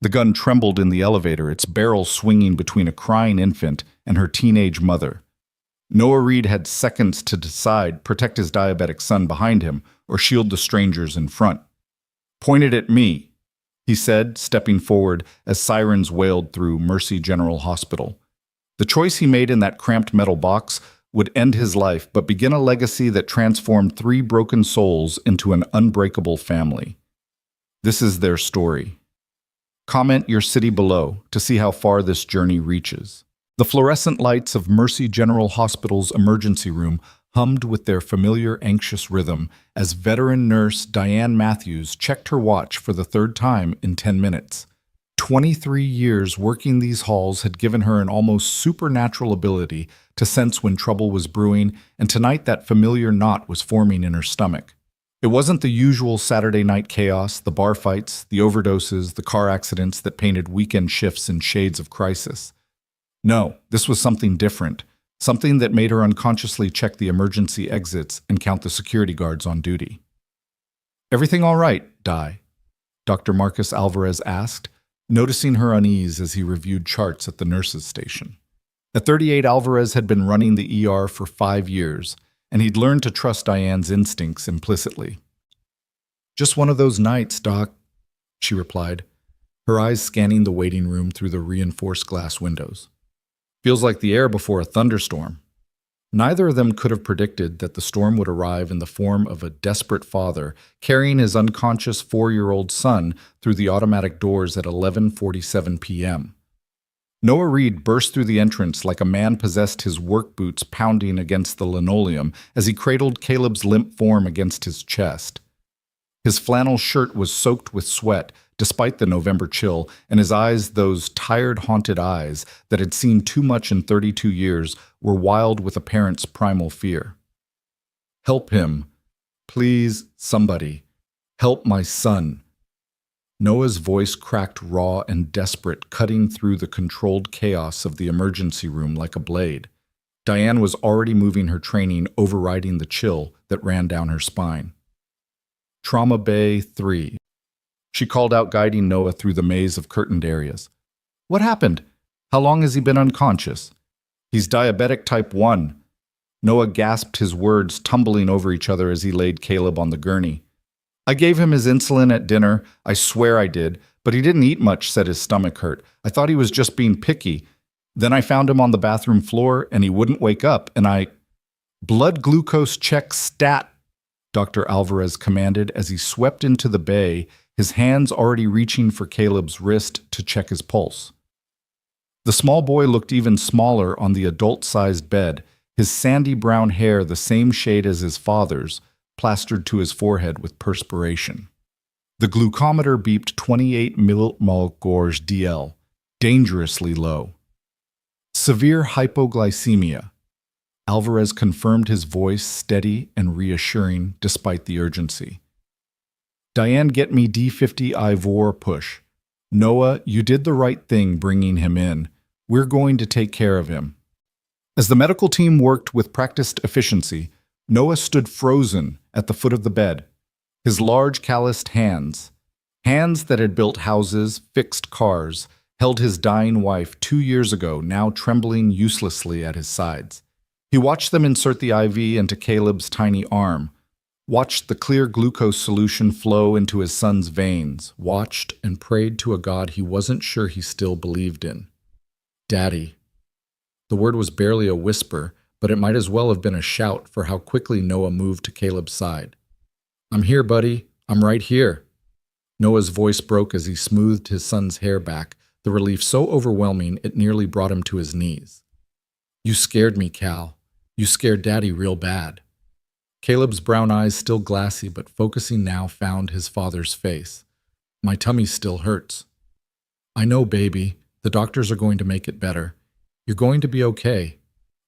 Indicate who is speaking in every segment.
Speaker 1: The gun trembled in the elevator, its barrel swinging between a crying infant and her teenage mother. Noah Reed had seconds to decide, protect his diabetic son behind him or shield the strangers in front. "Point it at me," he said, stepping forward as sirens wailed through Mercy General Hospital. The choice he made in that cramped metal box would end his life, but begin a legacy that transformed 3 broken souls into an unbreakable family. This is their story. Comment your city below to see how far this journey reaches. The fluorescent lights of Mercy General Hospital's emergency room hummed with their familiar anxious rhythm as veteran nurse Diane Matthews checked her watch for the 3rd time in 10 minutes. 23 years working these halls had given her an almost supernatural ability to sense when trouble was brewing, and tonight that familiar knot was forming in her stomach. It wasn't the usual Saturday night chaos, the bar fights, the overdoses, the car accidents that painted weekend shifts in shades of crisis. No, this was something different, something that made her unconsciously check the emergency exits and count the security guards on duty. "Everything all right, Di?" Dr. Marcus Alvarez asked, noticing her unease as he reviewed charts at the nurses' station. At 38, Alvarez had been running the ER for 5 years, and he'd learned to trust Diane's instincts implicitly. "Just one of those nights, Doc," she replied, her eyes scanning the waiting room through the reinforced glass windows. "Feels like the air before a thunderstorm." Neither of them could have predicted that the storm would arrive in the form of a desperate father carrying his unconscious 4-year-old son through the automatic doors at 11:47 p.m. Noah Reed burst through the entrance like a man possessed, his work boots pounding against the linoleum as he cradled Caleb's limp form against his chest. His flannel shirt was soaked with sweat, despite the November chill, and his eyes, those tired, haunted eyes that had seen too much in 32 years, were wild with a parent's primal fear. "Help him. Please, somebody. Help my son." Noah's voice cracked raw and desperate, cutting through the controlled chaos of the emergency room like a blade. Diane was already moving her training, overriding the chill that ran down her spine. "Trauma Bay 3. She called out, guiding Noah through the maze of curtained areas. "What happened? How long has he been unconscious?" "He's diabetic type 1. Noah gasped, his words tumbling over each other as he laid Caleb on the gurney. "I gave him his insulin at dinner. I swear I did. But he didn't eat much," said his stomach hurt. "I thought he was just being picky. Then I found him on the bathroom floor, and he wouldn't wake up, and I—" "Blood glucose check stat," Dr. Alvarez commanded as he swept into the bay, his hands already reaching for Caleb's wrist to check his pulse. The small boy looked even smaller on the adult-sized bed, his sandy brown hair the same shade as his father's, plastered to his forehead with perspiration. The glucometer beeped 28 millimole DL, dangerously low. "Severe hypoglycemia." Alvarez confirmed, his voice steady and reassuring despite the urgency. "Diane, get me D50 Ivor push. Noah, you did the right thing bringing him in. We're going to take care of him." As the medical team worked with practiced efficiency, Noah stood frozen at the foot of the bed, his large calloused hands that had built houses, fixed cars, held his dying wife 2 years ago, now trembling uselessly at his sides. He watched them insert the IV into Caleb's tiny arm, watched the clear glucose solution flow into his son's veins, watched and prayed to a God he wasn't sure he still believed in. "Daddy." The word was barely a whisper, but it might as well have been a shout for how quickly Noah moved to Caleb's side. "I'm here, buddy. I'm right here." Noah's voice broke as he smoothed his son's hair back, the relief so overwhelming it nearly brought him to his knees. "You scared me, Cal. You scared Daddy real bad." Caleb's brown eyes, still glassy but focusing now, found his father's face. "My tummy still hurts." "I know, baby. The doctors are going to make it better. You're going to be okay."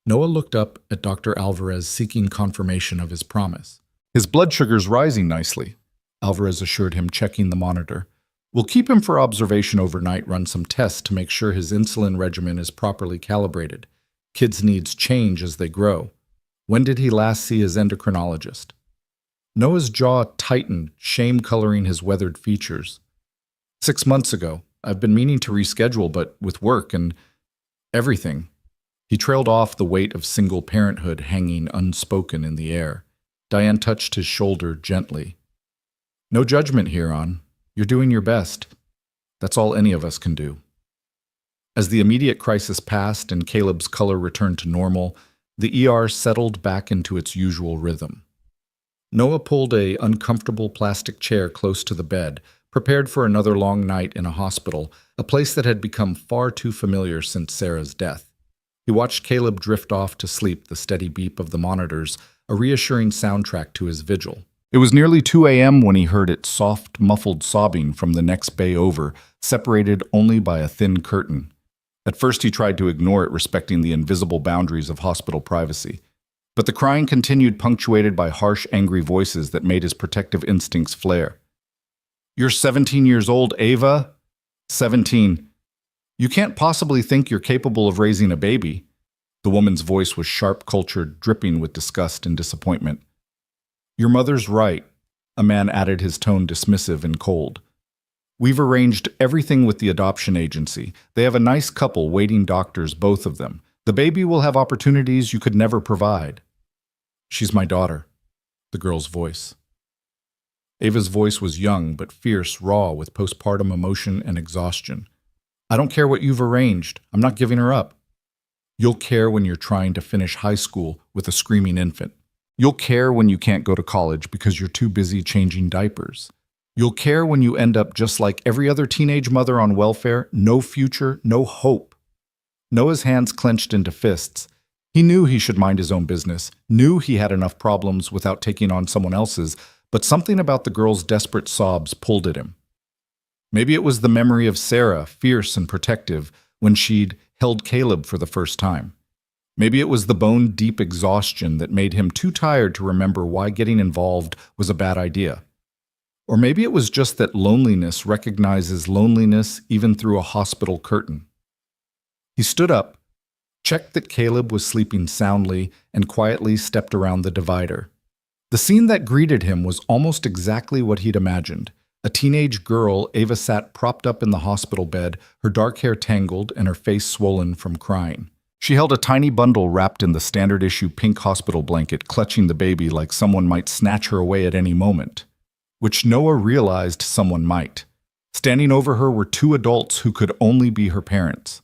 Speaker 1: Noah looked up at Dr. Alvarez, seeking confirmation of his promise. "His blood sugar's rising nicely," Alvarez assured him, checking the monitor. "We'll keep him for observation overnight, run some tests to make sure his insulin regimen is properly calibrated. Kids' needs change as they grow. When did he last see his endocrinologist?" Noah's jaw tightened, shame coloring his weathered features. 6 months ago. I've been meaning to reschedule, but with work and everything. He trailed off, the weight of single parenthood hanging unspoken in the air. Diane touched his shoulder gently. No judgment here, On. You're doing your best. That's all any of us can do. As the immediate crisis passed and Caleb's color returned to normal, the ER settled back into its usual rhythm. Noah pulled an uncomfortable plastic chair close to the bed, prepared for another long night in a hospital, a place that had become far too familiar since Sarah's death. He watched Caleb drift off to sleep, the steady beep of the monitors, a reassuring soundtrack to his vigil. It was nearly 2 a.m. when he heard its soft, muffled sobbing from the next bay over, separated only by a thin curtain. At first he tried to ignore it, respecting the invisible boundaries of hospital privacy. But the crying continued, punctuated by harsh, angry voices that made his protective instincts flare. "You're 17 years old, Ava? 17. You can't possibly think you're capable of raising a baby." The woman's voice was sharp-cultured, dripping with disgust and disappointment. "Your mother's right," a man added, his tone dismissive and cold. "We've arranged everything with the adoption agency. They have a nice couple, waiting doctors, both of them. The baby will have opportunities you could never provide." "She's my daughter," the girl's voice. Ava's voice was young but fierce, raw with postpartum emotion and exhaustion. "I don't care what you've arranged. I'm not giving her up. You'll care when you're trying to finish high school with a screaming infant. You'll care when you can't go to college because you're too busy changing diapers. You'll care when you end up just like every other teenage mother on welfare, no future, no hope." Noah's hands clenched into fists. He knew he should mind his own business, knew he had enough problems without taking on someone else's, but something about the girl's desperate sobs pulled at him. Maybe it was the memory of Sarah, fierce and protective, when she'd held Caleb for the first time. Maybe it was the bone-deep exhaustion that made him too tired to remember why getting involved was a bad idea. Or maybe it was just that loneliness recognizes loneliness even through a hospital curtain. He stood up, checked that Caleb was sleeping soundly, and quietly stepped around the divider. The scene that greeted him was almost exactly what he'd imagined. A teenage girl, Ava, sat propped up in the hospital bed, her dark hair tangled and her face swollen from crying. She held a tiny bundle wrapped in the standard-issue pink hospital blanket, clutching the baby like someone might snatch her away at any moment. Which Noah realized someone might. Standing over her were two adults who could only be her parents.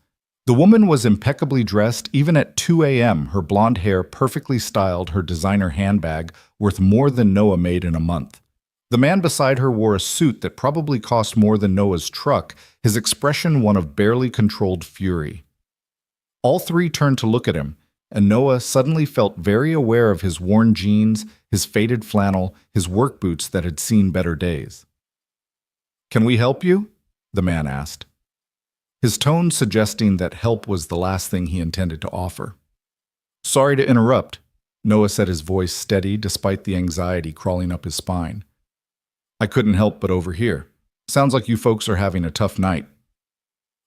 Speaker 1: The woman was impeccably dressed, even at 2 a.m., her blonde hair perfectly styled, her designer handbag worth more than Noah made in a month. The man beside her wore a suit that probably cost more than Noah's truck, his expression one of barely controlled fury. All three turned to look at him, and Noah suddenly felt very aware of his worn jeans, his faded flannel, his work boots that had seen better days. "Can we help you?" the man asked, his tone suggesting that help was the last thing he intended to offer. "Sorry to interrupt," Noah said, his voice steady despite the anxiety crawling up his spine. "I couldn't help but overhear. Sounds like you folks are having a tough night."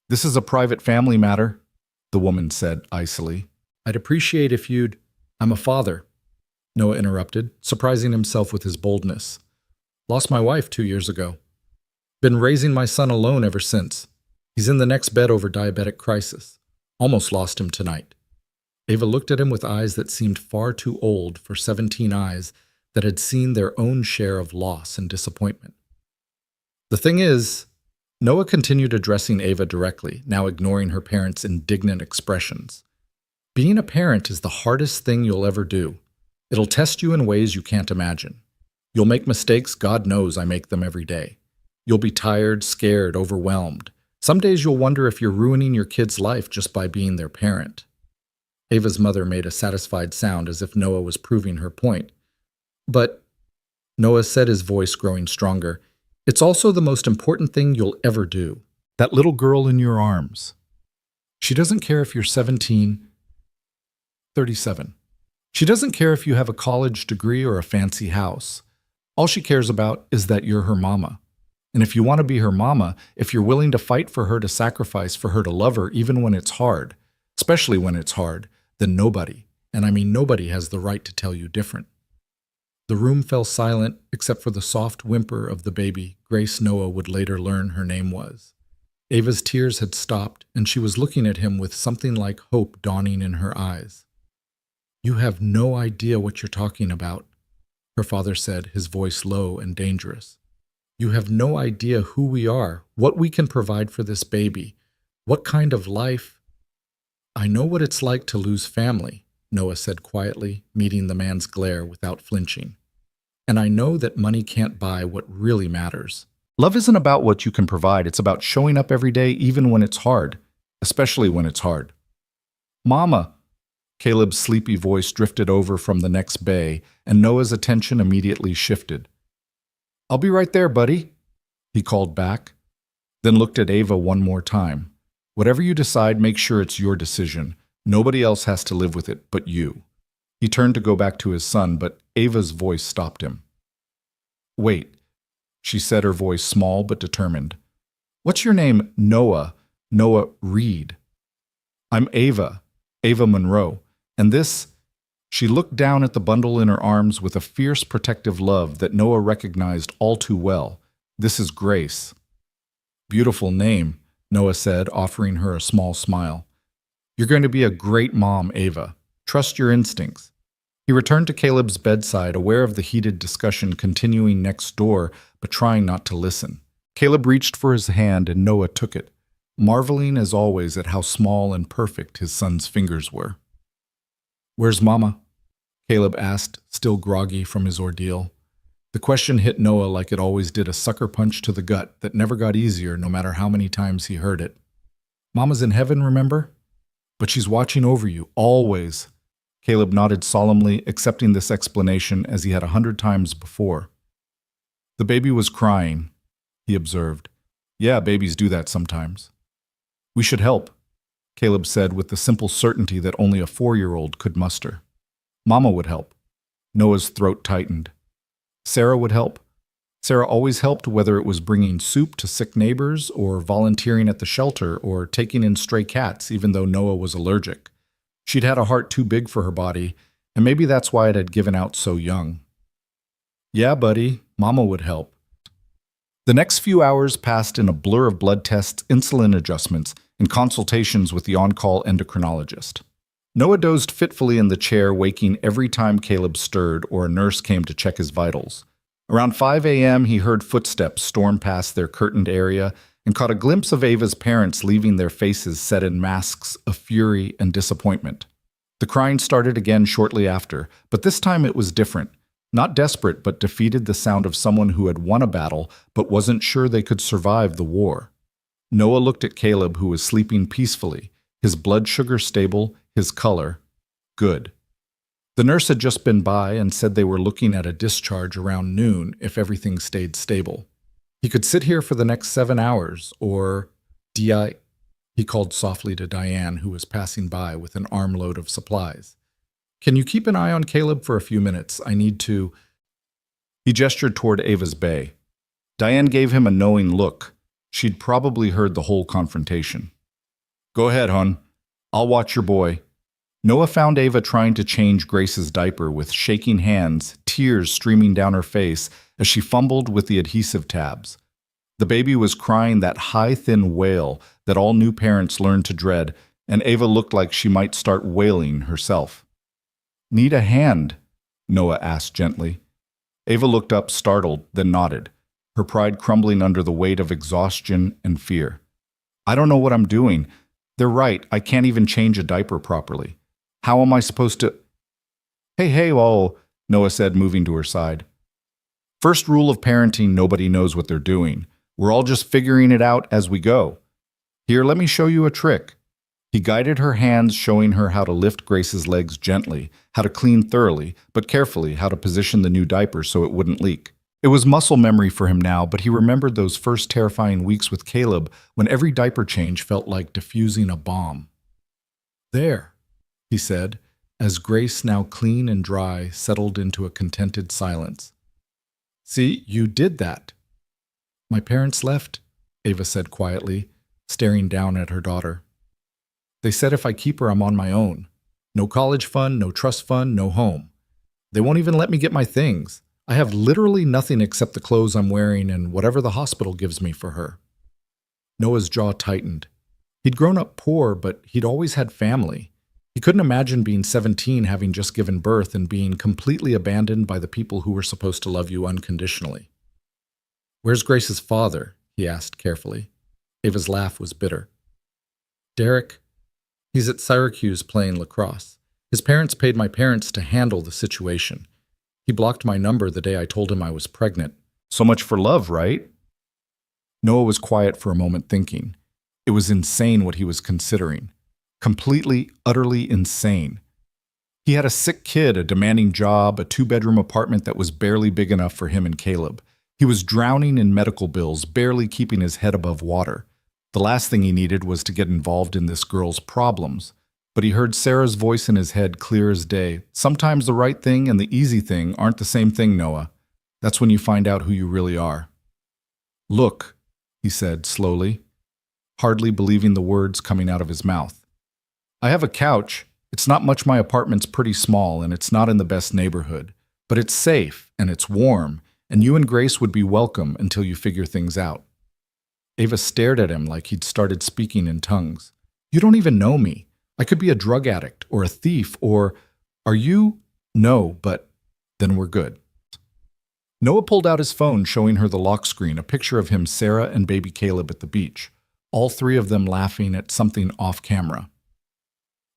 Speaker 1: "This is a private family matter," the woman said icily. "I'd appreciate if you'd—" "I'm a father," Noah interrupted, surprising himself with his boldness. "Lost my wife 2 years ago. Been raising my son alone ever since. He's in the next bed over diabetic crisis. Almost lost him tonight." Ava looked at him with eyes that seemed far too old for 17 eyes that had seen their own share of loss and disappointment. "The thing is," Noah continued addressing Ava directly, now ignoring her parents' indignant expressions, "being a parent is the hardest thing you'll ever do. It'll test you in ways you can't imagine. You'll make mistakes, God knows I make them every day. You'll be tired, scared, overwhelmed. Some days you'll wonder if you're ruining your kid's life just by being their parent." Ava's mother made a satisfied sound as if Noah was proving her point. "But," Noah said, his voice growing stronger, "it's also the most important thing you'll ever do. That little girl in your arms. She doesn't care if you're 17, 37. She doesn't care if you have a college degree or a fancy house. All she cares about is that you're her mama. And if you want to be her mama, if you're willing to fight for her, to sacrifice for her, to love her even when it's hard, especially when it's hard, then nobody, and I mean nobody, has the right to tell you different." The room fell silent except for the soft whimper of the baby Grace Noah would later learn her name was.
Speaker 2: Ava's tears had stopped, and she was looking at him with something like hope dawning in her eyes. "You have no idea what you're talking about," her father said, his voice low and dangerous. "You have no idea who we are, what we can provide for this baby, what kind of life—" "I know what it's like to lose family," Noah said quietly, meeting the man's glare without flinching. "And I know that money can't buy what really matters."
Speaker 1: Love isn't about what you can provide, it's about showing up every day even when it's hard, especially when it's hard. Mama! Caleb's sleepy voice drifted over from the next bay, and Noah's attention immediately shifted. "I'll be right there, buddy," he called back, then looked at Ava one more time. "Whatever you decide, make sure it's your decision. Nobody else has to live with it but you." He turned to go back to his son, but Ava's voice stopped him. "Wait," she said, her voice small but determined. "What's your name, Noah? Noah Reed." "I'm Ava, Ava Monroe, and this—" She looked down at the bundle in her arms with a fierce protective love that Noah recognized all too well. "This is Grace." "Beautiful name," Noah said, offering her a small smile. "You're going to be a great mom, Ava. Trust your instincts." He returned to Caleb's bedside, aware of the heated discussion continuing next door, but trying not to listen. Caleb reached for his hand and Noah took it, marveling as always at how small and perfect his son's fingers were. "Where's Mama?" Caleb asked, still groggy from his ordeal. The question hit Noah like it always did, a sucker punch to the gut that never got easier no matter how many times he heard it. "Mama's in heaven, remember? But she's watching over you, always." Caleb nodded solemnly, accepting this explanation as he had 100 times before. "The baby was crying," he observed. "Yeah, babies do that sometimes." "We should help," Caleb said with the simple certainty that only a 4-year-old could muster. "Mama would help." Noah's throat tightened. "Sarah would help." Sarah always helped, whether it was bringing soup to sick neighbors or volunteering at the shelter or taking in stray cats, even though Noah was allergic. She'd had a heart too big for her body, and maybe that's why it had given out so young. "Yeah, buddy, Mama would help." The next few hours passed in a blur of blood tests, insulin adjustments, and consultations with the on-call endocrinologist. Noah dozed fitfully in the chair, waking every time Caleb stirred or a nurse came to check his vitals. Around 5 a.m., he heard footsteps storm past their curtained area and caught a glimpse of Ava's parents leaving, their faces set in masks of fury and disappointment. The crying started again shortly after, but this time it was different. Not desperate, but defeated, the sound of someone who had won a battle but wasn't sure they could survive the war. Noah looked at Caleb, who was sleeping peacefully, his blood sugar stable, his color good. The nurse had just been by and said they were looking at a discharge around noon if everything stayed stable. He could sit here for the next 7 hours, or he called softly to Diane, who was passing by with an armload of supplies. "Can you keep an eye on Caleb for a few minutes? I need to—" He gestured toward Ava's bay. Diane gave him a knowing look. She'd probably heard the whole confrontation. "Go ahead, hon. I'll watch your boy." Noah found Ava trying to change Grace's diaper with shaking hands, tears streaming down her face as she fumbled with the adhesive tabs. The baby was crying that high, thin wail that all new parents learn to dread, and Ava looked like she might start wailing herself. "Need a hand?" Noah asked gently. Ava looked up, startled, then nodded, her pride crumbling under the weight of exhaustion and fear. "I don't know what I'm doing. They're right, I can't even change a diaper properly. How am I supposed to—" Hey, oh, Noah said, moving to her side. "First rule of parenting, nobody knows what they're doing. We're all just figuring it out as we go. Here, let me show you a trick." He guided her hands, showing her how to lift Grace's legs gently, how to clean thoroughly, but carefully, how to position the new diaper so it wouldn't leak. It was muscle memory for him now, but he remembered those first terrifying weeks with Caleb when every diaper change felt like defusing a bomb. "There," he said, as Grace, now clean and dry, settled into a contented silence. "See, you did that." "My parents left," Ava said quietly, staring down at her daughter. "They said if I keep her, I'm on my own. No college fund, no trust fund, no home. They won't even let me get my things. I have literally nothing except the clothes I'm wearing and whatever the hospital gives me for her."
Speaker 2: Noah's jaw tightened. He'd grown up poor, but he'd always had family. He couldn't imagine being 17, having just given birth, and being completely abandoned by the people who were supposed to love you unconditionally. "Where's Grace's father?" he asked carefully. Ava's laugh was bitter. "Derek, he's at Syracuse playing lacrosse. His parents paid my parents to handle the situation. He blocked my number the day I told him I was pregnant."
Speaker 1: So much for love, right? Noah was quiet for a moment, thinking. It was insane what he was considering. Completely, utterly insane. He had a sick kid, a demanding job, a 2-bedroom apartment that was barely big enough for him and Caleb. He was drowning in medical bills, barely keeping his head above water. The last thing he needed was to get involved in this girl's problems. But he heard Sarah's voice in his head clear as day. "Sometimes the right thing and the easy thing aren't the same thing, Noah. That's when you find out who you really are." "Look," he said slowly, hardly believing the words coming out of his mouth. "I have a couch. It's not much. My apartment's pretty small, and it's not in the best neighborhood. But it's safe, and it's warm, and you and Grace would be welcome until you figure things out." Ava stared at him like he'd started speaking in tongues. "You don't even know me. I could be a drug addict, or a thief, or... Are you? No, but then we're good." Noah pulled out his phone, showing her the lock screen, a picture of him, Sarah, and baby Caleb at the beach, all 3 of them laughing at something off camera.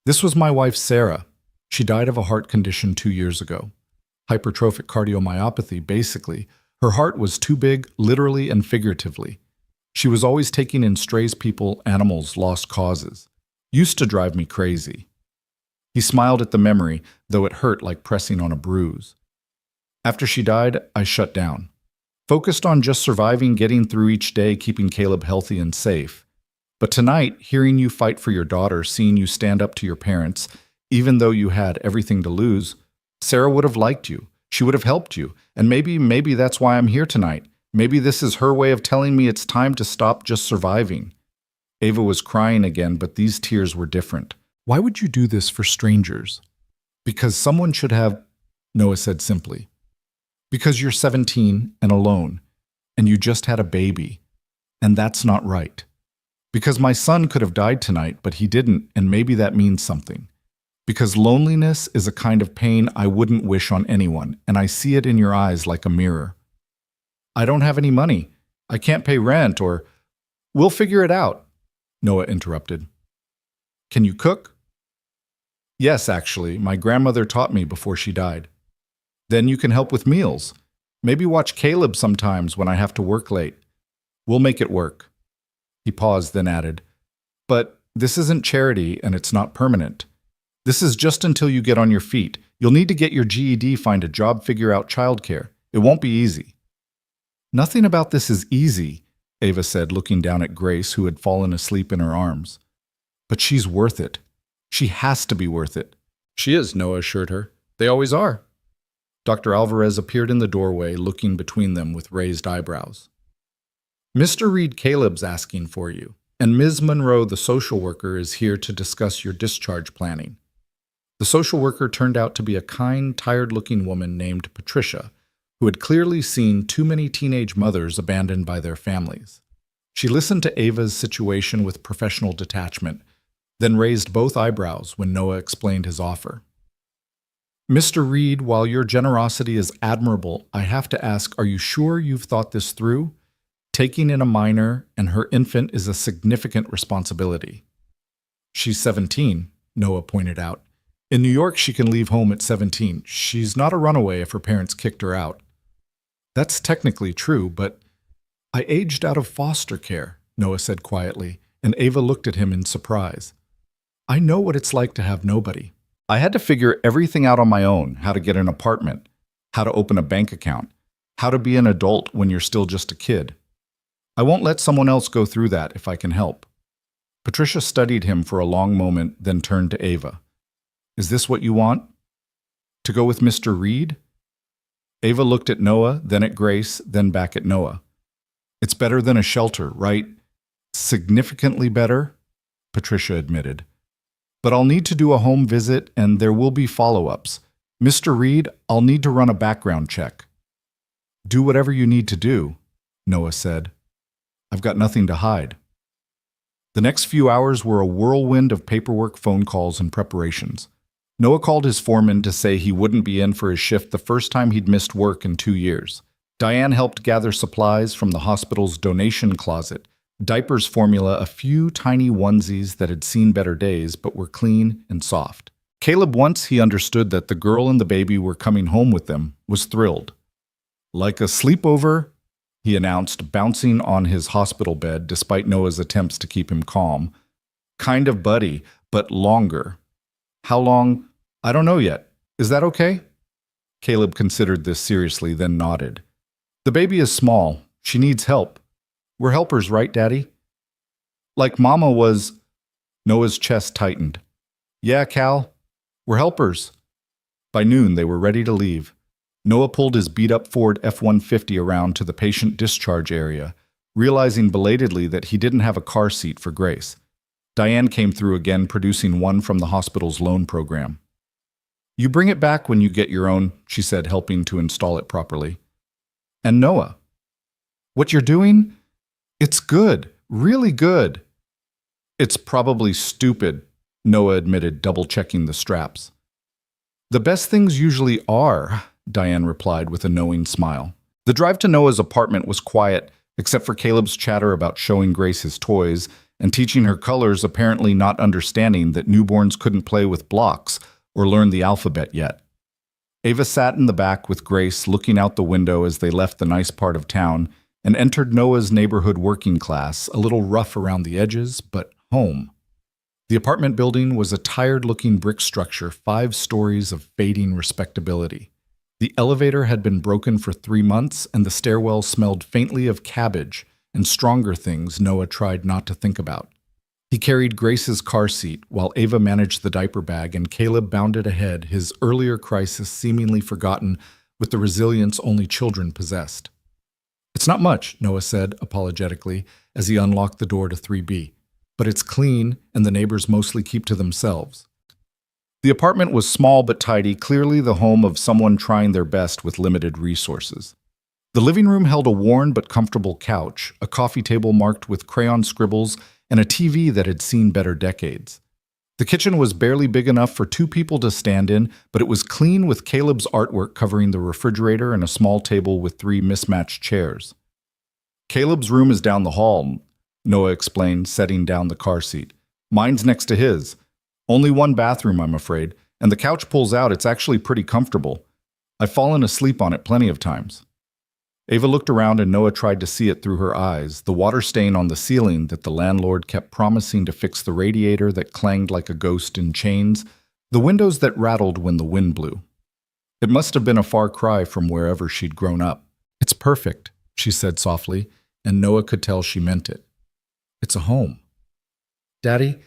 Speaker 1: "This was my wife, Sarah. She died of a heart condition 2 years ago. Hypertrophic cardiomyopathy, basically. Her heart was too big, literally and figuratively. She was always taking in strays, people, animals, lost causes. Used to drive me crazy." He smiled at the memory, though it hurt like pressing on a bruise. "After she died, I shut down. Focused on just surviving, getting through each day, keeping Caleb healthy and safe. But tonight, hearing you fight for your daughter, seeing you stand up to your parents, even though you had everything to lose, Sarah would have liked you. She would have helped you. And maybe that's why I'm here tonight. Maybe this is her way of telling me it's time to stop just surviving." Ava was crying again, but these tears were different. "Why would you do this for strangers?" "Because someone should have," Noah said simply. "Because you're 17 and alone, and you just had a baby, and that's not right. Because my son could have died tonight, but he didn't, and maybe that means something. Because loneliness is a kind of pain I wouldn't wish on anyone, and I see it in your eyes like a mirror. I don't have any money. I can't pay rent, or... We'll figure it out," Noah interrupted. "Can you cook?" "Yes, actually. My grandmother taught me before she died." "Then you can help with meals. Maybe watch Caleb sometimes when I have to work late. We'll make it work." He paused, then added, "But this isn't charity, and it's not permanent. This is just until you get on your feet. You'll need to get your GED, find a job, figure out childcare. It won't be easy." "Nothing about this is easy," Ava said, looking down at Grace, who had fallen asleep in her arms. "But she's worth it. She has to be worth it." "She is," Noah assured her. "They always are." Dr. Alvarez appeared in the doorway, looking between them with raised eyebrows. "Mr. Reed Caleb's asking for you, and Ms. Monroe, the social worker, is here to discuss your discharge planning." The social worker turned out to be a kind, tired-looking woman named Patricia, who had clearly seen too many teenage mothers abandoned by their families. She listened to Ava's situation with professional detachment, then raised both eyebrows when Noah explained his offer. "Mr. Reed, while your generosity is admirable, I have to ask, are you sure you've thought this through? Taking in a minor and her infant is a significant responsibility." "She's 17, Noah pointed out. "In New York, she can leave home at 17. She's not a runaway if her parents kicked her out." "That's technically true, but I aged out of foster care," Noah said quietly, and Ava looked at him in surprise. "I know what it's like to have nobody. I had to figure everything out on my own, how to get an apartment, how to open a bank account, how to be an adult when you're still just a kid. I won't let someone else go through that if I can help." Patricia studied him for a long moment, then turned to Ava. "Is this what you want? To go with Mr. Reed?" Ava looked at Noah, then at Grace, then back at Noah. "It's better than a shelter, right?" "Significantly better," Patricia admitted. "But I'll need to do a home visit, and there will be follow-ups. Mr. Reed, I'll need to run a background check." "Do whatever you need to do," Noah said. "I've got nothing to hide." The next few hours were a whirlwind of paperwork, phone calls, and preparations. Noah called his foreman to say he wouldn't be in for his shift the first time he'd missed work in 2 years. Diane helped gather supplies from the hospital's donation closet, diapers, formula, a few tiny onesies that had seen better days but were clean and soft. Caleb, once he understood that the girl and the baby were coming home with them, was thrilled. "Like a sleepover," he announced, bouncing on his hospital bed despite Noah's attempts to keep him calm. "Kind of buddy, but longer." "How long? I don't know yet. Is that okay?" Caleb considered this seriously, then nodded. "The baby is small. She needs help. We're helpers, right, Daddy?" "Like Mama was." Noah's chest tightened. "Yeah, Cal. We're helpers." By noon, they were ready to leave. Noah pulled his beat-up Ford F-150 around to the patient discharge area, realizing belatedly that he didn't have a car seat for Grace. Diane came through again, producing one from the hospital's loan program. "You bring it back when you get your own," she said, helping to install it properly. "And Noah, what you're doing? It's good, really good." "It's probably stupid," Noah admitted, double-checking the straps. "The best things usually are," Diane replied with a knowing smile. The drive to Noah's apartment was quiet, except for Caleb's chatter about showing Grace his toys and teaching her colors, apparently not understanding that newborns couldn't play with blocks or learn the alphabet yet. Ava sat in the back with Grace, looking out the window as they left the nice part of town and entered Noah's neighborhood working class, a little rough around the edges, but home. The apartment building was a tired-looking brick structure, 5 stories of fading respectability. The elevator had been broken for 3 months, and the stairwell smelled faintly of cabbage and stronger things Noah tried not to think about. He carried Grace's car seat while Ava managed the diaper bag, and Caleb bounded ahead, his earlier crisis seemingly forgotten with the resilience only children possessed. "It's not much," Noah said apologetically as he unlocked the door to 3B. "But it's clean, and the neighbors mostly keep to themselves." The apartment was small but tidy, clearly the home of someone trying their best with limited resources. The living room held a worn but comfortable couch, a coffee table marked with crayon scribbles, and a TV that had seen better decades. The kitchen was barely big enough for 2 people to stand in, but it was clean with Caleb's artwork covering the refrigerator and a small table with 3 mismatched chairs. "Caleb's room is down the hall," Noah explained, setting down the car seat. "Mine's next to his. Only 1 bathroom, I'm afraid, and the couch pulls out. It's actually pretty comfortable. I've fallen asleep on it plenty of times." Ava looked around and Noah tried to see it through her eyes, the water stain on the ceiling that the landlord kept promising to fix, the radiator that clanged like a ghost in chains, the windows that rattled when the wind blew. It must have been a far cry from wherever she'd grown up. "It's perfect," she said softly, and Noah could tell she meant it. "It's a home." "Daddy,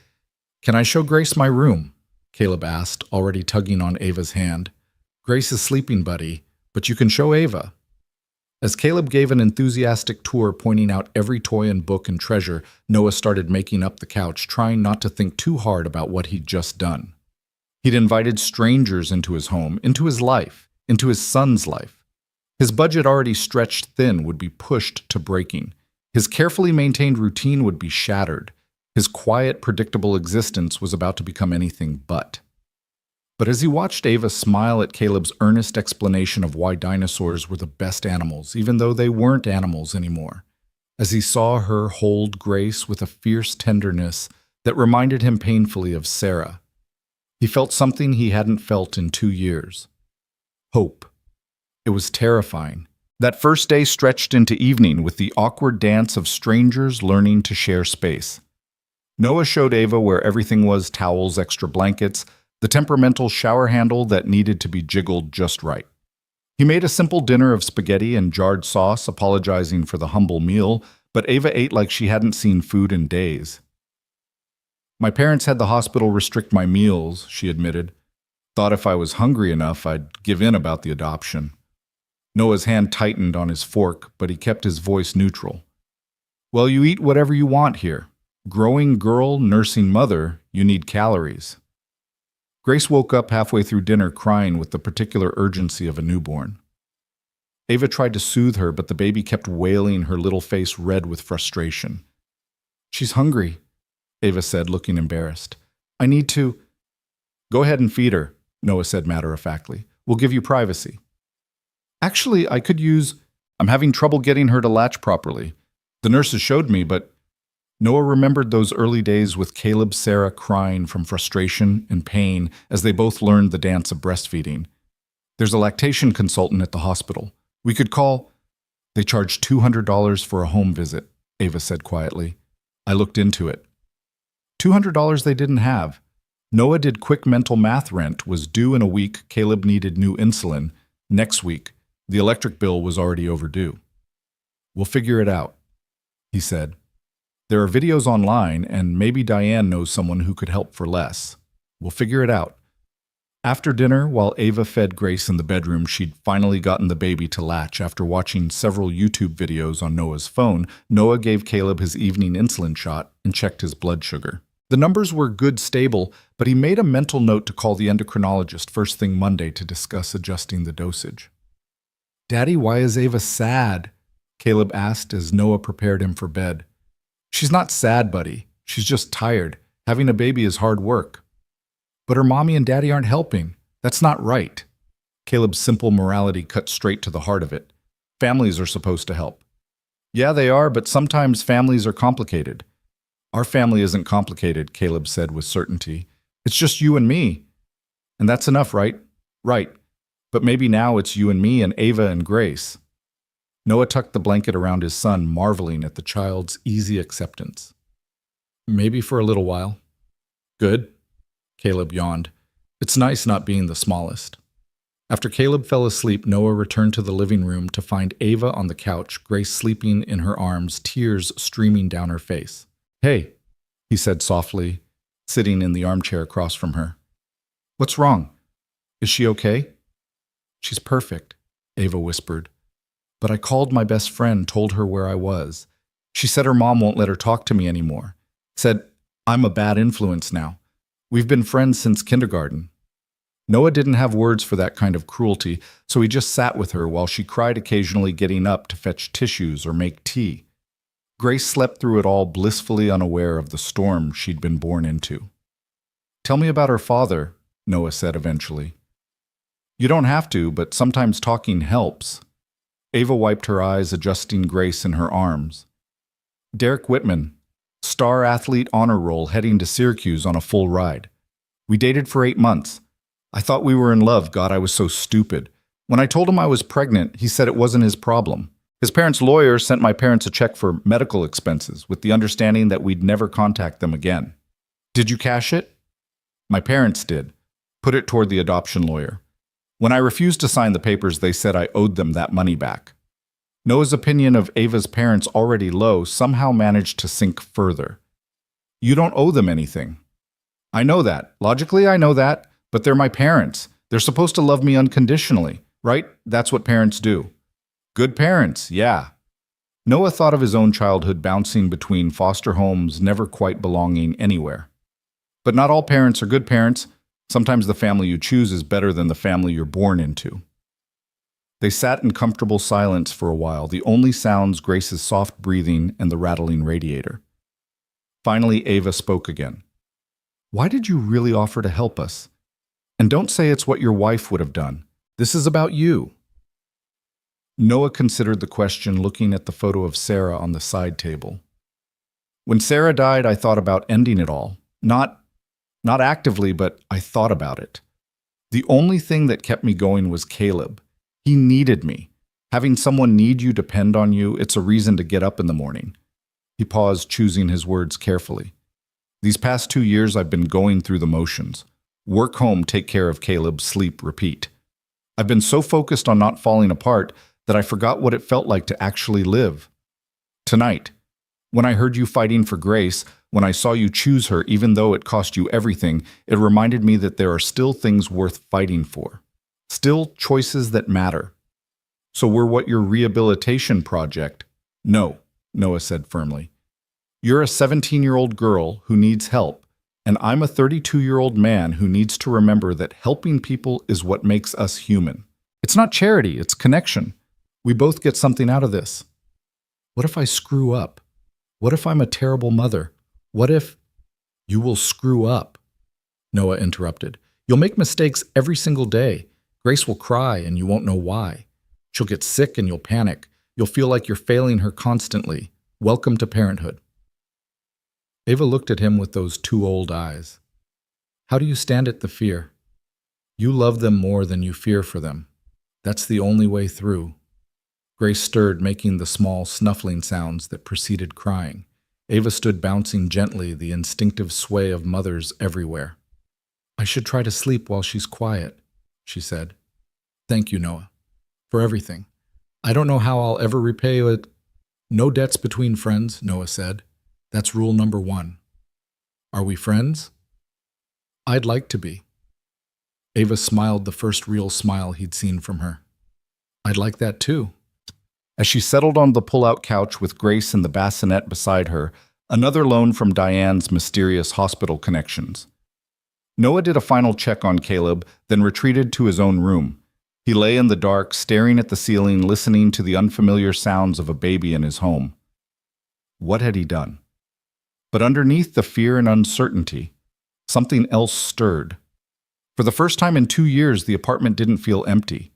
Speaker 1: can I show Grace my room?" Caleb asked, already tugging on Ava's hand. "Grace is sleeping, buddy, but you can show Ava." As Caleb gave an enthusiastic tour pointing out every toy and book and treasure, Noah started making up the couch, trying not to think too hard about what he'd just done. He'd invited strangers into his home, into his life, into his son's life. His budget, already stretched thin, would be pushed to breaking. His carefully maintained routine would be shattered. His quiet, predictable existence was about to become anything but. But as he watched Ava smile at Caleb's earnest explanation of why dinosaurs were the best animals, even though they weren't animals anymore, as he saw her hold Grace with a fierce tenderness that reminded him painfully of Sarah, he felt something he hadn't felt in 2 years. Hope. It was terrifying. That first day stretched into evening with the awkward dance of strangers learning to share space. Noah showed Ava where everything was: towels, extra blankets, the temperamental shower handle that needed to be jiggled just right. He made a simple dinner of spaghetti and jarred sauce, apologizing for the humble meal, but Ava ate like she hadn't seen food in days. "My parents had the hospital restrict my meals," she admitted. "Thought if I was hungry enough, I'd give in about the adoption." Noah's hand tightened on his fork, but he kept his voice neutral. "Well, you eat whatever you want here. Growing girl, nursing mother, you need calories." Grace woke up halfway through dinner crying with the particular urgency of a newborn. Ava tried to soothe her, but the baby kept wailing, her little face red with frustration. "She's hungry. Ava said, looking embarrassed. I need to. Go ahead and feed her, Noah said matter-of-factly. We'll give you privacy. Actually, I could use. I'm having trouble getting her to latch properly. The nurses showed me, but Noah remembered those early days with Caleb Sarah crying from frustration and pain as they both learned the dance of breastfeeding. There's a lactation consultant at the hospital. We could call. They charge $200 for a home visit, Ava said quietly. I looked into it. $200 they didn't have. Noah did quick mental math. Rent was due in a week. Caleb needed new insulin. Next week, the electric bill was already overdue. We'll figure it out, he said. There are videos online, and maybe Diane knows someone who could help for less. We'll figure it out. After dinner, while Ava fed Grace in the bedroom, she'd finally gotten the baby to latch after watching several YouTube videos on Noah's phone. Noah gave Caleb his evening insulin shot and checked his blood sugar. The numbers were good, stable, but he made a mental note to call the endocrinologist first thing Monday to discuss adjusting the dosage. Daddy, why is Ava sad? Caleb asked as Noah prepared him for bed. She's not sad, buddy. She's just tired. Having a baby is hard work. But her mommy and daddy aren't helping. That's not right. Caleb's simple morality cut straight to the heart of it. Families are supposed to help. Yeah, they are, but sometimes families are complicated. Our family isn't complicated, Caleb said with certainty. It's just you and me. And that's enough, right? Right. But maybe now it's you and me and Ava and Grace. Noah tucked the blanket around his son, marveling at the child's easy acceptance. Maybe for a little while. Good. Caleb yawned. It's nice not being the smallest. After Caleb fell asleep, Noah returned to the living room to find Ava on the couch, Grace sleeping in her arms, tears streaming down her face. Hey, he said softly, sitting in the armchair across from her. What's wrong? Is she okay? She's perfect, Ava whispered. But I called my best friend, told her where I was. She said her mom won't let her talk to me anymore. Said, I'm a bad influence now. We've been friends since kindergarten. Noah didn't have words for that kind of cruelty, so he just sat with her while she cried, occasionally getting up to fetch tissues or make tea. Grace slept through it all, blissfully unaware of the storm she'd been born into. Tell me about her father, Noah said eventually. You don't have to, but sometimes talking helps. Ava wiped her eyes, adjusting Grace in her arms. Derek Whitman, star athlete honor roll, heading to Syracuse on a full ride. We dated for 8 months. I thought we were in love. God, I was so stupid. When I told him I was pregnant, he said it wasn't his problem. His parents' lawyer sent my parents a check for medical expenses with the understanding that we'd never contact them again. Did you cash it? My parents did. Put it toward the adoption lawyer. When I refused to sign the papers, they said I owed them that money back. Noah's opinion of Ava's parents, already low, somehow managed to sink further. You don't owe them anything. I know that. Logically, I know that. But they're my parents. They're supposed to love me unconditionally, right? That's what parents do. Good parents, yeah. Noah thought of his own childhood bouncing between foster homes, never quite belonging anywhere. But not all parents are good parents. Sometimes the family you choose is better than the family you're born into. They sat in comfortable silence for a while, the only sounds Grace's soft breathing and the rattling radiator. Finally, Ava spoke again. Why did you really offer to help us? And don't say it's what your wife would have done. This is about you. Noah considered the question, looking at the photo of Sarah on the side table. When Sarah died, I thought about ending it all. Not actively, but I thought about it. The only thing that kept me going was Caleb. He needed me. Having someone need you, depend on you, it's a reason to get up in the morning. He paused, choosing his words carefully. These past 2 years, I've been going through the motions. Work, home, take care of Caleb, sleep, repeat. I've been so focused on not falling apart that I forgot what it felt like to actually live. Tonight, when I heard you fighting for Grace, when I saw you choose her even though it cost you everything, it reminded me that there are still things worth fighting for. Still choices that matter. So we're what your rehabilitation project? No, Noah said firmly. You're a 17-year-old girl who needs help, and I'm a 32-year-old man who needs to remember that helping people is what makes us human. It's not charity, it's connection. We both get something out of this. What if I screw up? What if I'm a terrible mother? What if...
Speaker 2: You will screw up, Noah interrupted. You'll make mistakes every single day. Grace will cry and you won't know why. She'll get sick and you'll panic. You'll feel like you're failing her constantly. Welcome to parenthood. Ava looked at him with those two old eyes. How do you stand it, the fear? You love them more than you fear for them. That's the only way through. Grace stirred, making the small snuffling sounds that preceded crying. Ava stood bouncing gently, the instinctive sway of mothers everywhere. I should try to sleep while she's quiet, she said. Thank you, Noah, for everything. I don't know how I'll ever repay it. No debts between friends, Noah said. That's rule number 1. Are we friends? I'd like to be. Ava smiled, the first real smile he'd seen from her. I'd like that too.
Speaker 1: As she settled on the pull-out couch with Grace and the bassinet beside her, another loan from Diane's mysterious hospital connections. Noah did a final check on Caleb, then retreated to his own room. He lay in the dark, staring at the ceiling, listening to the unfamiliar sounds of a baby in his home. What had he done? But underneath the fear and uncertainty, something else stirred. For the first time in 2 years, the apartment didn't feel empty.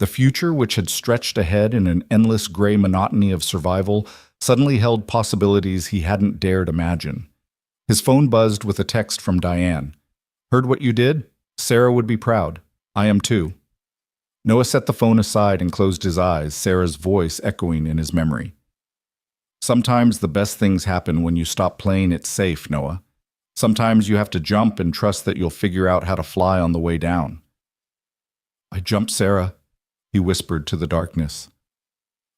Speaker 1: The future, which had stretched ahead in an endless gray monotony of survival, suddenly held possibilities he hadn't dared imagine. His phone buzzed with a text from Diane. Heard what you did? Sarah would be proud. I am too. Noah set the phone aside and closed his eyes, Sarah's voice echoing in his memory. Sometimes the best things happen when you stop playing it safe, Noah. Sometimes you have to jump and trust that you'll figure out how to fly on the way down. I jumped, Sarah, he whispered to the darkness.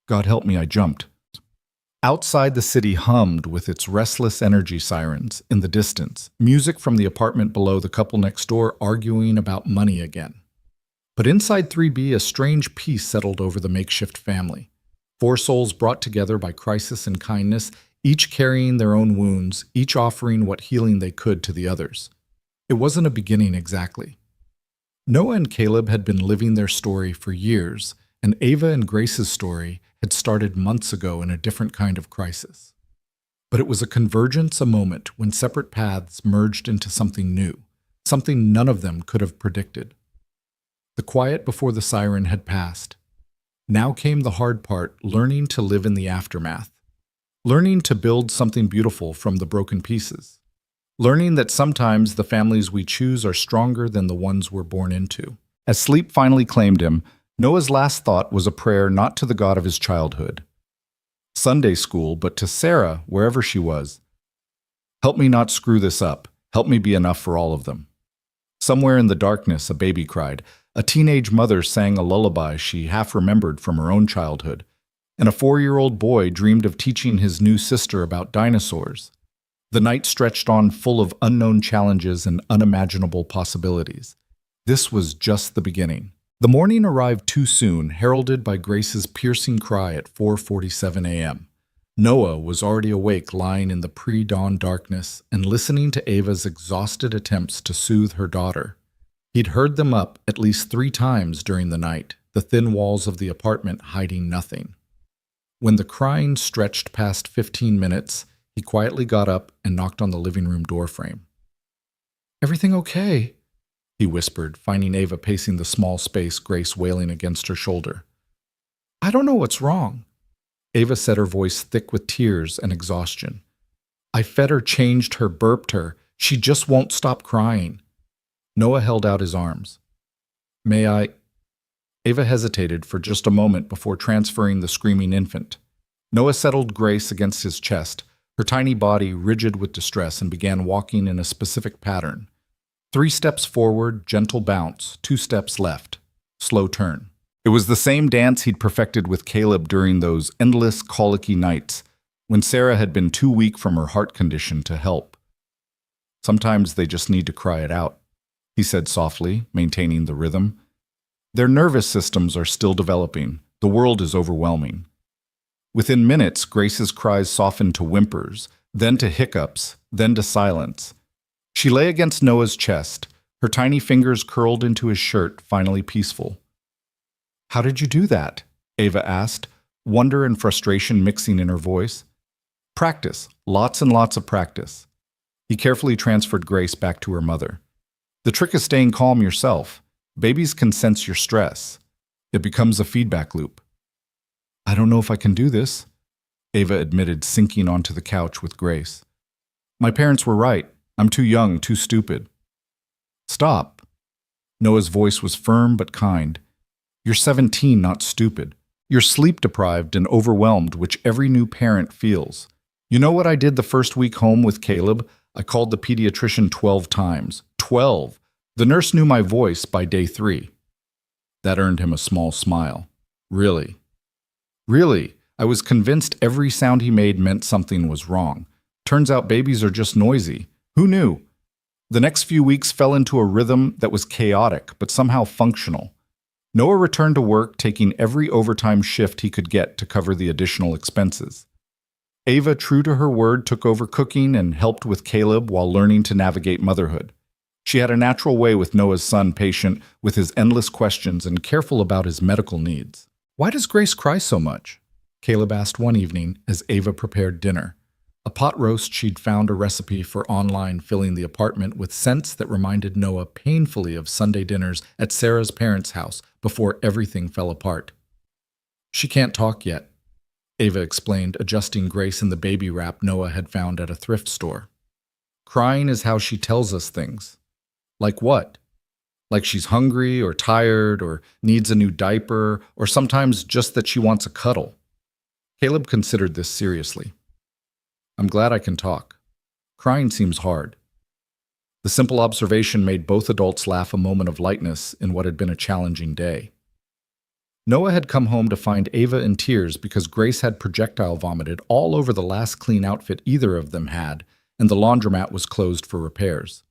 Speaker 1: God help me, I jumped. Outside, the city hummed with its restless energy sirens. In the distance, music from the apartment below, the couple next door arguing about money again. But inside 3B, a strange peace settled over the makeshift family. 4 souls brought together by crisis and kindness, each carrying their own wounds, each offering what healing they could to the others. It wasn't a beginning exactly. Noah and Caleb had been living their story for years, and Ava and Grace's story had started months ago in a different kind of crisis. But it was a convergence, a moment when separate paths merged into something new, something none of them could have predicted. The quiet before the siren had passed. Now came the hard part, learning to live in the aftermath. Learning to build something beautiful from the broken pieces. Learning that sometimes the families we choose are stronger than the ones we're born into. As sleep finally claimed him, Noah's last thought was a prayer not to the God of his childhood, Sunday school, but to Sarah, wherever she was. Help me not screw this up. Help me be enough for all of them. Somewhere in the darkness, a baby cried. A teenage mother sang a lullaby she half remembered from her own childhood. And a 4-year-old boy dreamed of teaching his new sister about dinosaurs. The night stretched on, full of unknown challenges and unimaginable possibilities. This was just the beginning. The morning arrived too soon, heralded by Grace's piercing cry at 4:47 a.m. Noah was already awake, lying in the pre-dawn darkness and listening to Ava's exhausted attempts to soothe her daughter. He'd heard them up at least 3 times during the night, the thin walls of the apartment hiding nothing. When the crying stretched past 15 minutes, he quietly got up and knocked on the living room doorframe. Everything okay? He whispered, finding Ava pacing the small space, Grace wailing against her shoulder. I don't know what's wrong. Ava said, her voice thick with tears and exhaustion. I fed her, changed her, burped her. She just won't stop crying. Noah held out his arms. May I? Ava hesitated for just a moment before transferring the screaming infant. Noah settled Grace against his chest, her tiny body rigid with distress, and began walking in a specific pattern. 3 steps forward, gentle bounce, 2 steps left, slow turn. It was the same dance he'd perfected with Caleb during those endless colicky nights when Sarah had been too weak from her heart condition to help. Sometimes they just need to cry it out, he said softly, maintaining the rhythm. Their nervous systems are still developing. The world is overwhelming. Within minutes, Grace's cries softened to whimpers, then to hiccups, then to silence. She lay against Noah's chest, her tiny fingers curled into his shirt, finally peaceful. How did you do that? Ava asked, wonder and frustration mixing in her voice. Practice, lots and lots of practice. He carefully transferred Grace back to her mother. The trick is staying calm yourself. Babies can sense your stress. It becomes a feedback loop. I don't know if I can do this, Ava admitted, sinking onto the couch with Grace. My parents were right. I'm too young, too stupid. Stop. Noah's voice was firm but kind. You're 17, not stupid. You're sleep-deprived and overwhelmed, which every new parent feels. You know what I did the first week home with Caleb? I called the pediatrician 12 times. 12! The nurse knew my voice by day 3. That earned him a small smile. Really? Really? I was convinced every sound he made meant something was wrong. Turns out babies are just noisy. Who knew? The next few weeks fell into a rhythm that was chaotic, but somehow functional. Noah returned to work, taking every overtime shift he could get to cover the additional expenses. Ava, true to her word, took over cooking and helped with Caleb while learning to navigate motherhood. She had a natural way with Noah's son, patient with his endless questions and careful about his medical needs. Why does Grace cry so much? Caleb asked one evening as Ava prepared dinner. A pot roast she'd found a recipe for online, filling the apartment with scents that reminded Noah painfully of Sunday dinners at Sarah's parents' house before everything fell apart. She can't talk yet, Ava explained, adjusting Grace in the baby wrap Noah had found at a thrift store. Crying is how she tells us things. Like what? Like she's hungry or tired or needs a new diaper or sometimes just that she wants a cuddle. Caleb considered this seriously. I'm glad I can talk. Crying seems hard. The simple observation made both adults laugh, a moment of lightness in what had been a challenging day. Noah had come home to find Ava in tears because Grace had projectile vomited all over the last clean outfit either of them had, and the laundromat was closed for repairs.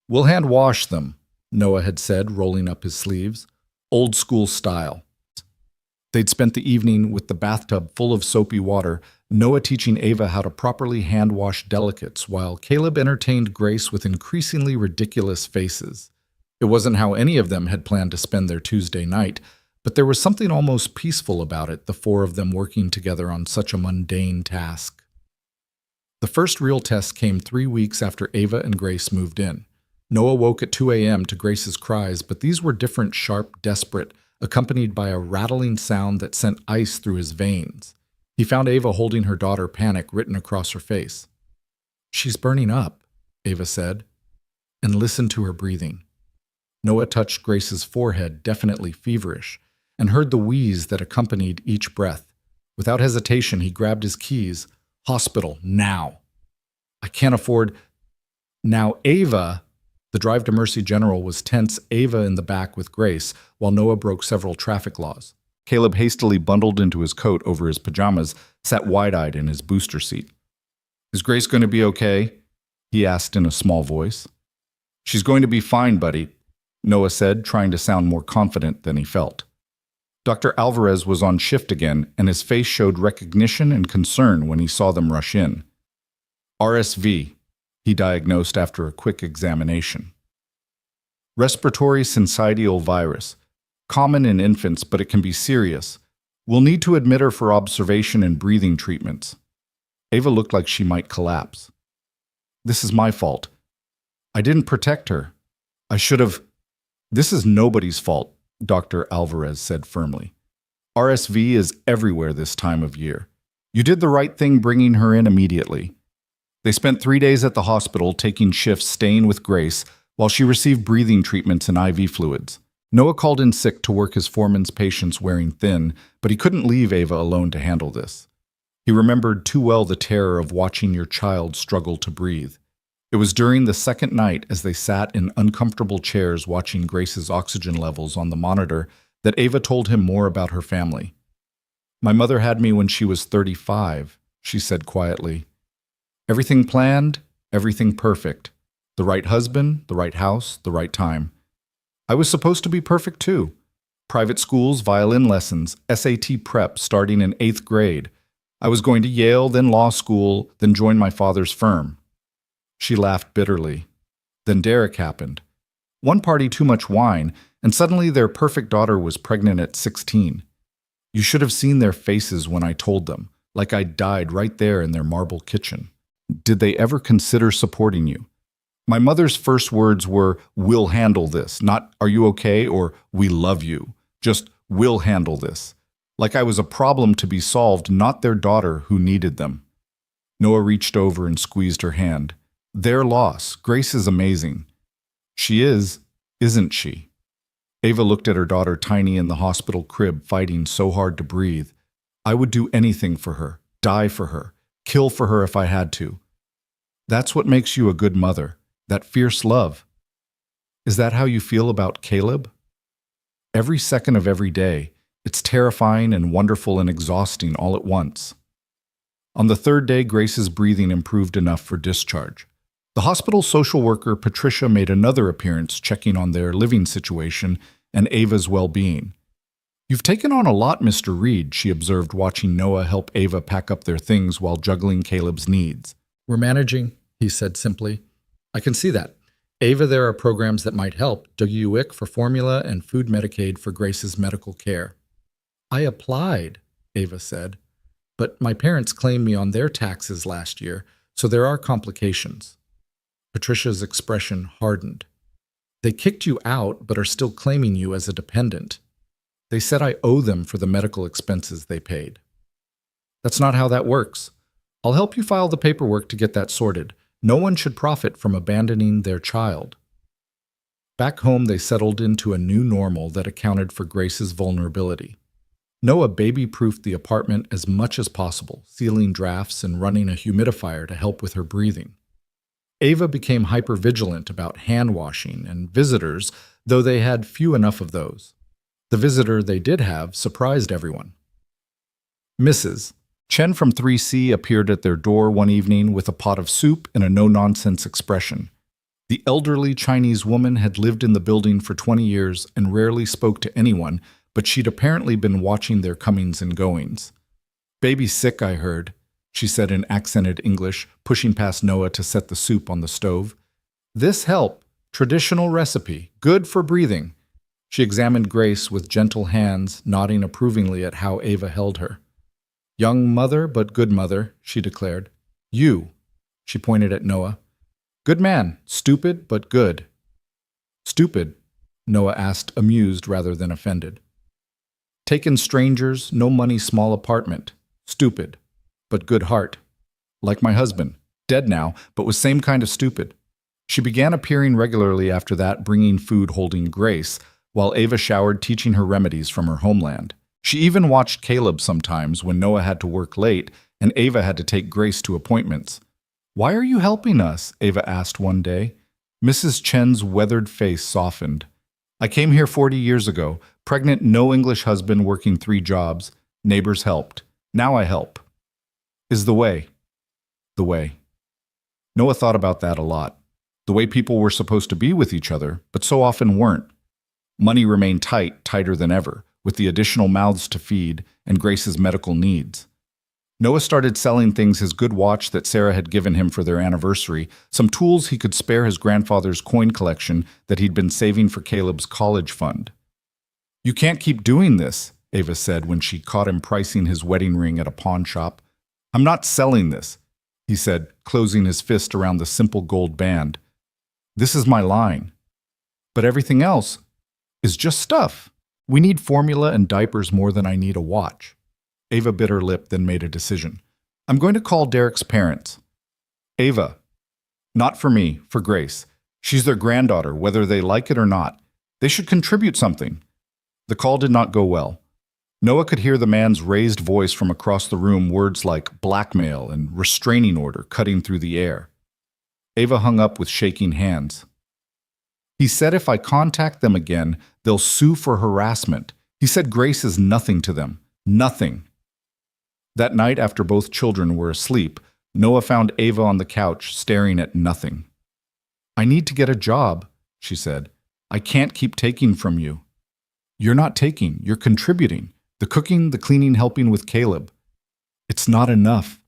Speaker 1: We'll hand wash them, Noah had said, rolling up his sleeves. Old school style. They'd spent the evening with the bathtub full of soapy water, Noah teaching Ava how to properly hand-wash delicates, while Caleb entertained Grace with increasingly ridiculous faces. It wasn't how any of them had planned to spend their Tuesday night, but there was something almost peaceful about it, the four of them working together on such a mundane task. The first real test came 3 weeks after Ava and Grace moved in. Noah woke at 2 a.m. to Grace's cries, but these were different, sharp, desperate, accompanied by a rattling sound that sent ice through his veins. He found Ava holding her daughter, panic written across her face. She's burning up, Ava said, and listened to her breathing. Noah touched Grace's forehead, definitely feverish, and heard the wheeze that accompanied each breath. Without hesitation, he grabbed his keys. Hospital, now. I can't afford... Now, Ava... The drive to Mercy General was tense, Ava in the back with Grace, while Noah broke several traffic laws. Caleb, hastily bundled into his coat over his pajamas, sat wide-eyed in his booster seat. Is Grace going to be okay? He asked in a small voice. She's going to be fine, buddy, Noah said, trying to sound more confident than he felt. Dr. Alvarez was on shift again, and his face showed recognition and concern when he saw them rush in. RSV, he diagnosed after a quick examination. Respiratory syncytial virus. Common in infants, but it can be serious. We'll need to admit her for observation and breathing treatments. Ava looked like she might collapse. This is my fault. I didn't protect her. I should have... This is nobody's fault, Dr. Alvarez said firmly. RSV is everywhere this time of year. You did the right thing bringing her in immediately. They spent 3 days at the hospital taking shifts staying with Grace while she received breathing treatments and IV fluids. Noah called in sick to work his foreman's patients wearing thin, but he couldn't leave Ava alone to handle this. He remembered too well the terror of watching your child struggle to breathe. It was during the second night, as they sat in uncomfortable chairs watching Grace's oxygen levels on the monitor, that Ava told him more about her family. My mother had me when she was 35, she said quietly. Everything planned, everything perfect. The right husband, the right house, the right time. I was supposed to be perfect too. Private schools, violin lessons, SAT prep starting in 8th grade. I was going to Yale, then law school, then join my father's firm. She laughed bitterly. Then Derek happened. One party too much wine, and suddenly their perfect daughter was pregnant at 16. You should have seen their faces when I told them, like I died right there in their marble kitchen. Did they ever consider supporting you? My mother's first words were, "We'll handle this," not "Are you okay?" or "We love you." Just, "We'll handle this." Like I was a problem to be solved, not their daughter who needed them. Noah reached over and squeezed her hand. Their loss. Grace is amazing. She is, isn't she? Ava looked at her daughter tiny in the hospital crib, fighting so hard to breathe. I would do anything for her, die for her, kill for her if I had to. That's what makes you a good mother, that fierce love. Is that how you feel about Caleb? Every second of every day, it's terrifying and wonderful and exhausting all at once. On the third day, Grace's breathing improved enough for discharge. The hospital social worker, Patricia, made another appearance checking on their living situation and Ava's well-being. You've taken on a lot, Mr. Reed, she observed, watching Noah help Ava pack up their things while juggling Caleb's needs.
Speaker 2: We're managing, he said simply. I can see that. Ava, there are programs that might help. WIC for formula and food Medicaid for Grace's medical care. I applied, Ava said, but my parents claimed me on their taxes last year, so there are complications. Patricia's expression hardened. They kicked you out, but are still claiming you as a dependent. They said I owe them for the medical expenses they paid. That's not how that works. I'll help you file the paperwork to get that sorted. No one should profit from abandoning their child. Back home, they settled into a new normal that accounted for Grace's vulnerability. Noah baby-proofed the apartment as much as possible, sealing drafts and running a humidifier to help with her breathing. Ava became hypervigilant about hand-washing and visitors, though they had few enough of those. The visitor they did have surprised everyone. Mrs. Chen from 3C appeared at their door one evening with a pot of soup and a no-nonsense expression. The elderly Chinese woman had lived in the building for 20 years and rarely spoke to anyone, but she'd apparently been watching their comings and goings. "Baby's sick, I heard," she said in accented English, pushing past Noah to set the soup on the stove. "This help, traditional recipe, good for breathing." She examined Grace with gentle hands, nodding approvingly at how Ava held her. "Young mother, but good mother," she declared. "You," she pointed at Noah. "Good man, stupid, but good." "Stupid?" Noah asked, amused rather than offended. "Taken strangers, no money, small apartment. Stupid, but good heart. Like my husband, dead now, but was same kind of stupid." She began appearing regularly after that, bringing food holding Grace, while Ava showered, teaching her remedies from her homeland. She even watched Caleb sometimes when Noah had to work late and Ava had to take Grace to appointments. "Why are you helping us?" Ava asked one day. Mrs. Chen's weathered face softened. "I came here 40 years ago, pregnant, no English husband, working 3 jobs. Neighbors helped. Now I help. Is the way. The way." Noah thought about that a lot. The way people were supposed to be with each other, but so often weren't. Money remained tight, tighter than ever, with the additional mouths to feed and Grace's medical needs. Noah started selling things: his good watch that Sarah had given him for their anniversary, some tools he could spare his grandfather's coin collection that he'd been saving for Caleb's college fund. "You can't keep doing this," Ava said when she caught him pricing his wedding ring at a pawn shop. "I'm not selling this," he said, closing his fist around the simple gold band. "This is my line. But everything else is just stuff. We need formula and diapers more than I need a watch." Ava bit her lip, then made a decision. "I'm going to call Derek's parents." "Ava, not for me, for Grace. She's their granddaughter, whether they like it or not. They should contribute something." The call did not go well. Noah could hear the man's raised voice from across the room, words like blackmail and restraining order cutting through the air. Ava hung up with shaking hands. "He said if I contact them again, they'll sue for harassment. He said Grace is nothing to them. Nothing." That night, after both children were asleep, Noah found Ava on the couch, staring at nothing. "I need to get a job," she said. "I can't keep taking from you." "You're not taking, you're contributing. The cooking, the cleaning, helping with Caleb. It's not enough.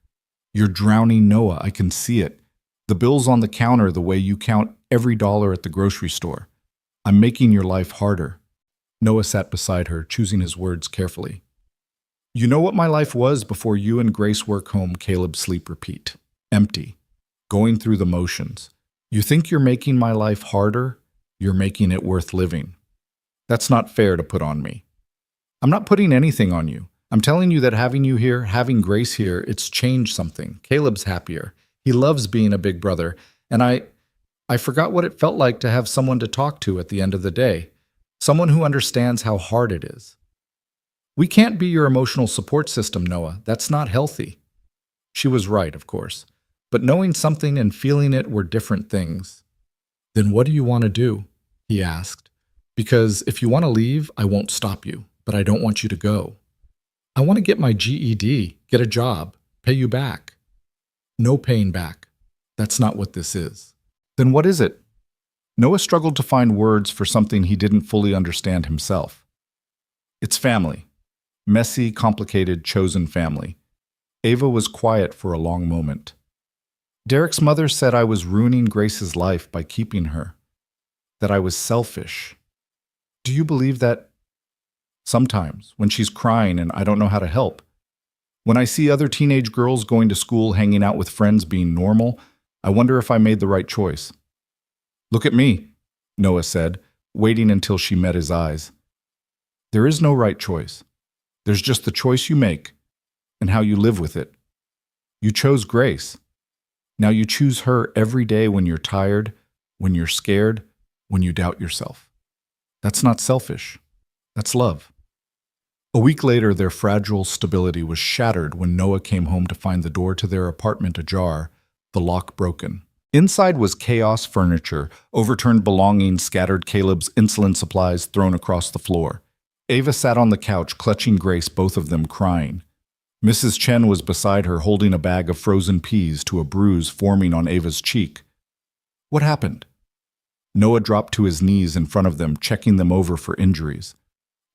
Speaker 2: You're drowning Noah, I can see it. The bill's on the counter the way you count every dollar at the grocery store. I'm making your life harder." Noah sat beside her, choosing his words carefully. "You know what my life was before you and Grace work home," Caleb sleep repeat. "Empty.
Speaker 1: going through the motions. You think you're making my life harder? You're making it worth living. That's not fair to put on me. I'm not putting anything on you. I'm telling you that having you here, having Grace here, it's changed something. Caleb's happier. He loves being a big brother, and I forgot what it felt like to have someone to talk to at the end of the day. Someone who understands how hard it is. We can't be your emotional support system, Noah. That's not healthy. She was right, of course. But knowing something and feeling it were different things. Then what do you want to do? He asked. Because if you want to leave, I won't stop you, but I don't want you to go. I want to get my GED, get a job, pay you back. No paying back. That's not what this is. Then what is it? Noah struggled to find words for something he didn't fully understand himself. It's family. Messy, complicated, chosen family. Ava was quiet for a long moment. Derek's mother said I was ruining Grace's life by keeping her. That I was selfish. Do you believe that? Sometimes, when she's crying and I don't know how to help. When I see other teenage girls going to school, hanging out with friends, being normal, I wonder if I made the right choice. Look at me, Noah said, waiting until she met his eyes. There is no right choice. There's just the choice you make and how you live with it. You chose Grace. Now you choose her every day when you're tired, when you're scared, when you doubt yourself. That's not selfish. That's love. A week later, their fragile stability was shattered when Noah came home to find the door to their apartment ajar, the lock broken. Inside was chaos, furniture, overturned belongings, scattered Caleb's insulin supplies thrown across the floor. Ava sat on the couch, clutching Grace, both of them crying. Mrs. Chen was beside her, holding a bag of frozen peas to a bruise forming on Ava's cheek. What happened? Noah dropped to his knees in front of them, checking them over for injuries.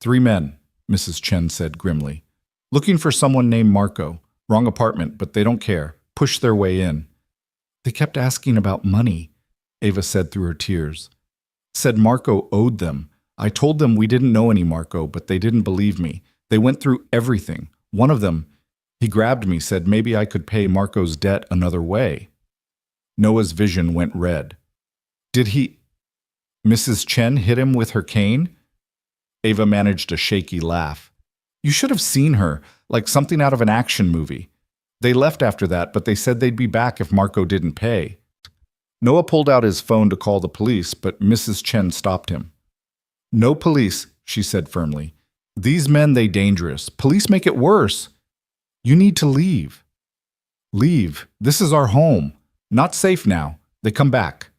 Speaker 1: 3 men, Mrs. Chen said grimly. Looking for someone named Marco. Wrong apartment, but they don't care. Push their way in. They kept asking about money, Ava said through her tears. Said Marco owed them. I told them we didn't know any Marco, but they didn't believe me. They went through everything. One of them, he grabbed me, said maybe I could pay Marco's debt another way. Noah's vision went red. Did he? Mrs. Chen hit him with her cane? Ava managed a shaky laugh. You should have seen her, like something out of an action movie. They left after that, but they said they'd be back if Marco didn't pay. Noah pulled out his phone to call the police, but Mrs. Chen stopped him. No police, she said firmly. These men, they dangerous. Police make it worse. You need to leave. Leave. This is our home. Not safe now. They come back.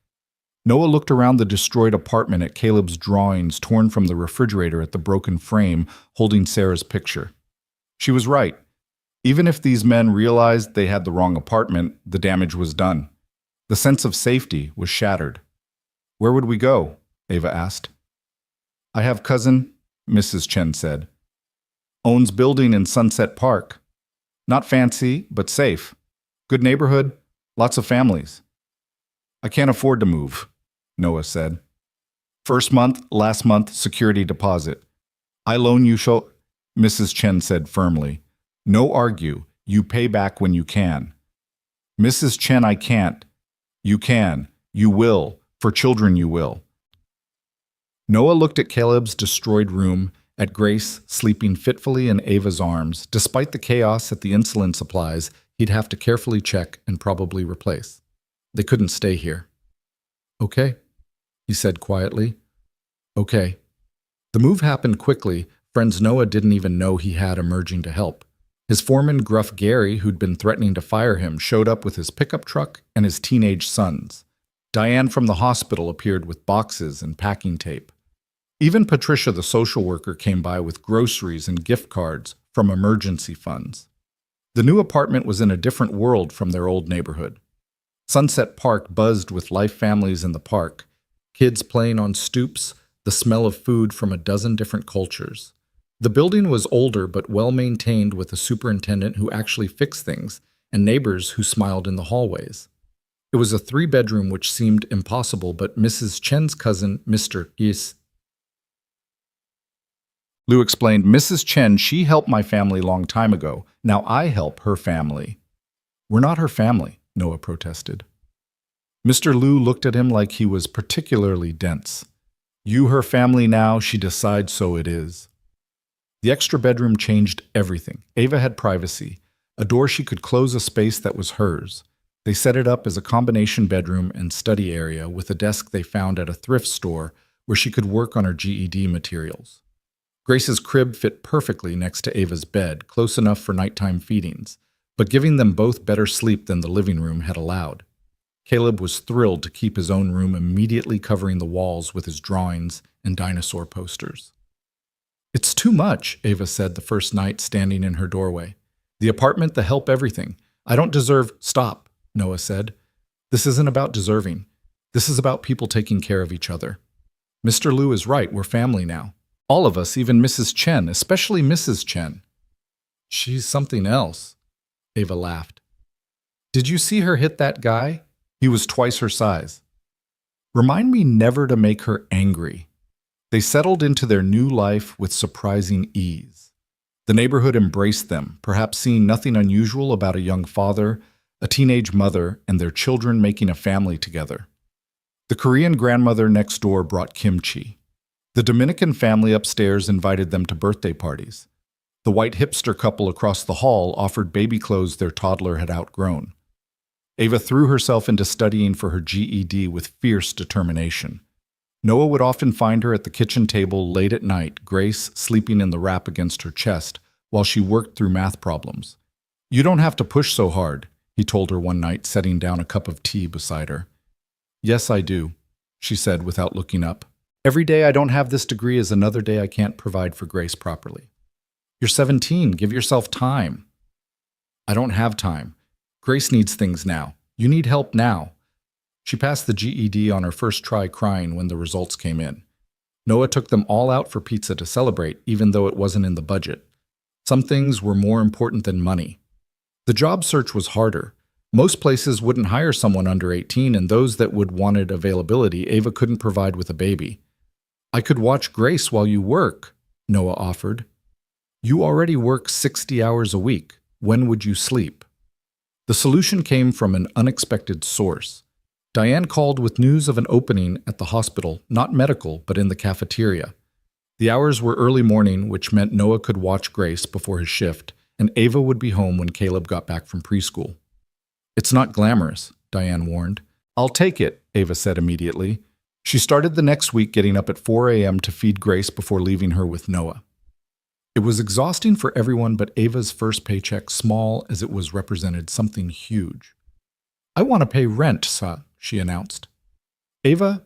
Speaker 1: Noah looked around the destroyed apartment at Caleb's drawings torn from the refrigerator at the broken frame holding Sarah's picture. She was right. Even if these men realized they had the wrong apartment, the damage was done. The sense of safety was shattered. Where would we go? Ava asked. I have cousin, Mrs. Chen said. Owns building in Sunset Park. Not fancy, but safe. Good neighborhood, lots of families. I can't afford to move, Noah said. First month, last month, security deposit. I loan you Mrs. Chen said firmly. No argue. You pay back when you can. Mrs. Chen, I can't. You can. You will. For children you will. Noah looked at Caleb's destroyed room, at Grace sleeping fitfully in Ava's arms. Despite the chaos at the insulin supplies, he'd have to carefully check and probably replace. They couldn't stay here. Okay, he said quietly. Okay. The move happened quickly. Friends Noah didn't even know he had emerging to help. His foreman, Gruff Gary, who'd been threatening to fire him, showed up with his pickup truck and his teenage sons. Diane from the hospital appeared with boxes and packing tape. Even Patricia, the social worker, came by with groceries and gift cards from emergency funds. The new apartment was in a different world from their old neighborhood. Sunset Park buzzed with life families in the park, kids playing on stoops, the smell of food from a dozen different cultures. The building was older but well-maintained with a superintendent who actually fixed things and neighbors who smiled in the hallways. It was a 3-bedroom which seemed impossible, but Mrs. Chen's cousin, Mr. Gis. Lou explained, Mrs. Chen, she helped my family long time ago. Now I help her family. We're not her family, Noah protested. Mr. Liu looked at him like he was particularly dense. You her family now, she decides so it is. The extra bedroom changed everything. Ava had privacy, a door she could close, a space that was hers. They set it up as a combination bedroom and study area with a desk they found at a thrift store where she could work on her GED materials. Grace's crib fit perfectly next to Ava's bed, close enough for nighttime feedings, but giving them both better sleep than the living room had allowed. Caleb was thrilled to keep his own room immediately covering the walls with his drawings and dinosaur posters. It's too much, Ava said the first night standing in her doorway. The apartment, the help, everything. I don't deserve— Stop, Noah said. This isn't about deserving. This is about people taking care of each other. Mr. Liu is right, we're family now. All of us, even Mrs. Chen, especially Mrs. Chen. She's something else, Ava laughed. Did you see her hit that guy? He was twice her size. Remind me never to make her angry. They settled into their new life with surprising ease. The neighborhood embraced them, perhaps seeing nothing unusual about a young father, a teenage mother, and their children making a family together. The Korean grandmother next door brought kimchi. The Dominican family upstairs invited them to birthday parties. The white hipster couple across the hall offered baby clothes their toddler had outgrown. Ava threw herself into studying for her GED with fierce determination. Noah would often find her at the kitchen table late at night, Grace sleeping in the wrap against her chest while she worked through math problems. You don't have to push so hard, he told her one night, setting down a cup of tea beside her. Yes, I do, she said without looking up. Every day I don't have this degree is another day I can't provide for Grace properly. You're 17, give yourself time. I don't have time. Grace needs things now. You need help now. She passed the GED on her first try, crying when the results came in. Noah took them all out for pizza to celebrate, even though it wasn't in the budget. Some things were more important than money. The job search was harder. Most places wouldn't hire someone under 18, and those that would wanted availability Ava couldn't provide with a baby. I could watch Grace while you work, Noah offered. You already work 60 hours a week. When would you sleep? The solution came from an unexpected source. Diane called with news of an opening at the hospital, not medical, but in the cafeteria. The hours were early morning, which meant Noah could watch Grace before his shift, and Ava would be home when Caleb got back from preschool. It's not glamorous, Diane warned. I'll take it, Ava said immediately. She started the next week getting up at 4 a.m. to feed Grace before leaving her with Noah. It was exhausting for everyone, but Ava's first paycheck, small as it was, represented something huge. I want to pay rent, Sa, she announced. Ava?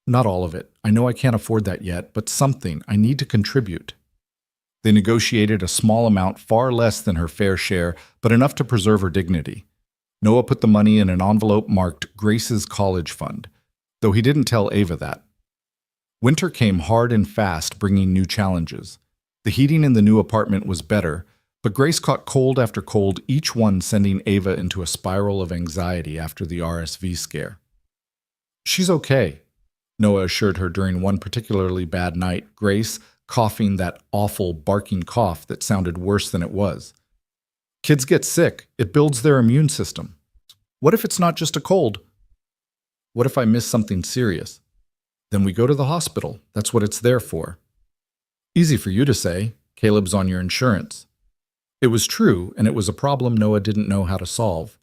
Speaker 1: Not all of it. I know I can't afford that yet, but something. I need to contribute. They negotiated a small amount, far less than her fair share, but enough to preserve her dignity. Noah put the money in an envelope marked Grace's college fund, though he didn't tell Ava that. Winter came hard and fast, bringing new challenges. The heating in the new apartment was better, but Grace caught cold after cold, each one sending Ava into a spiral of anxiety after the RSV scare. She's okay, Noah assured her during one particularly bad night, Grace coughing that awful barking cough that sounded worse than it was. Kids get sick. It builds their immune system. What if it's not just a cold? What if I miss something serious? Then we go to the hospital. That's what it's there for. Easy for you to say. Caleb's on your insurance. It was true, and it was a problem Noah didn't know how to solve.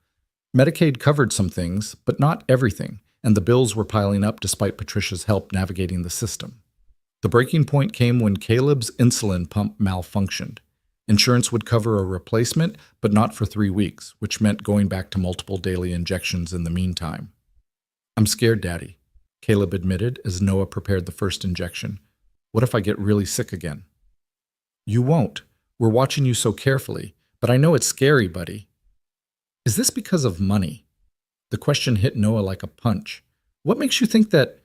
Speaker 1: Medicaid covered some things, but not everything, and the bills were piling up despite Patricia's help navigating the system. The breaking point came when Caleb's insulin pump malfunctioned. Insurance would cover a replacement, but not for 3 weeks, which meant going back to multiple daily injections in the meantime. I'm scared, Daddy, Caleb admitted as Noah prepared the first injection. What if I get really sick again? You won't. We're watching you so carefully, but I know it's scary, buddy. Is this because of money? The question hit Noah like a punch. What makes you think that?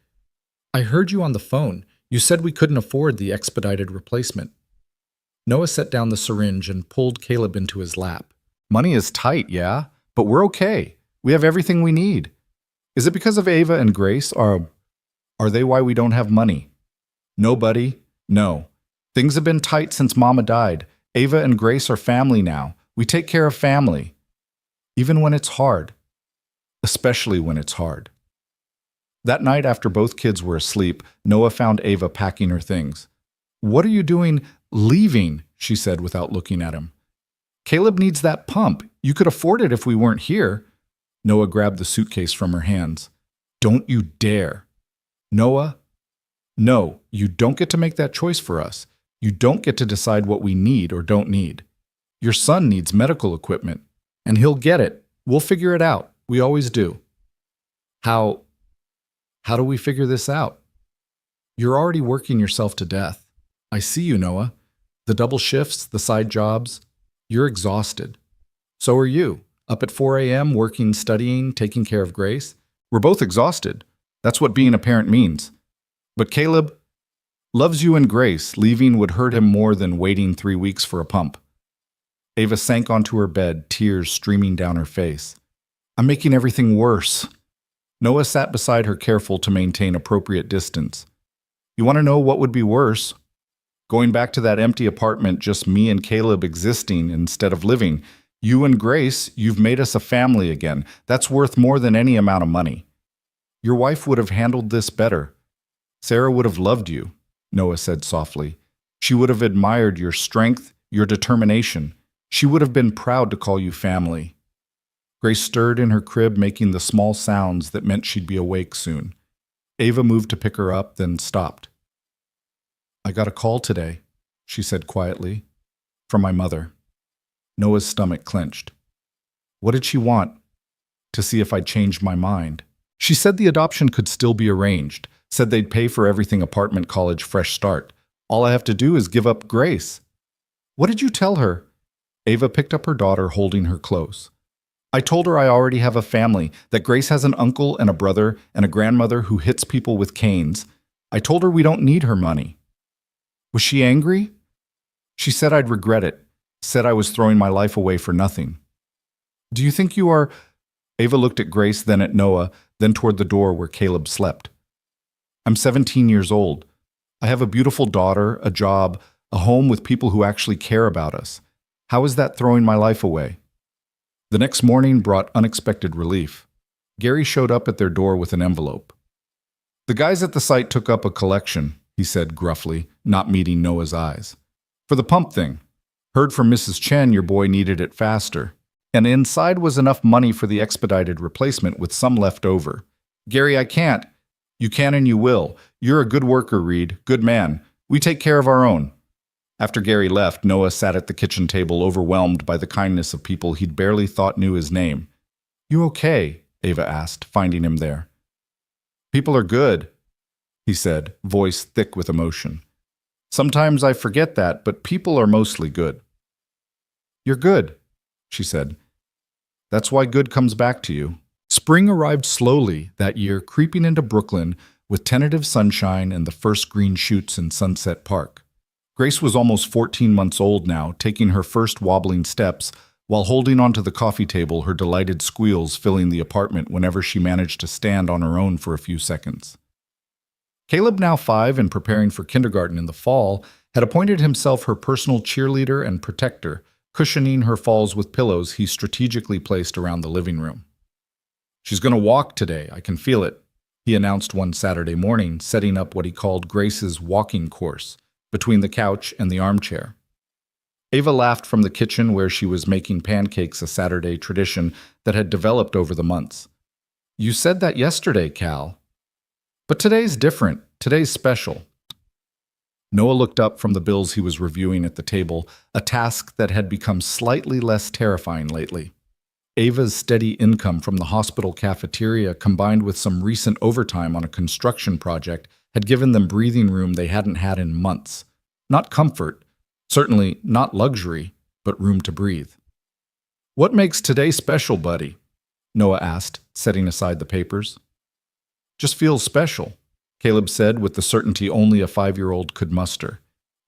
Speaker 1: I heard you on the phone. You said we couldn't afford the expedited replacement. Noah set down the syringe and pulled Caleb into his lap. Money is tight, yeah, but we're okay. We have everything we need. Is it because of Ava and Grace, or are they why we don't have money? No, buddy, no. Things have been tight since Mama died. Ava and Grace are family now. We take care of family. Even when it's hard. Especially when it's hard. That night, after both kids were asleep, Noah found Ava packing her things. "What are you doing? Leaving," she said without looking at him. "Caleb needs that pump. You could afford it if we weren't here." Noah grabbed the suitcase from her hands. "Don't you dare." "Noah, no, you don't get to make that choice for us. You don't get to decide what we need or don't need. Your son needs medical equipment, and he'll get it. We'll figure it out. We always do." How do we figure this out? You're already working yourself to death. I see you, Noah. The double shifts, the side jobs. You're exhausted. So are you. Up at 4 a.m., working, studying, taking care of Grace. We're both exhausted. That's what being a parent means. But Caleb loves you and Grace. Leaving would hurt him more than waiting 3 weeks for a pump. Ava sank onto her bed, tears streaming down her face. "I'm making everything worse." Noah sat beside her, careful to maintain appropriate distance. "You want to know what would be worse? Going back to that empty apartment, just me and Caleb existing instead of living. You and Grace, you've made us a family again. That's worth more than any amount of money. Your wife would have handled this better. Sarah would have loved you," Noah said softly. "She would have admired your strength, your determination. She would have been proud to call you family." Grace stirred in her crib, making the small sounds that meant she'd be awake soon. Ava moved to pick her up, then stopped. "I got a call today," she said quietly, "from my mother." Noah's stomach clenched. "What did she want?" "To see if I'd changed my mind. She said the adoption could still be arranged, said they'd pay for everything, apartment, college, fresh start. All I have to do is give up Grace." "What did you tell her?" Ava picked up her daughter, holding her close. "I told her I already have a family, that Grace has an uncle and a brother and a grandmother who hits people with canes. I told her we don't need her money." "Was she angry?" "She said I'd regret it, said I was throwing my life away for nothing." "Do you think you are—" Ava looked at Grace, then at Noah, then toward the door where Caleb slept. "I'm 17 years old. I have a beautiful daughter, a job, a home with people who actually care about us. How is that throwing my life away?" The next morning brought unexpected relief. Gary showed up at their door with an envelope. "The guys at the site took up a collection," he said gruffly, not meeting Noah's eyes. "For the pump thing. Heard from Mrs. Chen your boy needed it faster. And inside was enough money for the expedited replacement with some left over. Gary, I can't. You can and you will. You're a good worker, Reed. Good man. We take care of our own." After Gary left, Noah sat at the kitchen table, overwhelmed by the kindness of people he'd barely thought knew his name. "You okay?" Ava asked, finding him there. "People are good," he said, voice thick with emotion. "Sometimes I forget that, but people are mostly good." "You're good," she said. "That's why good comes back to you." Spring arrived slowly that year, creeping into Brooklyn with tentative sunshine and the first green shoots in Sunset Park. Grace was almost 14 months old now, taking her first wobbling steps while holding onto the coffee table, her delighted squeals filling the apartment whenever she managed to stand on her own for a few seconds. Caleb, now 5 and preparing for kindergarten in the fall, had appointed himself her personal cheerleader and protector, cushioning her falls with pillows he strategically placed around the living room. "She's going to walk today, I can feel it," he announced one Saturday morning, setting up what he called Grace's walking course, between the couch and the armchair. Ava laughed from the kitchen where she was making pancakes, a Saturday tradition that had developed over the months. "You said that yesterday, Cal. But today's different. Today's special." Noah looked up from the bills he was reviewing at the table, a task that had become slightly less terrifying lately. Ava's steady income from the hospital cafeteria, combined with some recent overtime on a construction project, had given them breathing room they hadn't had in months. Not comfort, certainly not luxury, but room to breathe. "What makes today special, buddy?" Noah asked, setting aside the papers. "Just feels special," Caleb said with the certainty only a 5-year-old could muster.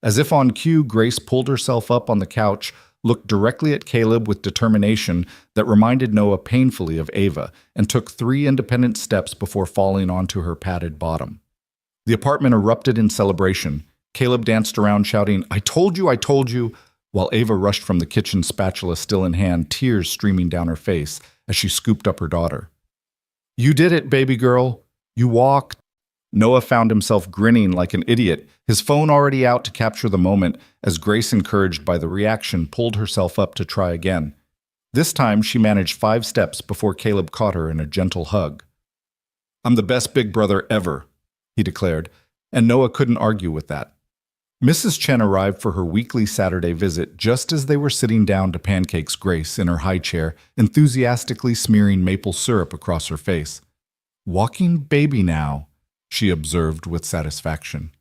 Speaker 1: As if on cue, Grace pulled herself up on the couch, looked directly at Caleb with determination that reminded Noah painfully of Ava, and took 3 independent steps before falling onto her padded bottom. The apartment erupted in celebration. Caleb danced around shouting, I told you," while Ava rushed from the kitchen, spatula still in hand, tears streaming down her face as she scooped up her daughter. "You did it, baby girl. You walk. Noah found himself grinning like an idiot, his phone already out to capture the moment, as Grace, encouraged by the reaction, pulled herself up to try again. This time, she managed 5 steps before Caleb caught her in a gentle hug. "I'm the best big brother ever," he declared, and Noah couldn't argue with that. Mrs. Chen arrived for her weekly Saturday visit just as they were sitting down to pancakes Grace in her high chair, enthusiastically smearing maple syrup across her face. "Walking baby now," she observed with satisfaction.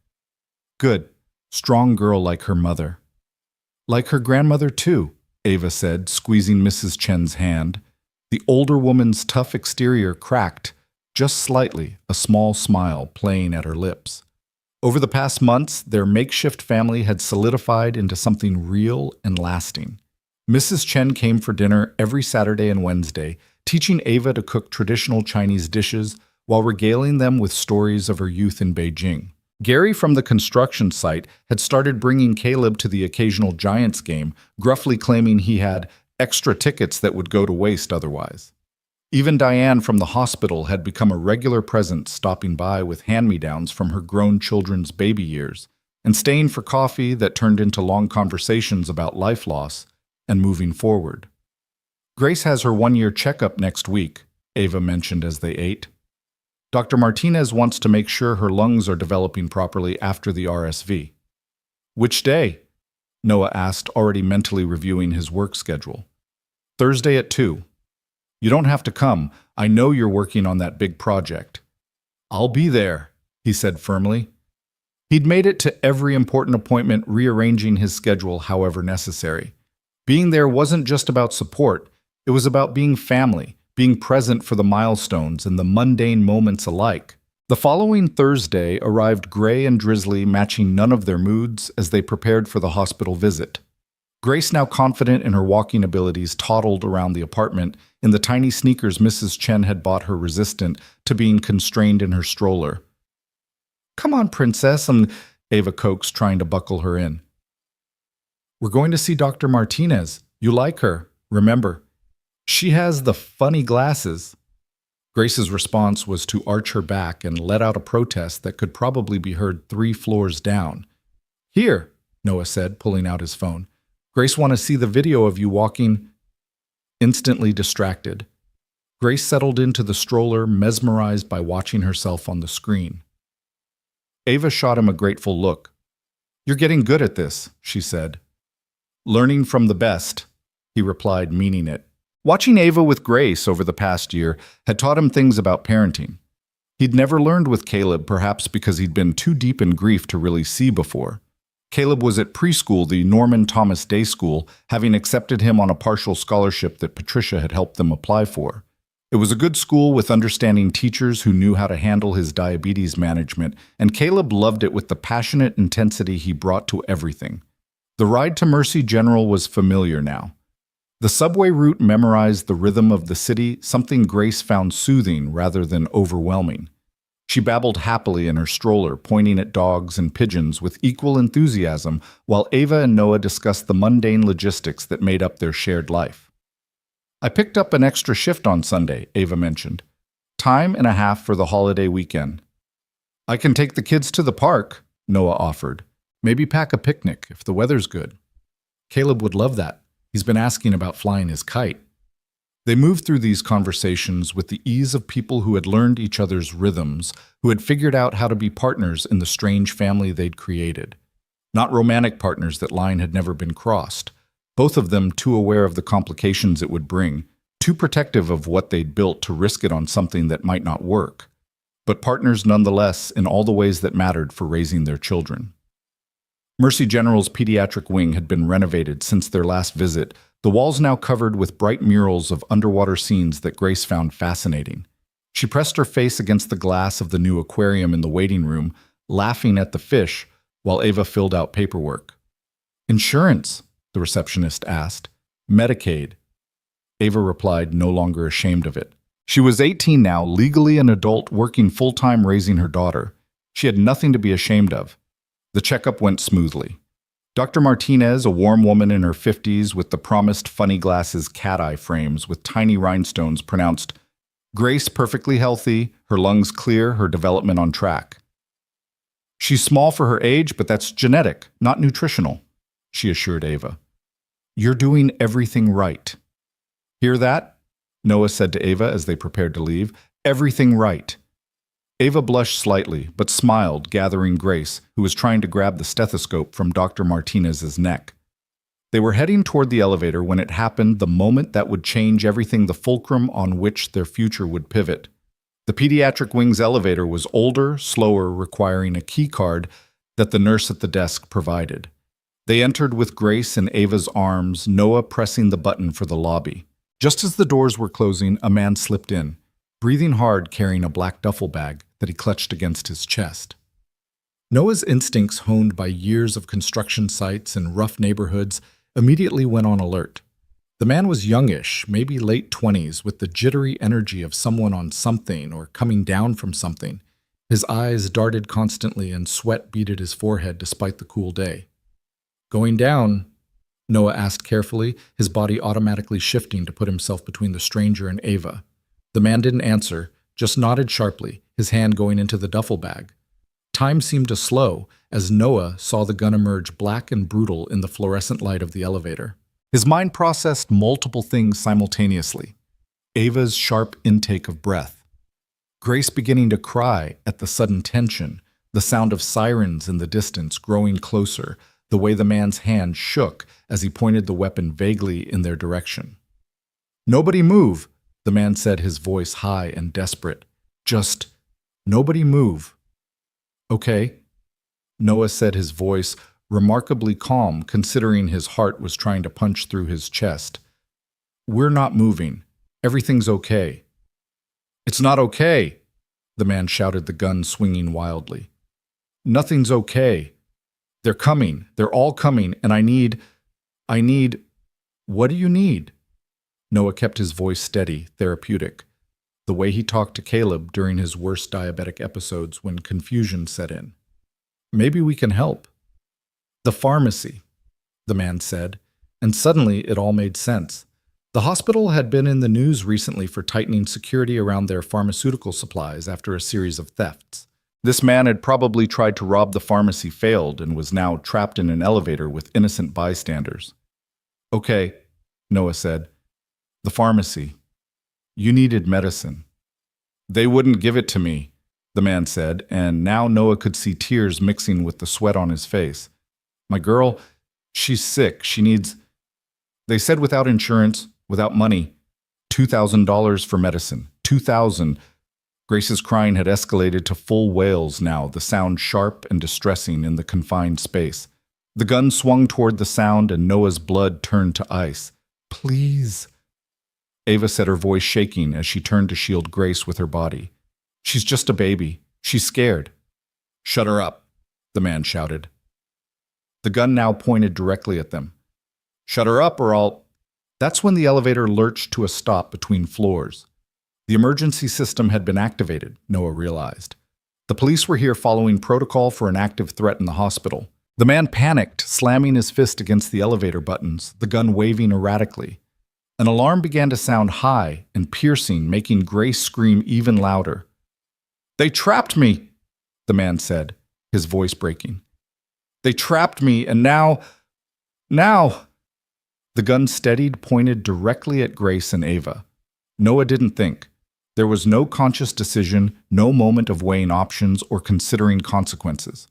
Speaker 1: "Good. Strong girl like her mother." "Like her grandmother, too," Ava said, squeezing Mrs. Chen's hand. The older woman's tough exterior cracked, just slightly, a small smile playing at her lips. Over the past months, their makeshift family had solidified into something real and lasting. Mrs. Chen came for dinner every Saturday and Wednesday, teaching Ava to cook traditional Chinese dishes while regaling them with stories of her youth in Beijing. Gary from the construction site had started bringing Caleb to the occasional Giants game, gruffly claiming he had extra tickets that would go to waste otherwise. Even Diane from the hospital had become a regular presence, stopping by with hand-me-downs from her grown children's baby years, and staying for coffee that turned into long conversations about life loss and moving forward. "Grace has her 1-year checkup next week," Ava mentioned as they ate. "Dr. Martinez wants to make sure her lungs are developing properly after the RSV." "Which day?" Noah asked, already mentally reviewing his work schedule. "Thursday at 2. You don't have to come. I know you're working on that big project." "I'll be there," he said firmly. He'd made it to every important appointment, rearranging his schedule however necessary. Being there wasn't just about support, it was about being family, being present for the milestones and the mundane moments alike. The following Thursday arrived gray and drizzly, matching none of their moods as they prepared for the hospital visit. Grace, now confident in her walking abilities, toddled around the apartment in the tiny sneakers Mrs. Chen had bought her, resistant to being constrained in her stroller. "Come on, princess," Ava coaxed, trying to buckle her in. "We're going to see Dr. Martinez. You like her, remember. She has the funny glasses." Grace's response was to arch her back and let out a protest that could probably be heard 3 floors down. "Here," Noah said, pulling out his phone. "Grace want to see the video of you walking." Instantly distracted, Grace settled into the stroller, mesmerized by watching herself on the screen. Ava shot him a grateful look. "You're getting good at this," she said. "Learning from the best," he replied, meaning it. Watching Ava with Grace over the past year had taught him things about parenting. He'd never learned with Caleb, perhaps because he'd been too deep in grief to really see before. Caleb was at preschool, the Norman Thomas Day School, having accepted him on a partial scholarship that Patricia had helped them apply for. It was a good school with understanding teachers who knew how to handle his diabetes management, and Caleb loved it with the passionate intensity he brought to everything. The ride to Mercy General was familiar now. The subway route memorized the rhythm of the city, something Grace found soothing rather than overwhelming. She babbled happily in her stroller, pointing at dogs and pigeons with equal enthusiasm, while Ava and Noah discussed the mundane logistics that made up their shared life. "I picked up an extra shift on Sunday," Ava mentioned. "Time and a half for the holiday weekend." "I can take the kids to the park," Noah offered. "Maybe pack a picnic if the weather's good." "Caleb would love that. He's been asking about flying his kite." They moved through these conversations with the ease of people who had learned each other's rhythms, who had figured out how to be partners in the strange family they'd created. Not romantic partners that line had never been crossed, both of them too aware of the complications it would bring, too protective of what they'd built to risk it on something that might not work, but partners nonetheless in all the ways that mattered for raising their children. Mercy General's pediatric wing had been renovated since their last visit, the walls now covered with bright murals of underwater scenes that Grace found fascinating. She pressed her face against the glass of the new aquarium in the waiting room, laughing at the fish, while Ava filled out paperwork. "Insurance?" the receptionist asked. "Medicaid." Ava replied, no longer ashamed of it. She was 18 now, legally an adult, working full-time raising her daughter. She had nothing to be ashamed of. The checkup went smoothly. Dr. Martinez, a warm woman in her 50s with the promised funny glasses cat-eye frames with tiny rhinestones, pronounced, Grace perfectly healthy, her lungs clear, her development on track. She's small for her age, but that's genetic, not nutritional, she assured Ava. You're doing everything right. Hear that? Noah said to Ava as they prepared to leave. Everything right. Ava blushed slightly, but smiled, gathering Grace, who was trying to grab the stethoscope from Dr. Martinez's neck. They were heading toward the elevator when it happened, the moment that would change everything, the fulcrum on which their future would pivot. The pediatric wing's elevator was older, slower, requiring a key card that the nurse at the desk provided. They entered with Grace in Ava's arms, Noah pressing the button for the lobby. Just as the doors were closing, a man slipped in, breathing hard, carrying a black duffel bag that he clutched against his chest. Noah's instincts, honed by years of construction sites and rough neighborhoods, immediately went on alert. The man was youngish, maybe late 20s, with the jittery energy of someone on something or coming down from something. His eyes darted constantly and sweat beaded his forehead despite the cool day. Going down? Noah asked carefully, his body automatically shifting to put himself between the stranger and Ava. The man didn't answer, just nodded sharply, his hand going into the duffel bag. Time seemed to slow as Noah saw the gun emerge black and brutal in the fluorescent light of the elevator. His mind processed multiple things simultaneously. Ava's sharp intake of breath, Grace beginning to cry at the sudden tension, the sound of sirens in the distance growing closer, the way the man's hand shook as he pointed the weapon vaguely in their direction. "Nobody move," the man said, his voice high and desperate. "Just, nobody move." "Okay," Noah said, his voice remarkably calm considering his heart was trying to punch through his chest. "We're not moving. Everything's okay." "It's not okay," the man shouted, the gun swinging wildly. "Nothing's okay. They're coming. They're all coming, and I need... What do you need?" Noah kept his voice steady, therapeutic, the way he talked to Caleb during his worst diabetic episodes when confusion set in. "Maybe we can help." "The pharmacy," the man said, and suddenly it all made sense. The hospital had been in the news recently for tightening security around their pharmaceutical supplies after a series of thefts. This man had probably tried to rob the pharmacy, failed, and was now trapped in an elevator with innocent bystanders. "Okay," Noah said. "The pharmacy. You needed medicine." "They wouldn't give it to me," the man said, and now Noah could see tears mixing with the sweat on his face. "My girl, she's sick. She needs..." They said without insurance, without money. $2,000 for medicine. $2,000. Grace's crying had escalated to full wails now, the sound sharp and distressing in the confined space. The gun swung toward the sound and Noah's blood turned to ice. "Please," Ava said, her voice shaking as she turned to shield Grace with her body. "She's just a baby. She's scared." "Shut her up," the man shouted. The gun now pointed directly at them. "Shut her up or I'll..." That's when the elevator lurched to a stop between floors. The emergency system had been activated, Noah realized. The police were here following protocol for an active threat in the hospital. The man panicked, slamming his fist against the elevator buttons, the gun waving erratically. An alarm began to sound high and piercing, making Grace scream even louder. "They trapped me," the man said, his voice breaking. "They trapped me, and now... The gun steadied, pointed directly at Grace and Ava. Noah didn't think. There was no conscious decision, no moment of weighing options or considering consequences.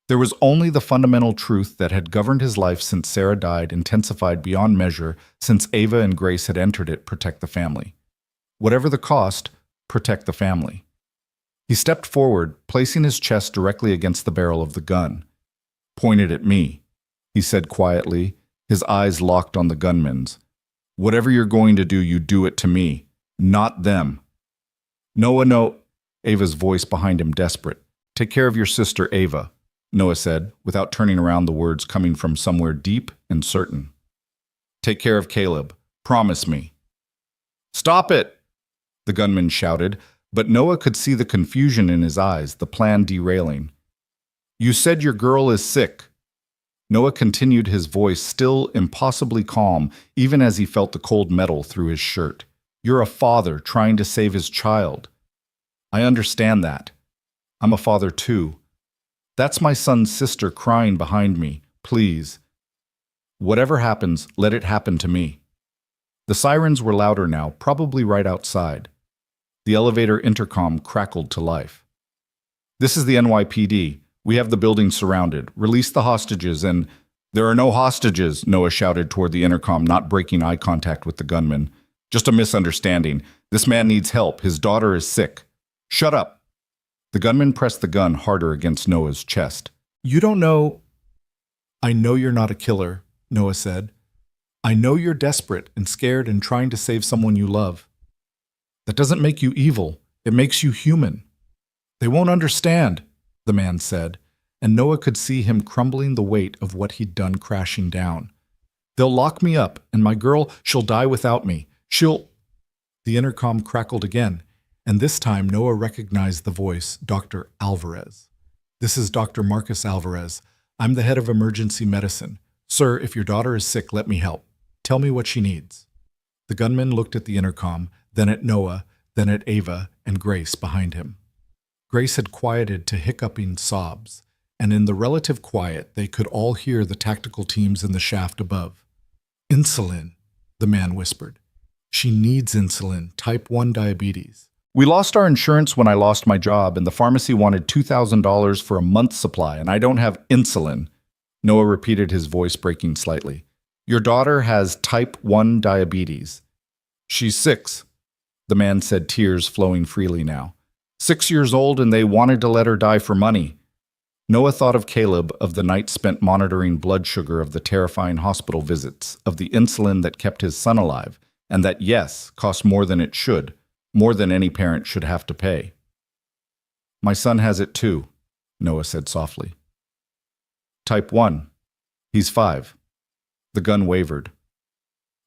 Speaker 1: There was only the fundamental truth that had governed his life since Sarah died, intensified beyond measure since Ava and Grace had entered it: protect the family. Whatever the cost, protect the family. He stepped forward, placing his chest directly against the barrel of the gun. "Pointed at me," he said quietly, his eyes locked on the gunman's. "Whatever you're going to do, you do it to me, not them." "Noah, no," Ava's voice behind him desperate. "Take care of your sister, Ava," Noah said, without turning around, the words coming from somewhere deep and certain. "Take care of Caleb. Promise me." "Stop it!" the gunman shouted, but Noah could see the confusion in his eyes, the plan derailing. "You said your girl is sick." Noah continued, his voice still impossibly calm, even as he felt the cold metal through his shirt. You're a father trying to save his child. I understand that. I'm a father too. That's my son's sister crying behind me. Please. Whatever happens, let it happen to me. The sirens were louder now, probably right outside. The elevator intercom crackled to life. This is the NYPD. We have the building surrounded. Release the hostages and— There are no hostages, Noah shouted toward the intercom, not breaking eye contact with the gunman. Just a misunderstanding. This man needs help. His daughter is sick. Shut up. The gunman pressed the gun harder against Noah's chest. You don't know— I know you're not a killer, Noah said. I know you're desperate and scared and trying to save someone you love. That doesn't make you evil. It makes you human. They won't understand, the man said, and Noah could see him crumbling the weight of what he'd done crashing down. They'll lock me up, and my girl, she'll die without me. She'll— The intercom crackled again, and this time Noah recognized the voice, Dr. Alvarez. This is Dr. Marcus Alvarez. I'm the head of emergency medicine. Sir, if your daughter is sick, let me help. Tell me what she needs. The gunman looked at the intercom, then at Noah, then at Ava and Grace behind him. Grace had quieted to hiccuping sobs, and in the relative quiet they could all hear the tactical teams in the shaft above. Insulin, the man whispered. She needs insulin, type 1 diabetes. We lost our insurance when I lost my job, and the pharmacy wanted $2,000 for a month's supply, and I don't have insulin. Noah repeated, his voice breaking slightly. Your daughter has type 1 diabetes. She's 6, the man said, tears flowing freely now. 6 years old, and they wanted to let her die for money. Noah thought of Caleb, of the night spent monitoring blood sugar, of the terrifying hospital visits, of the insulin that kept his son alive, and that, yes, cost more than it should, more than any parent should have to pay. My son has it too, Noah said softly. Type 1. He's 5. The gun wavered.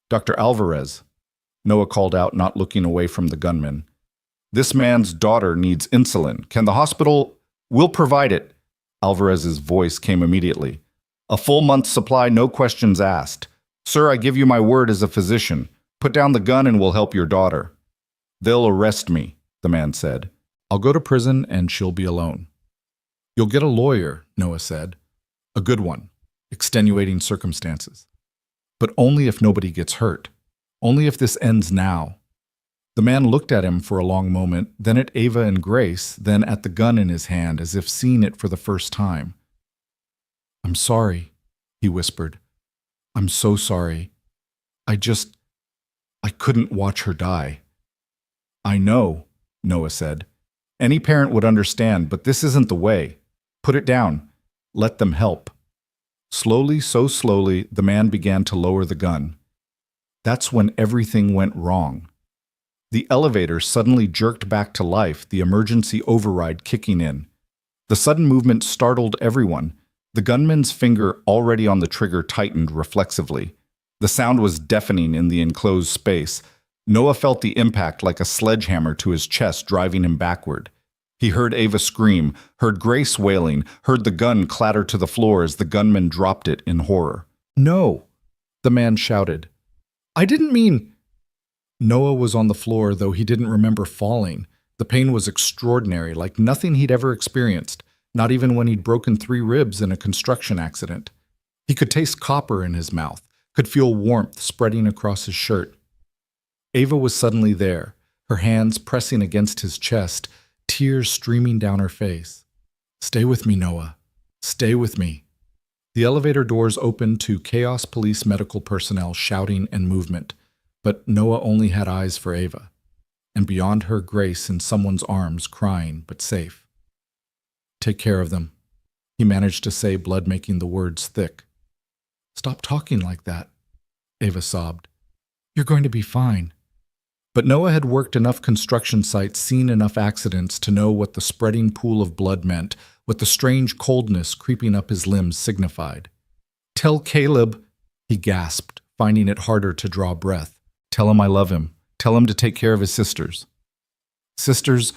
Speaker 1: Dr. Alvarez, Noah called out, not looking away from the gunman. This man's daughter needs insulin. Can the hospital— We'll provide it. Alvarez's voice came immediately. A full month's supply, no questions asked. Sir, I give you my word as a physician. Put down the gun and we'll help your daughter. They'll arrest me, the man said. I'll go to prison and she'll be alone. You'll get a lawyer, Noah said. A good one. Extenuating circumstances. But only if nobody gets hurt. Only if this ends now. The man looked at him for a long moment, then at Ava and Grace, then at the gun in his hand, as if seeing it for the first time. I'm sorry, he whispered. I'm so sorry. I couldn't watch her die. I know, Noah said. Any parent would understand, but this isn't the way. Put it down. Let them help. Slowly, so slowly, the man began to lower the gun. That's when everything went wrong. The elevator suddenly jerked back to life, the emergency override kicking in. The sudden movement startled everyone. The gunman's finger, already on the trigger, tightened reflexively. The sound was deafening in the enclosed space. Noah felt the impact like a sledgehammer to his chest, driving him backward. He heard Ava scream, heard Grace wailing, heard the gun clatter to the floor as the gunman dropped it in horror. No, the man shouted. I didn't mean— Noah was on the floor, though he didn't remember falling. The pain was extraordinary, like nothing he'd ever experienced, not even when he'd broken 3 ribs in a construction accident. He could taste copper in his mouth, could feel warmth spreading across his shirt. Ava was suddenly there, her hands pressing against his chest, tears streaming down her face. Stay with me, Noah. Stay with me. The elevator doors opened to Chaos Police medical personnel shouting and movement. But Noah only had eyes for Ava, and beyond her, Grace in someone's arms, crying but safe. Take care of them, he managed to say, blood making the words thick. Stop talking like that, Ava sobbed. You're going to be fine. But Noah had worked enough construction sites, seen enough accidents to know what the spreading pool of blood meant, what the strange coldness creeping up his limbs signified. Tell Caleb, he gasped, finding it harder to draw breath. Tell him I love him. Tell him to take care of his sisters. Sisters?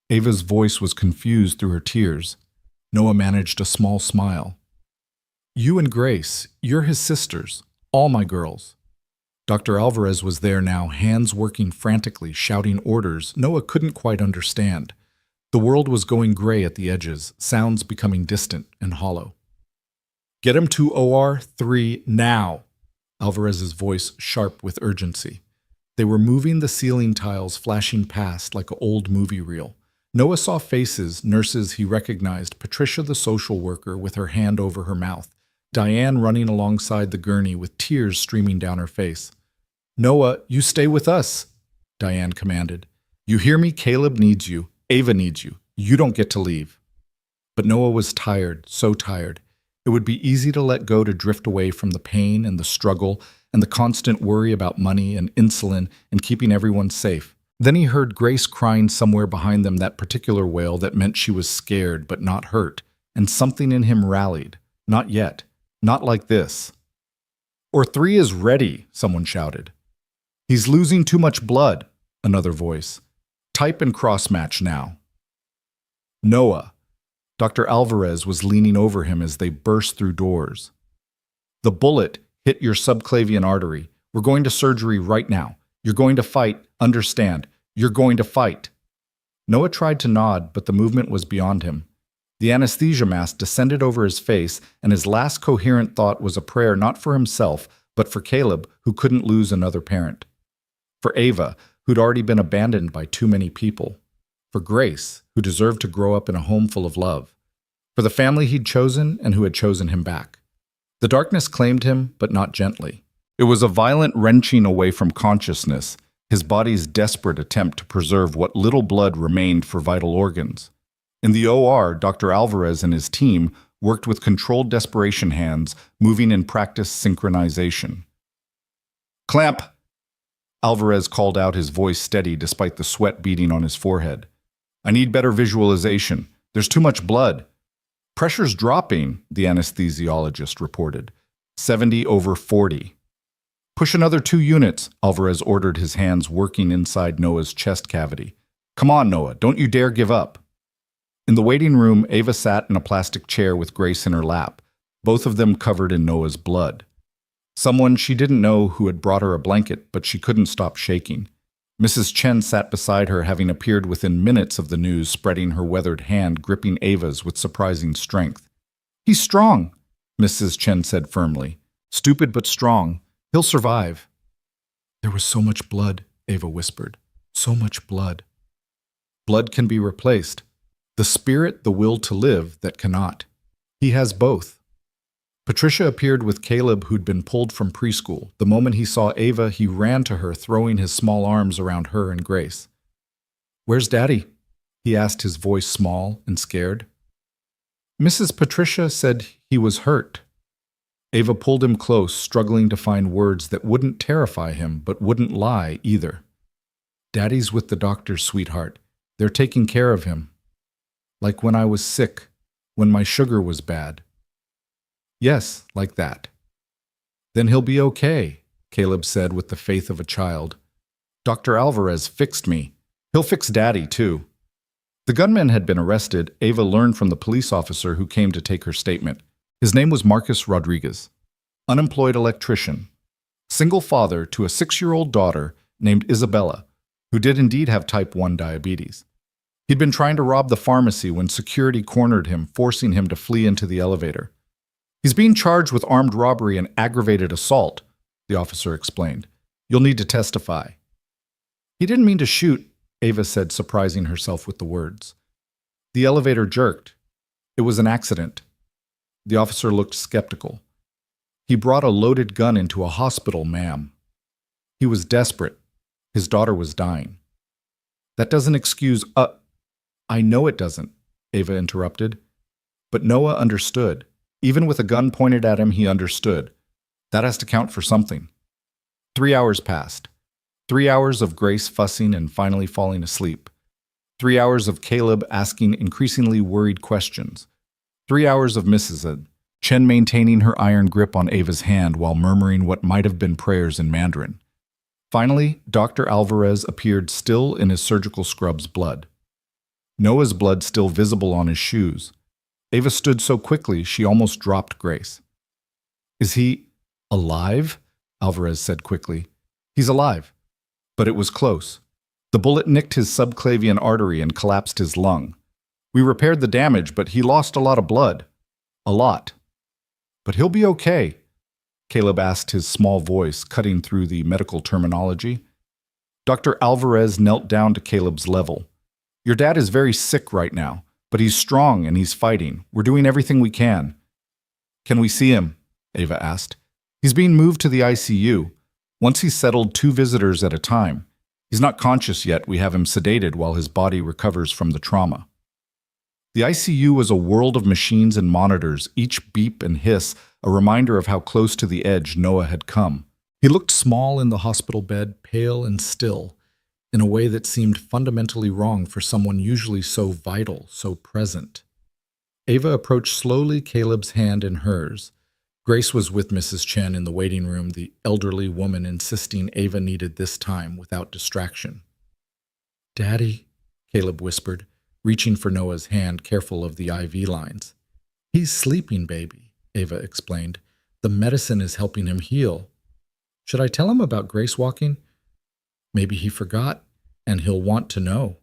Speaker 1: Ava's voice was confused through her tears. Noah managed a small smile. You and Grace, you're his sisters, all my girls.
Speaker 2: Dr. Alvarez was there now, hands working frantically, shouting orders Noah couldn't quite understand. The world was going gray at the edges, sounds becoming distant and hollow. "Get him to OR 3 now!" Alvarez's voice sharp with urgency. They were moving the ceiling tiles, flashing past like an old movie reel. Noah saw faces, nurses he recognized, Patricia the social worker with her hand over her mouth, Diane running alongside the gurney with tears streaming down her face. "Noah, you stay with us," Diane commanded. "You hear me? Caleb needs you. Ava needs you. You don't get to leave." But Noah was tired, so tired. It would be easy to let go, to drift away from the pain and the struggle and the constant worry about money and insulin and keeping everyone safe. Then he heard Grace crying somewhere behind them, that particular wail that meant she was scared but not hurt, and something in him rallied. Not yet. Not like this. "OR 3 is ready," someone shouted. "He's losing too much blood," another voice. "Type and cross-match now." Noah. Dr. Alvarez was leaning over him as they burst through doors. "The bullet hit your subclavian artery. We're going to surgery right now. You're going to fight. Understand. You're going to fight." Noah tried to nod, but the movement was beyond him. The anesthesia mask descended over his face, and his last coherent thought was a prayer not for himself, but for Caleb, who couldn't lose another parent. For Ava, who'd already been abandoned by too many people. For Grace, who deserved to grow up in a home full of love. For the family he'd chosen and who had chosen him back. The darkness claimed him, but not gently. It was a violent wrenching away from consciousness, his body's desperate attempt to preserve what little blood remained for vital organs. In the OR, Dr. Alvarez and his team worked with controlled desperation hands, moving in practice synchronization. "Clamp!" Alvarez called out, his voice steady despite the sweat beading on his forehead. "I need better visualization. There's too much blood." "Pressure's dropping," the anesthesiologist reported. 70/40. "Push another 2 units, Alvarez ordered, his hands working inside Noah's chest cavity. "Come on, Noah, don't you dare give up." In the waiting room, Ava sat in a plastic chair with Grace in her lap, both of them covered in Noah's blood. Someone she didn't know who had brought her a blanket, but she couldn't stop shaking. Mrs. Chen sat beside her, having appeared within minutes of the news, spreading her weathered hand, gripping Ava's with surprising strength. "He's strong," Mrs. Chen said firmly. "Stupid but strong. He'll survive." "There was so much blood," Ava whispered. "So much blood." "Blood can be replaced. The spirit, the will to live, that cannot. He has both." Patricia appeared with Caleb, who'd been pulled from preschool. The moment he saw Ava, he ran to her, throwing his small arms around her and Grace. "Where's Daddy?" he asked, his voice small and scared. "Mrs. Patricia said he was hurt." Ava pulled him close, struggling to find words that wouldn't terrify him, but wouldn't lie either. "Daddy's with the doctors, sweetheart. They're taking care of him. Like when I was sick, when my sugar was bad." "Yes, like that." "Then he'll be okay," Caleb said with the faith of a child. "Dr. Alvarez fixed me. He'll fix Daddy, too." The gunman had been arrested, Ava learned from the police officer who came to take her statement. His name was Marcus Rodriguez. Unemployed electrician. Single father to a 6-year-old daughter named Isabella, who did indeed have type 1 diabetes. He'd been trying to rob the pharmacy when security cornered him, forcing him to flee into the elevator. "He's being charged with armed robbery and aggravated assault," the officer explained. "You'll need to testify." "He didn't mean to shoot," Ava said, surprising herself with the words. "The elevator jerked. It was an accident." The officer looked skeptical. "He brought a loaded gun into a hospital, ma'am. He was desperate. His daughter was dying." "That doesn't excuse—" "I know it doesn't," Ava interrupted. But Noah understood. Even with a gun pointed at him, he understood. That has to count for something. 3 hours passed. 3 hours of Grace fussing and finally falling asleep. 3 hours of Caleb asking increasingly worried questions. 3 hours of Mrs. Chen maintaining her iron grip on Ava's hand while murmuring what might have been prayers in Mandarin. Finally, Dr. Alvarez appeared, still in his surgical scrub's blood. Noah's blood still visible on his shoes. Ava stood so quickly she almost dropped Grace. "Is he alive?" Alvarez said quickly.
Speaker 1: He's alive. But it was close. The bullet nicked his subclavian artery and collapsed his lung. We repaired the damage, but he lost a lot of blood. A lot. But he'll be okay, Caleb asked, his small voice cutting through the medical terminology. Dr. Alvarez knelt down to Caleb's level. Your dad is very sick right now, but he's strong and he's fighting. We're doing everything we can. Can we see him? Ava asked. He's being moved to the ICU. Once he's settled, 2 visitors at a time. He's not conscious yet. We have him sedated while his body recovers from the trauma. The ICU was a world of machines and monitors, each beep and hiss, a reminder of how close to the edge Noah had come. He looked small in the hospital bed, pale and still, in a way that seemed fundamentally wrong for someone usually so vital, so present. Ava approached slowly, Caleb's hand in hers. Grace was with Mrs. Chen in the waiting room, the elderly woman insisting Ava needed this time without distraction. Daddy, Caleb whispered, reaching for Noah's hand, careful of the IV lines. He's sleeping, baby, Ava explained. The medicine is helping him heal. Should I tell him about Grace walking? Maybe he forgot, and he'll want to know.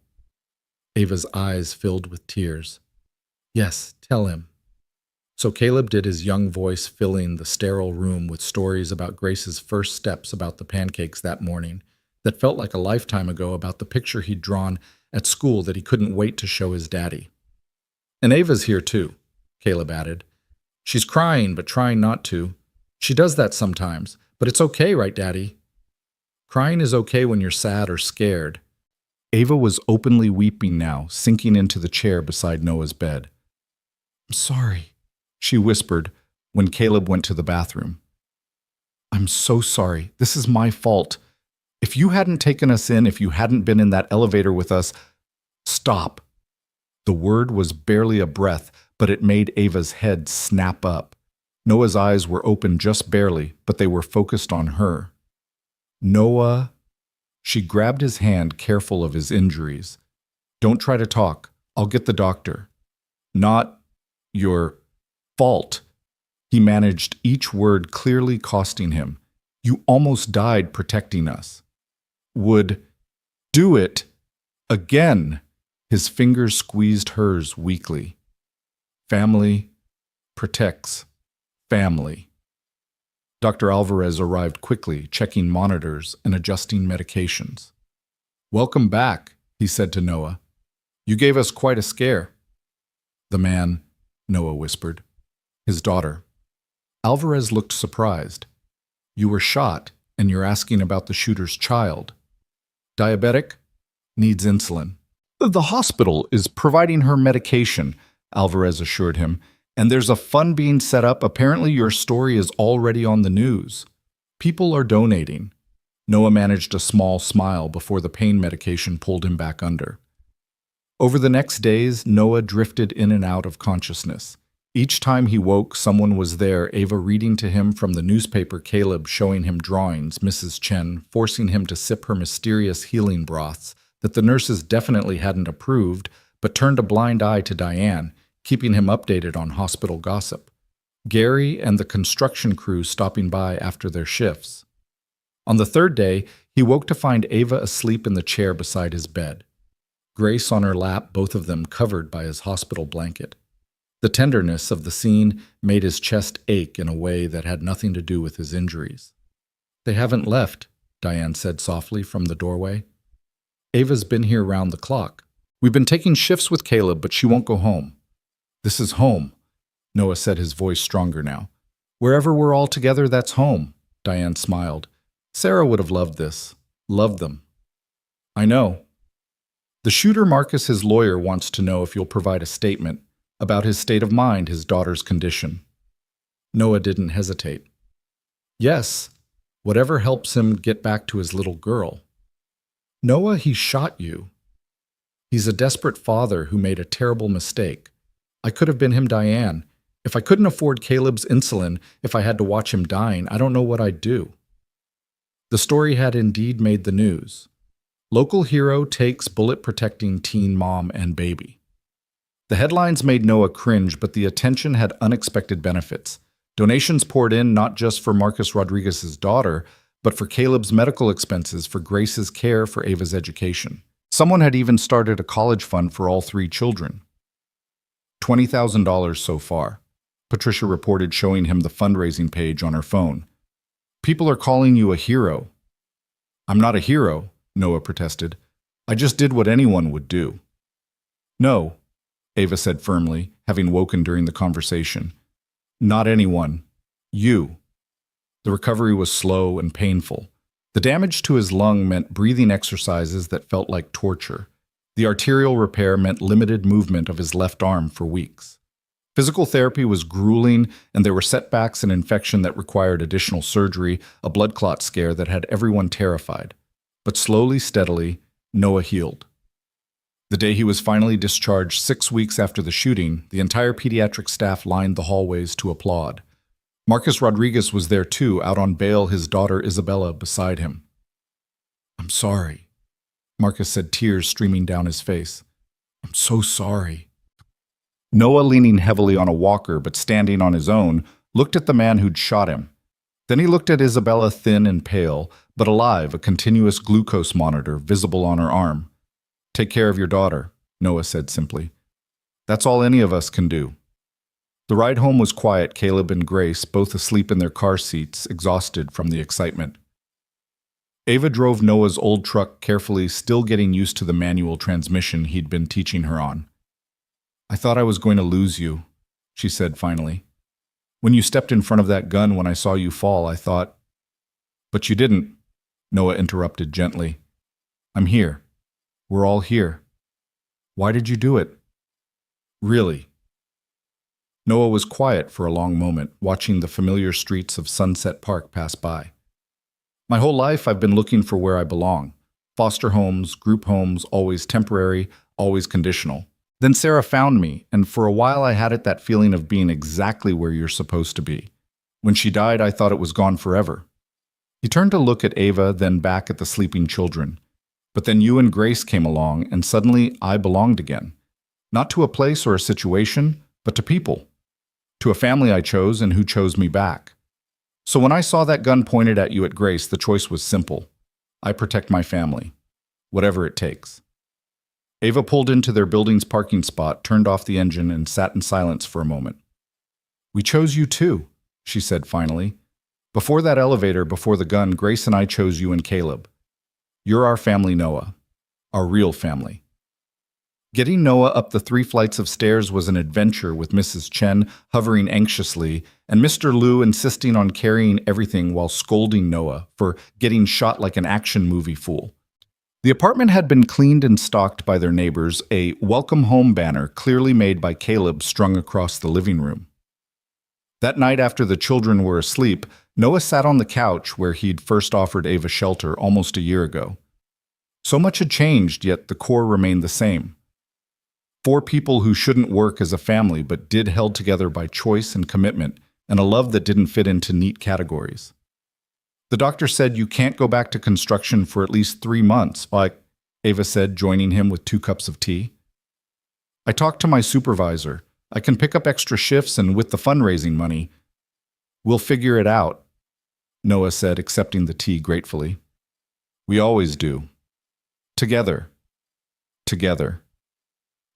Speaker 1: Ava's eyes filled with tears. Yes, tell him. So Caleb did, his young voice filling the sterile room with stories about Grace's first steps about the pancakes that morning that felt like a lifetime ago, about the picture he'd drawn at school that he couldn't wait to show his daddy. And Ava's here too, Caleb added. She's crying but trying not to. She does that sometimes, but it's okay, right, Daddy? Crying is okay when you're sad or scared. Ava was openly weeping now, sinking into the chair beside Noah's bed. I'm sorry, she whispered when Caleb went to the bathroom. I'm so sorry. This is my fault. If you hadn't taken us in, if you hadn't been in that elevator with us... Stop. The word was barely a breath, but it made Ava's head snap up. Noah's eyes were open just barely, but they were focused on her. Noah... She grabbed his hand, careful of his injuries. Don't try to talk. I'll get the doctor. Not your fault. He managed each word, clearly costing him. You almost died protecting us. Would do it again. His fingers squeezed hers weakly. Family protects family. Dr. Alvarez arrived quickly, checking monitors and adjusting medications. Welcome back, he said to Noah. You gave us quite a scare. The man, Noah whispered. His daughter. Alvarez looked surprised. You were shot, and you're asking about the shooter's child. Diabetic? Needs insulin. The hospital is providing her medication, Alvarez assured him, and there's a fund being set up. Apparently your story is already on the news. People are donating. Noah managed a small smile before the pain medication pulled him back under. Over the next days, Noah drifted in and out of consciousness. Each time he woke, someone was there, Ava reading to him from the newspaper, Caleb showing him drawings, Mrs. Chen forcing him to sip her mysterious healing broths that the nurses definitely hadn't approved, but turned a blind eye to Diane, keeping him updated on hospital gossip. Gary and the construction crew stopping by after their shifts. On the 3rd day, he woke to find Ava asleep in the chair beside his bed. Grace on her lap, both of them covered by his hospital blanket. The tenderness of the scene made his chest ache in a way that had nothing to do with his injuries. They haven't left, Diane said softly from the doorway. Ava's been here round the clock. We've been taking shifts with Caleb, but she won't go home. This is home, Noah said, his voice stronger now. Wherever we're all together, that's home, Diane smiled. Sarah would have loved this. Loved them. I know. The shooter, Marcus, his lawyer, wants to know if you'll provide a statement about his state of mind, his daughter's condition. Noah didn't hesitate. Yes, whatever helps him get back to his little girl. Noah, he shot you. He's a desperate father who made a terrible mistake. I could have been him, Diane. If I couldn't afford Caleb's insulin, if I had to watch him dying, I don't know what I'd do. The story had indeed made the news. Local hero takes bullet-protecting teen mom and baby. The headlines made Noah cringe, but the attention had unexpected benefits. Donations poured in not just for Marcus Rodriguez's daughter, but for Caleb's medical expenses, for Grace's care, for Ava's education. Someone had even started a college fund for all 3 children. $20,000 so far, Patricia reported, showing him the fundraising page on her phone. People are calling you a hero. I'm not a hero, Noah protested. I just did what anyone would do. No, Ava said firmly, having woken during the conversation. Not anyone. You. The recovery was slow and painful. The damage to his lung meant breathing exercises that felt like torture. The arterial repair meant limited movement of his left arm for weeks. Physical therapy was grueling, and there were setbacks and infection that required additional surgery, a blood clot scare that had everyone terrified. But slowly, steadily, Noah healed. The day he was finally discharged 6 weeks after the shooting, the entire pediatric staff lined the hallways to applaud. Marcus Rodriguez was there too, out on bail, his daughter Isabella beside him. I'm sorry, Marcus said, tears streaming down his face. I'm so sorry. Noah, leaning heavily on a walker but standing on his own, looked at the man who'd shot him. Then he looked at Isabella, thin and pale, but alive, a continuous glucose monitor visible on her arm. Take care of your daughter, Noah said simply. That's all any of us can do. The ride home was quiet, Caleb and Grace both asleep in their car seats, exhausted from the excitement. Ava drove Noah's old truck carefully, still getting used to the manual transmission he'd been teaching her on. I thought I was going to lose you, she said finally. When you stepped in front of that gun when I saw you fall, I thought... But you didn't, Noah interrupted gently. I'm here. We're all here. Why did you do it? Really? Noah was quiet for a long moment, watching the familiar streets of Sunset Park pass by. My whole life I've been looking for where I belong. Foster homes, group homes, always temporary, always conditional. Then Sarah found me, and for a while I had that feeling of being exactly where you're supposed to be. When she died, I thought it was gone forever. He turned to look at Ava, then back at the sleeping children. But then you and Grace came along, and suddenly I belonged again. Not to a place or a situation, but to people. To a family I chose and who chose me back. So when I saw that gun pointed at you at Grace, the choice was simple. I protect my family. Whatever it takes. Ava pulled into their building's parking spot, turned off the engine, and sat in silence for a moment. We chose you too, she said finally. Before that elevator, before the gun, Grace and I chose you and Caleb. You're our family, Noah. Our real family. Getting Noah up the 3 flights of stairs was an adventure, with Mrs. Chen hovering anxiously and Mr. Liu insisting on carrying everything while scolding Noah for getting shot like an action movie fool. The apartment had been cleaned and stocked by their neighbors, a welcome home banner clearly made by Caleb strung across the living room. That night after the children were asleep, Noah sat on the couch where he'd first offered Ava shelter almost a year ago. So much had changed, yet the core remained the same. 4 people who shouldn't work as a family but did, held together by choice and commitment, and a love that didn't fit into neat categories. The doctor said you can't go back to construction for at least 3 months, like Ava said, joining him with 2 cups of tea. I talked to my supervisor. I can pick up extra shifts, and with the fundraising money, we'll figure it out, Noah said, accepting the tea gratefully. We always do. Together. Together.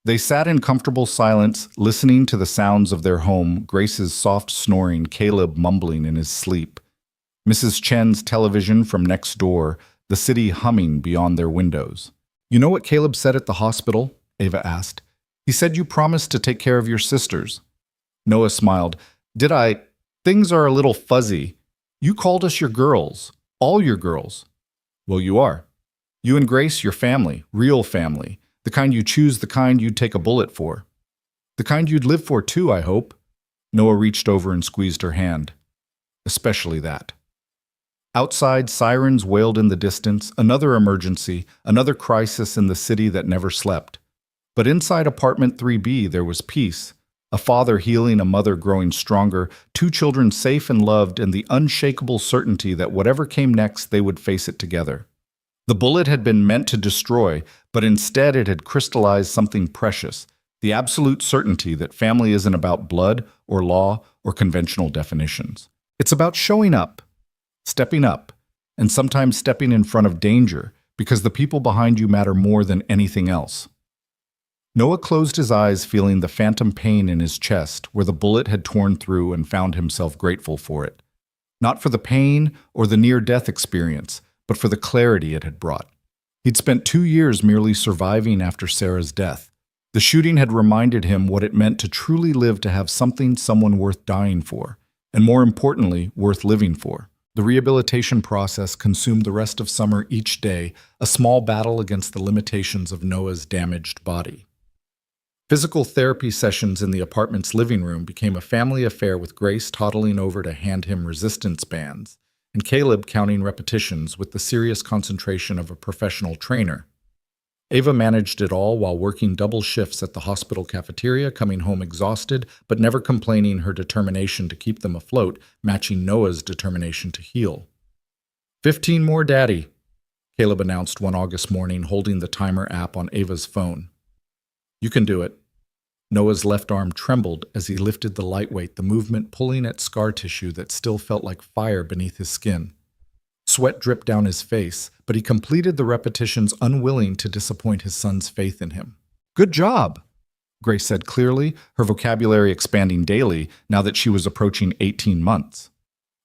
Speaker 1: They sat in comfortable silence, listening to the sounds of their home, Grace's soft snoring, Caleb mumbling in his sleep. Mrs. Chen's television from next door, the city humming beyond their windows. You know what Caleb said at the hospital? Ava asked. He said you promised to take care of your sisters. Noah smiled. Did I? Things are a little fuzzy. You called us your girls. All your girls. Well, you are. You and Grace, your family. Real family. The kind you choose, the kind you'd take a bullet for. The kind you'd live for too, I hope. Noah reached over and squeezed her hand. Especially that. Outside, sirens wailed in the distance, another emergency, another crisis in the city that never slept. But inside apartment 3B there was peace, a father healing, a mother growing stronger, 2 children safe and loved, and the unshakable certainty that whatever came next they would face it together. The bullet had been meant to destroy, but instead it had crystallized something precious, the absolute certainty that family isn't about blood or law or conventional definitions. It's about showing up, stepping up, and sometimes stepping in front of danger because the people behind you matter more than anything else. Noah closed his eyes, feeling the phantom pain in his chest where the bullet had torn through, and found himself grateful for it. Not for the pain or the near-death experience, but for the clarity it had brought. He'd spent 2 years merely surviving after Sarah's death. The shooting had reminded him what it meant to truly live, to have someone worth dying for, and more importantly, worth living for. The rehabilitation process consumed the rest of summer each day, a small battle against the limitations of Noah's damaged body. Physical therapy sessions in the apartment's living room became a family affair, with Grace toddling over to hand him resistance bands, and Caleb counting repetitions with the serious concentration of a professional trainer. Ava managed it all while working double shifts at the hospital cafeteria, coming home exhausted, but never complaining, her determination to keep them afloat matching Noah's determination to heal. 15 more, Daddy, Caleb announced one August morning, holding the timer app on Ava's phone. You can do it. Noah's left arm trembled as he lifted the lightweight, the movement pulling at scar tissue that still felt like fire beneath his skin. Sweat dripped down his face, but he completed the repetitions, unwilling to disappoint his son's faith in him. Good job, Grace said clearly, her vocabulary expanding daily now that she was approaching 18 months.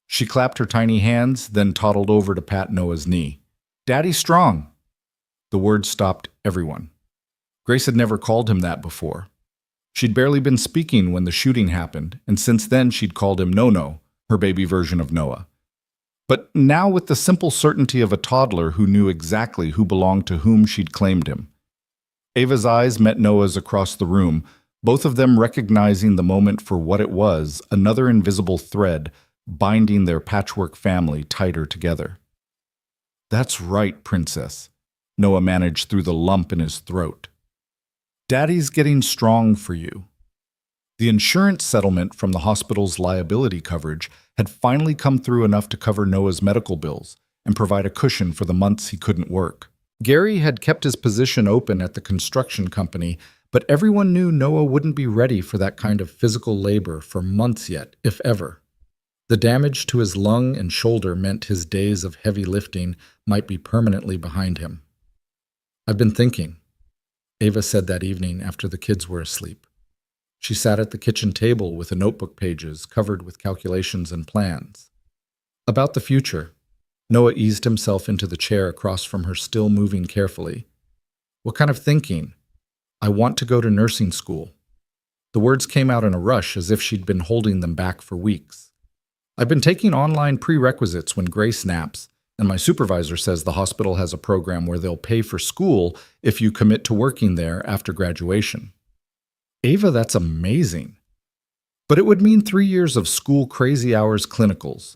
Speaker 1: She clapped her tiny hands, then toddled over to pat Noah's knee. Daddy's strong. The words stopped everyone. Grace had never called him that before. She'd barely been speaking when the shooting happened, and since then she'd called him No-No, her baby version of Noah. But now, with the simple certainty of a toddler who knew exactly who belonged to whom, she'd claimed him. Ava's eyes met Noah's across the room, both of them recognizing the moment for what it was, another invisible thread binding their patchwork family tighter together. That's right, Princess, Noah managed through the lump in his throat. Daddy's getting strong for you. The insurance settlement from the hospital's liability coverage had finally come through, enough to cover Noah's medical bills and provide a cushion for the months he couldn't work. Gary had kept his position open at the construction company, but everyone knew Noah wouldn't be ready for that kind of physical labor for months yet, if ever. The damage to his lung and shoulder meant his days of heavy lifting might be permanently behind him. I've been thinking, Ava said that evening after the kids were asleep. She sat at the kitchen table with a notebook, pages covered with calculations and plans. About the future. Noah eased himself into the chair across from her, still moving carefully. What kind of thinking? I want to go to nursing school. The words came out in a rush, as if she'd been holding them back for weeks. I've been taking online prerequisites when Grace naps, and my supervisor says the hospital has a program where they'll pay for school if you commit to working there after graduation. Ava, that's amazing. But it would mean 3 years of school crazy hours clinicals.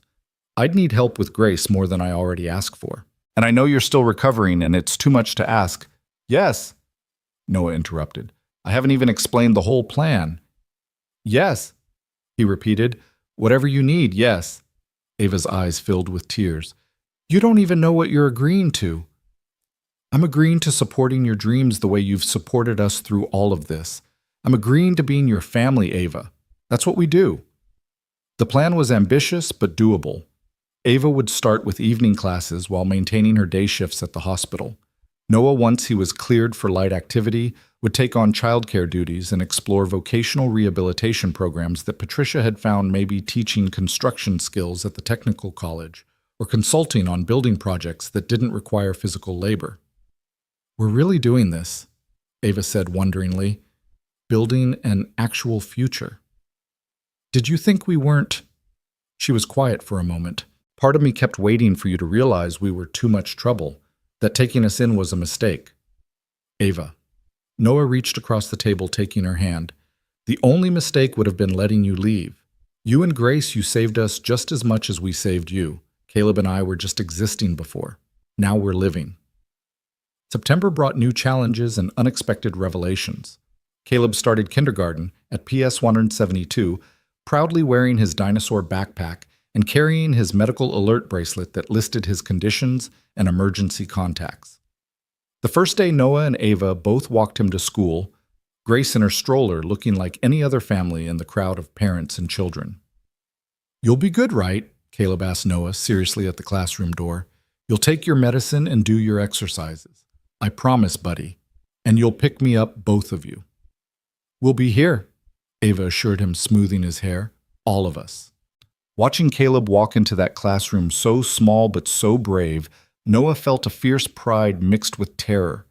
Speaker 1: I'd need help with Grace more than I already ask for. And I know you're still recovering and it's too much to ask. Yes, Noah interrupted. I haven't even explained the whole plan. Yes, he repeated. Whatever you need, yes. Ava's eyes filled with tears. You don't even know what you're agreeing to. I'm agreeing to supporting your dreams the way you've supported us through all of this. I'm agreeing to being your family, Ava. That's what we do. The plan was ambitious but doable. Ava would start with evening classes while maintaining her day shifts at the hospital. Noah, once he was cleared for light activity, would take on childcare duties and explore vocational rehabilitation programs that Patricia had found maybe teaching construction skills at the technical college, or consulting on building projects that didn't require physical labor. We're really doing this, Ava said wonderingly. Building an actual future. Did you think we weren't? She was quiet for a moment. Part of me kept waiting for you to realize we were too much trouble, that taking us in was a mistake. Ava. Noah reached across the table, taking her hand. The only mistake would have been letting you leave. You and Grace, you saved us just as much as we saved you. Caleb and I were just existing before. Now we're living. September brought new challenges and unexpected revelations. Caleb started kindergarten at PS 172, proudly wearing his dinosaur backpack and carrying his medical alert bracelet that listed his conditions and emergency contacts. The first day, Noah and Ava both walked him to school, Grace in her stroller looking like any other family in the crowd of parents and children. You'll be good, right? Caleb asked Noah seriously at the classroom door.
Speaker 2: You'll take your medicine and do your exercises. I promise, buddy. And you'll pick me up, both of you. We'll be here, Ava assured him, smoothing his hair. All of us. Watching Caleb walk into that classroom so small but so brave, Noah felt a fierce pride mixed with terror.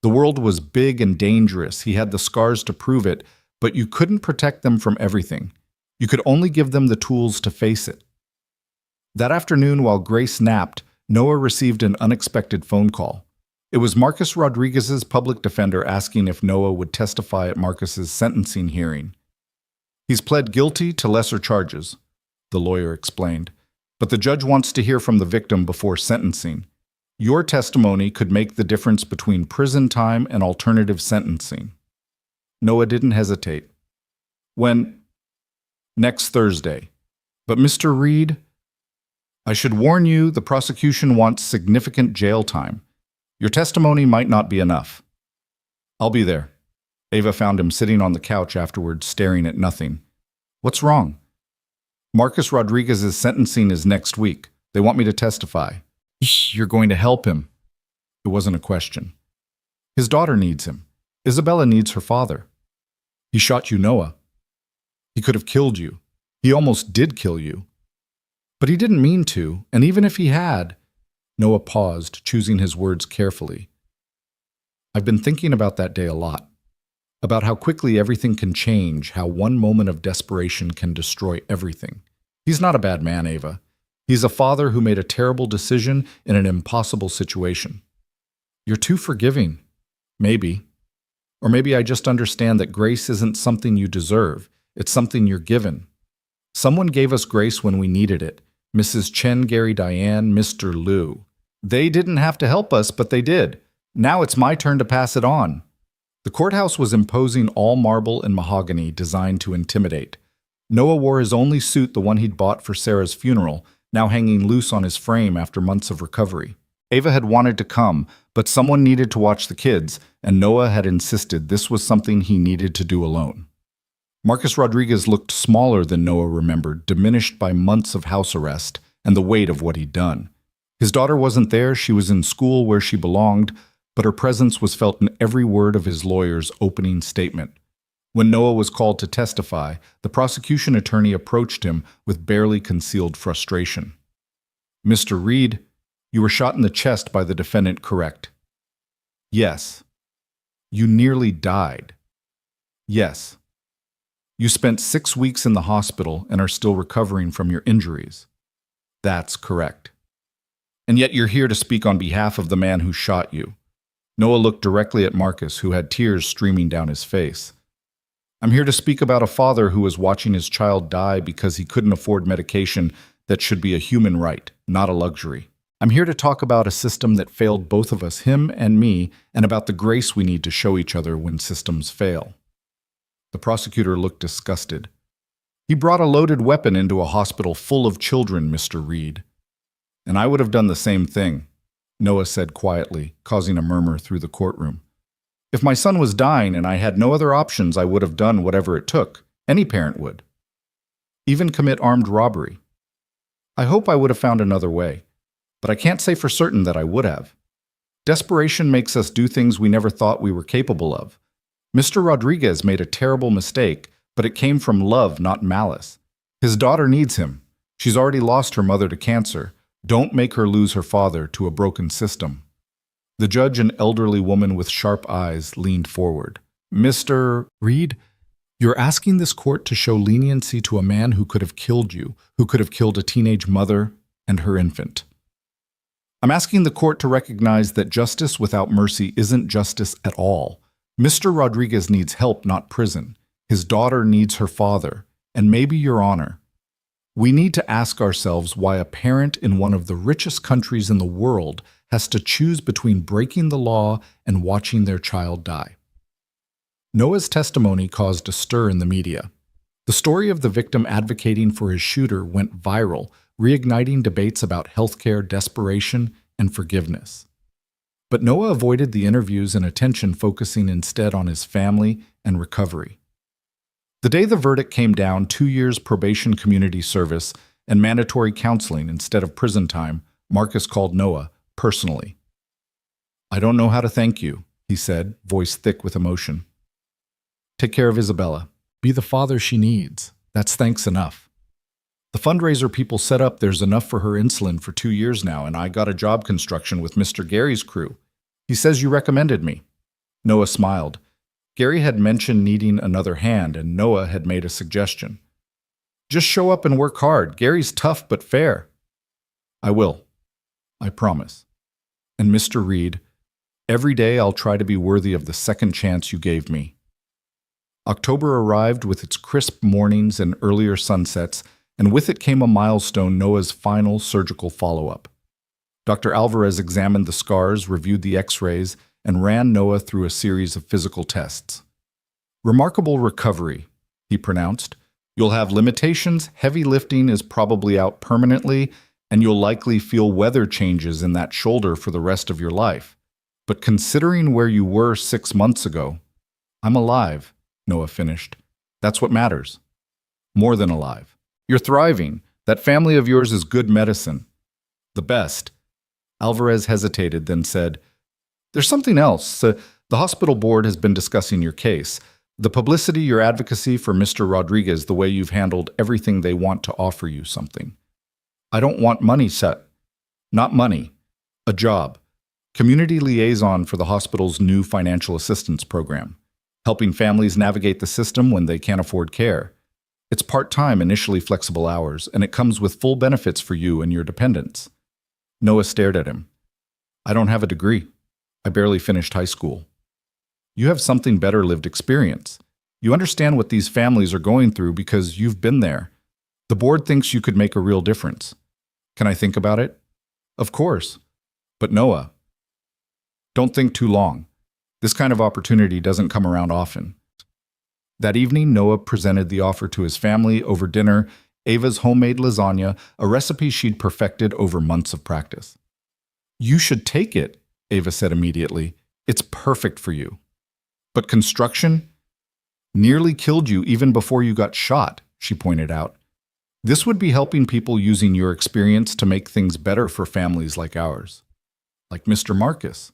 Speaker 2: The world was big and dangerous. He had the scars to prove it, but you couldn't protect them from everything. You could only give them the tools to face it. That afternoon, while Grace napped, Noah received an unexpected phone call. It was Marcus Rodriguez's public defender asking if Noah would testify at Marcus's sentencing hearing. He's pled guilty to lesser charges, the lawyer explained, but the judge wants to hear from the victim before sentencing. Your testimony could make the difference between prison time and alternative sentencing. Noah didn't hesitate. When? Next Thursday. But Mr. Reed, I should warn you, the prosecution wants significant jail time. Your testimony might not be enough. I'll be there. Ava found him sitting on the couch afterwards, staring at nothing. What's wrong? Marcus Rodriguez's sentencing is next week. They want me to testify. You're going to help him. It wasn't a question. His daughter needs him. Isabella needs her father. He shot you, Noah. He could have killed you. He almost did kill you. But he didn't mean to, and even if he had... Noah paused, choosing his words carefully. I've been thinking about that day a lot. About how quickly everything can change, how one moment of desperation can destroy everything. He's not a bad man, Ava. He's a father who made a terrible decision in an impossible situation. You're too forgiving. Maybe. Or maybe I just understand that grace isn't something you deserve. It's something you're given. Someone gave us grace when we needed it. Mrs. Chen, Gary, Diane, Mr. Liu. They didn't have to help us, but they did. Now it's my turn to pass it on. The courthouse was imposing, all marble and mahogany, designed to intimidate. Noah wore his only suit, the one he'd bought for Sarah's funeral, now hanging loose on his frame after months of recovery. Ava had wanted to come, but someone needed to watch the kids, and Noah had insisted this was something he needed to do alone. Marcus Rodriguez looked smaller than Noah remembered, diminished by months of house arrest and the weight of what he'd done. His daughter wasn't there, she was in school where she belonged, but her presence was felt in every word of his lawyer's opening statement. When Noah was called to testify, the prosecution attorney approached him with barely concealed frustration. Mr. Reed, you were shot in the chest by the defendant, correct? Yes. You nearly died. Yes. You spent 6 weeks in the hospital and are still recovering from your injuries. That's correct. And yet you're here to speak on behalf of the man who shot you. Noah looked directly at Marcus, who had tears streaming down his face. I'm here to speak about a father who was watching his child die because he couldn't afford medication that should be a human right, not a luxury. I'm here to talk about a system that failed both of us, him and me, and about the grace we need to show each other when systems fail. The prosecutor looked disgusted. He brought a loaded weapon into a hospital full of children, Mr. Reed. And I would have done the same thing, Noah said quietly, causing a murmur through the courtroom. If my son was dying and I had no other options, I would have done whatever it took. Any parent would. Even commit armed robbery. I hope I would have found another way, but I can't say for certain that I would have. Desperation makes us do things we never thought we were capable of. Mr. Rodriguez made a terrible mistake, but it came from love, not malice. His daughter needs him. She's already lost her mother to cancer. Don't make her lose her father to a broken system. The judge, an elderly woman with sharp eyes, leaned forward. Mr. Reed, you're asking this court to show leniency to a man who could have killed you, who could have killed a teenage mother and her infant. I'm asking the court to recognize that justice without mercy isn't justice at all. Mr. Rodriguez needs help, not prison. His daughter needs her father, and maybe your honor. We need to ask ourselves why a parent in one of the richest countries in the world has to choose between breaking the law and watching their child die. Noah's testimony caused a stir in the media. The story of the victim advocating for his shooter went viral, reigniting debates about healthcare, desperation, and forgiveness. But Noah avoided the interviews and attention, focusing instead on his family and recovery. The day the verdict came down, 2 years probation, community service, and mandatory counseling instead of prison time,
Speaker 1: Marcus called Noah personally. "I don't know how to thank you," he said, voice thick with emotion. "Take care of Isabella. Be the father she needs. That's thanks enough. The fundraiser people set up, there's enough for her insulin for 2 years now, and I got a job construction with Mr. Gary's crew. He says you recommended me." Noah smiled. Gary had mentioned needing another hand, and Noah had made a suggestion. "Just show up and work hard. Gary's tough but fair." "I will. I promise. And Mr. Reed, every day I'll try to be worthy of the second chance you gave me." October arrived with its crisp mornings and earlier sunsets, and with it came a milestone, Noah's final surgical follow-up. Dr. Alvarez examined the scars, reviewed the x-rays, and ran Noah through a series of physical tests. "Remarkable recovery," he pronounced. "You'll have limitations, heavy lifting is probably out permanently, and you'll likely feel weather changes in that shoulder for the rest of your life. But considering where you were 6 months ago, I'm alive," Noah finished. "That's what matters. More than alive. You're thriving. That family of yours is good medicine. The best." Alvarez hesitated, then said, "There's something else. The hospital board has been discussing your case. The publicity, your advocacy for Mr. Rodriguez, the way you've handled everything, they want to offer you something. I don't want money set. Not money. A job. Community liaison for the hospital's new financial assistance program, helping families navigate the system when they can't afford care. It's part-time, initially flexible hours, and it comes with full benefits for you and your dependents." Noah stared at him. "I don't have a degree. I barely finished high school." "You have something better, lived experience. You understand what these families are going through because you've been there. The board thinks you could make a real difference. Can I think about it?" "Of course. But Noah, don't think too long. This kind of opportunity doesn't come around often." That evening, Noah presented the offer to his family over dinner, Ava's homemade lasagna, a recipe she'd perfected over months of practice. "You should take it," Ava said immediately. "It's perfect for you." "But construction nearly killed you even before you got shot," she pointed out. "This would be helping people using your experience to make things better for families like ours." "Like Mr. Marcus,"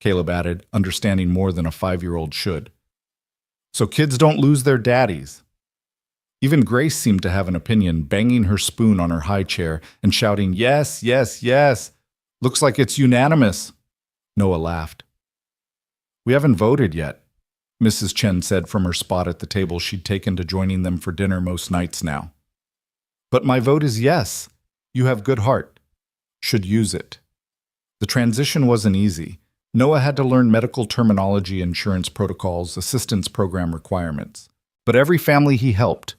Speaker 1: Caleb added, understanding more than a 5-year-old should. "So kids don't lose their daddies." Even Grace seemed to have an opinion, banging her spoon on her high chair and shouting, "Yes, yes, yes. Looks like it's unanimous." Noah laughed. "We haven't voted yet," Mrs. Chen said from her spot at the table she'd taken to joining them for dinner most nights now. "But my vote is yes. You have good heart. Should use it." The transition wasn't easy. Noah had to learn medical terminology, insurance protocols, assistance program requirements. But every family he helped,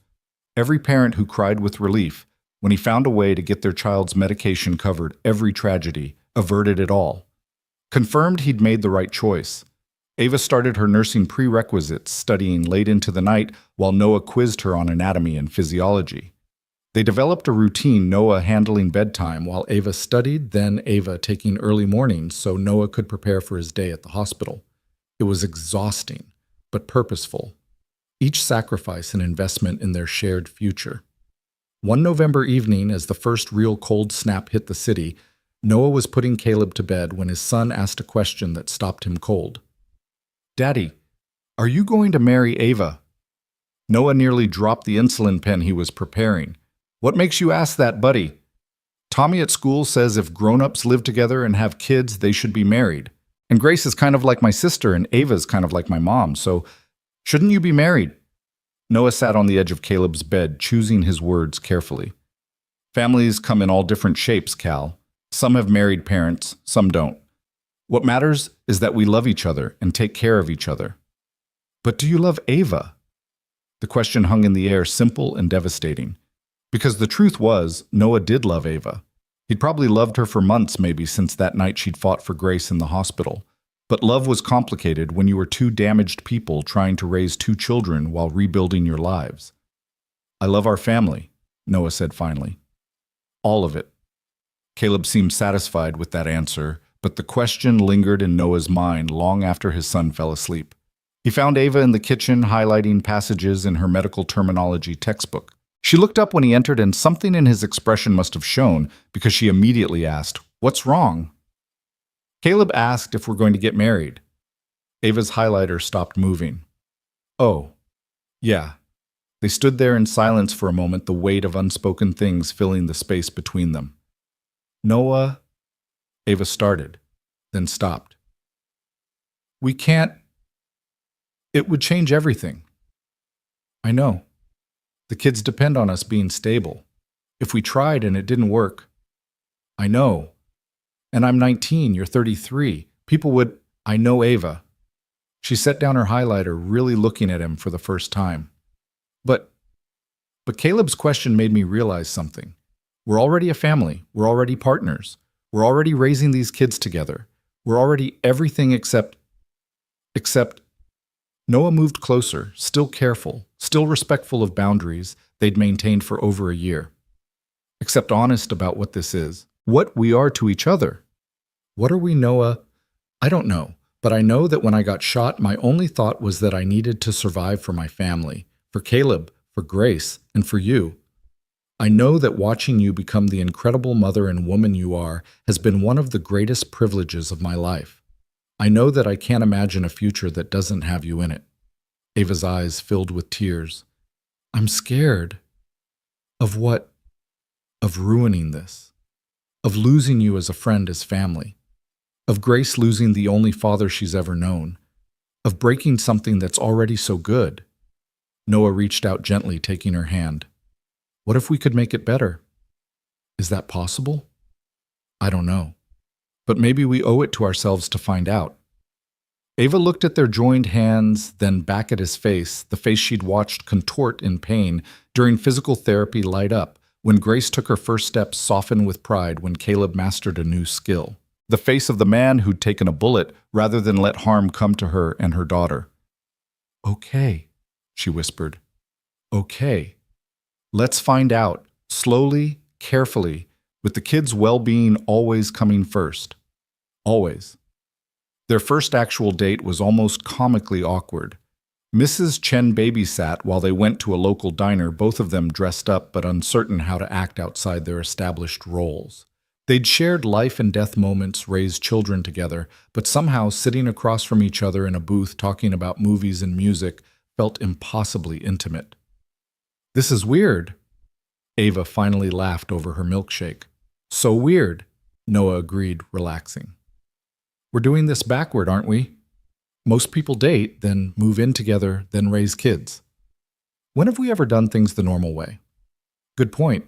Speaker 1: every parent who cried with relief, when he found a way to get their child's medication covered, every tragedy, averted it all, confirmed he'd made the right choice. Ava started her nursing prerequisites, studying late into the night while Noah quizzed her on anatomy and physiology. They developed a routine, Noah handling bedtime while Ava studied, then Ava taking early mornings so Noah could prepare for his day at the hospital. It was exhausting, but purposeful. Each sacrifice an investment in their shared future. One November evening, as the first real cold snap hit the city, Noah was putting Caleb to bed when his son asked a question that stopped him cold. "Daddy, are you going to marry Ava?" Noah nearly dropped the insulin pen he was preparing. "What makes you ask that, buddy? Tommy at school says if grown-ups live together and have kids, they should be married. And Grace is kind of like my sister and Ava's kind of like my mom, so shouldn't you be married?" Noah sat on the edge of Caleb's bed, choosing his words carefully. "Families come in all different shapes, Cal. Some have married parents, some don't. What matters is that we love each other and take care of each other." "But do you love Ava?" The question hung in the air, simple and devastating. Because the truth was, Noah did love Ava. He'd probably loved her for months, maybe, since that night she'd fought for Grace in the hospital. But love was complicated when you were two damaged people trying to raise 2 children while rebuilding your lives. "I love our family," Noah said finally. "All of it." Caleb seemed satisfied with that answer, but the question lingered in Noah's mind long after his son fell asleep. He found Ava in the kitchen, highlighting passages in her medical terminology textbook. She looked up when he entered, and something in his expression must have shown, because she immediately asked, What's wrong? Caleb asked if we're going to get married. Ava's highlighter stopped moving. Oh, yeah. They stood there in silence for a moment, the weight of unspoken things filling the space between them. Noah, Ava started, then stopped. We can't. It would change everything. I know. The kids depend on us being stable. If we tried and it didn't work. I know. And I'm 19, you're 33. People would. I know, Ava. She set down her highlighter, really looking at him for the first time. But Caleb's question made me realize something. We're already a family. We're already partners. We're already raising these kids together. We're already everything except. Noah moved closer, still careful, still respectful of boundaries they'd maintained for over a year. Except honest about what this is, what we are to each other. What are we, Noah? I don't know, but I know that when I got shot, my only thought was that I needed to survive for my family, for Caleb, for Grace, and for you. I know that watching you become the incredible mother and woman you are has been one of the greatest privileges of my life. I know that I can't imagine a future that doesn't have you in it. Ava's eyes filled with tears. I'm scared. Of what? Of ruining this. Of losing you as a friend, as family. Of Grace losing the only father she's ever known. Of breaking something that's already so good. Noah reached out gently, taking her hand. What if we could make it better? Is that possible? I don't know. But maybe we owe it to ourselves to find out. Ava looked at their joined hands, then back at his face, the face she'd watched contort in pain during physical therapy light up, when Grace took her first steps soften with pride when Caleb mastered a new skill. The face of the man who'd taken a bullet rather than let harm come to her and her daughter. Okay, she whispered. Okay. Let's find out, slowly, carefully, with the kids' well-being always coming first. Always. Their first actual date was almost comically awkward. Mrs. Chen babysat while they went to a local diner, both of them dressed up but uncertain how to act outside their established roles. They'd shared life and death moments, raised children together, but somehow sitting across from each other in a booth talking about movies and music felt impossibly intimate. This is weird. Ava finally laughed over her milkshake. So weird, Noah agreed, relaxing. We're doing this backward, aren't we? Most people date, then move in together, then raise kids. When have we ever done things the normal way? Good point.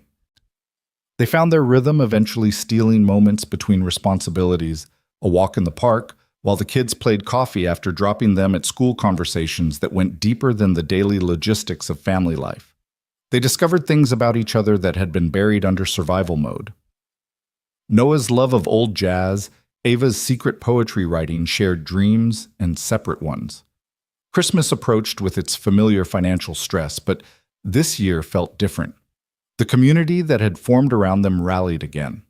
Speaker 1: They found their rhythm, eventually stealing moments between responsibilities, a walk in the park, while the kids played coffee after dropping them at school conversations that went deeper than the daily logistics of family life. They discovered things about each other that had been buried under survival mode. Noah's love of old jazz, Ava's secret poetry writing shared dreams and separate ones. Christmas approached with its familiar financial stress, but this year felt different. The community that had formed around them rallied again.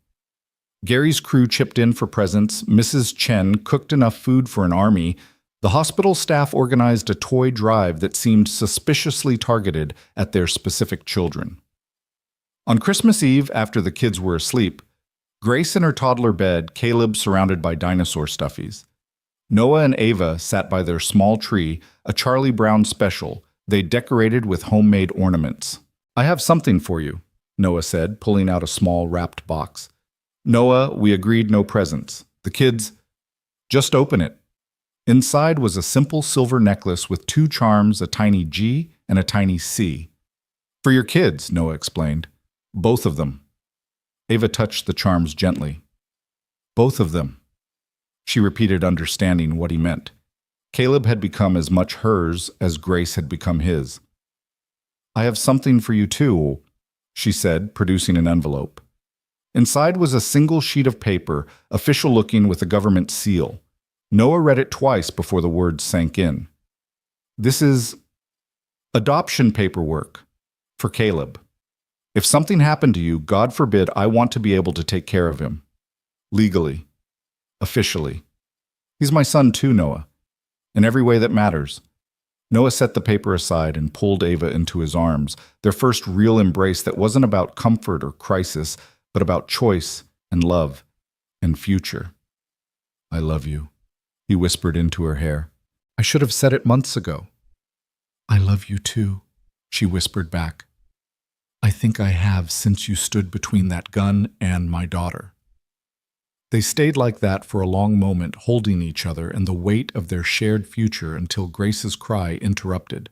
Speaker 1: Gary's crew chipped in for presents, Mrs. Chen cooked enough food for an army, the hospital staff organized a toy drive that seemed suspiciously targeted at their specific children. On Christmas Eve, after the kids were asleep, Grace in her toddler bed, Caleb surrounded by dinosaur stuffies. Noah and Ava sat by their small tree, a Charlie Brown special, they decorated with homemade ornaments. I have something for you, Noah said, pulling out a small wrapped box. Noah, we agreed no presents. The kids, just open it. Inside was a simple silver necklace with 2 charms, a tiny G and a tiny C. For your kids, Noah explained. Both of them. Ava touched the charms gently. Both of them. She repeated, understanding what he meant. Caleb had become as much hers as Grace had become his. I have something for you too, she said, producing an envelope. Inside was a single sheet of paper, official-looking with a government seal. Noah read it twice before the words sank in. This is adoption paperwork for Caleb. If something happened to you, God forbid, I want to be able to take care of him. Legally. Officially. He's my son too, Noah. In every way that matters. Noah set the paper aside and pulled Ava into his arms, their first real embrace that wasn't about comfort or crisis, but about choice and love. and future. I love you, he whispered into her hair. I should have said it months ago. I love you too, she whispered back. I think I have since you stood between that gun and my daughter. They stayed like that for a long moment, holding each other and the weight of their shared future until Grace's cry interrupted.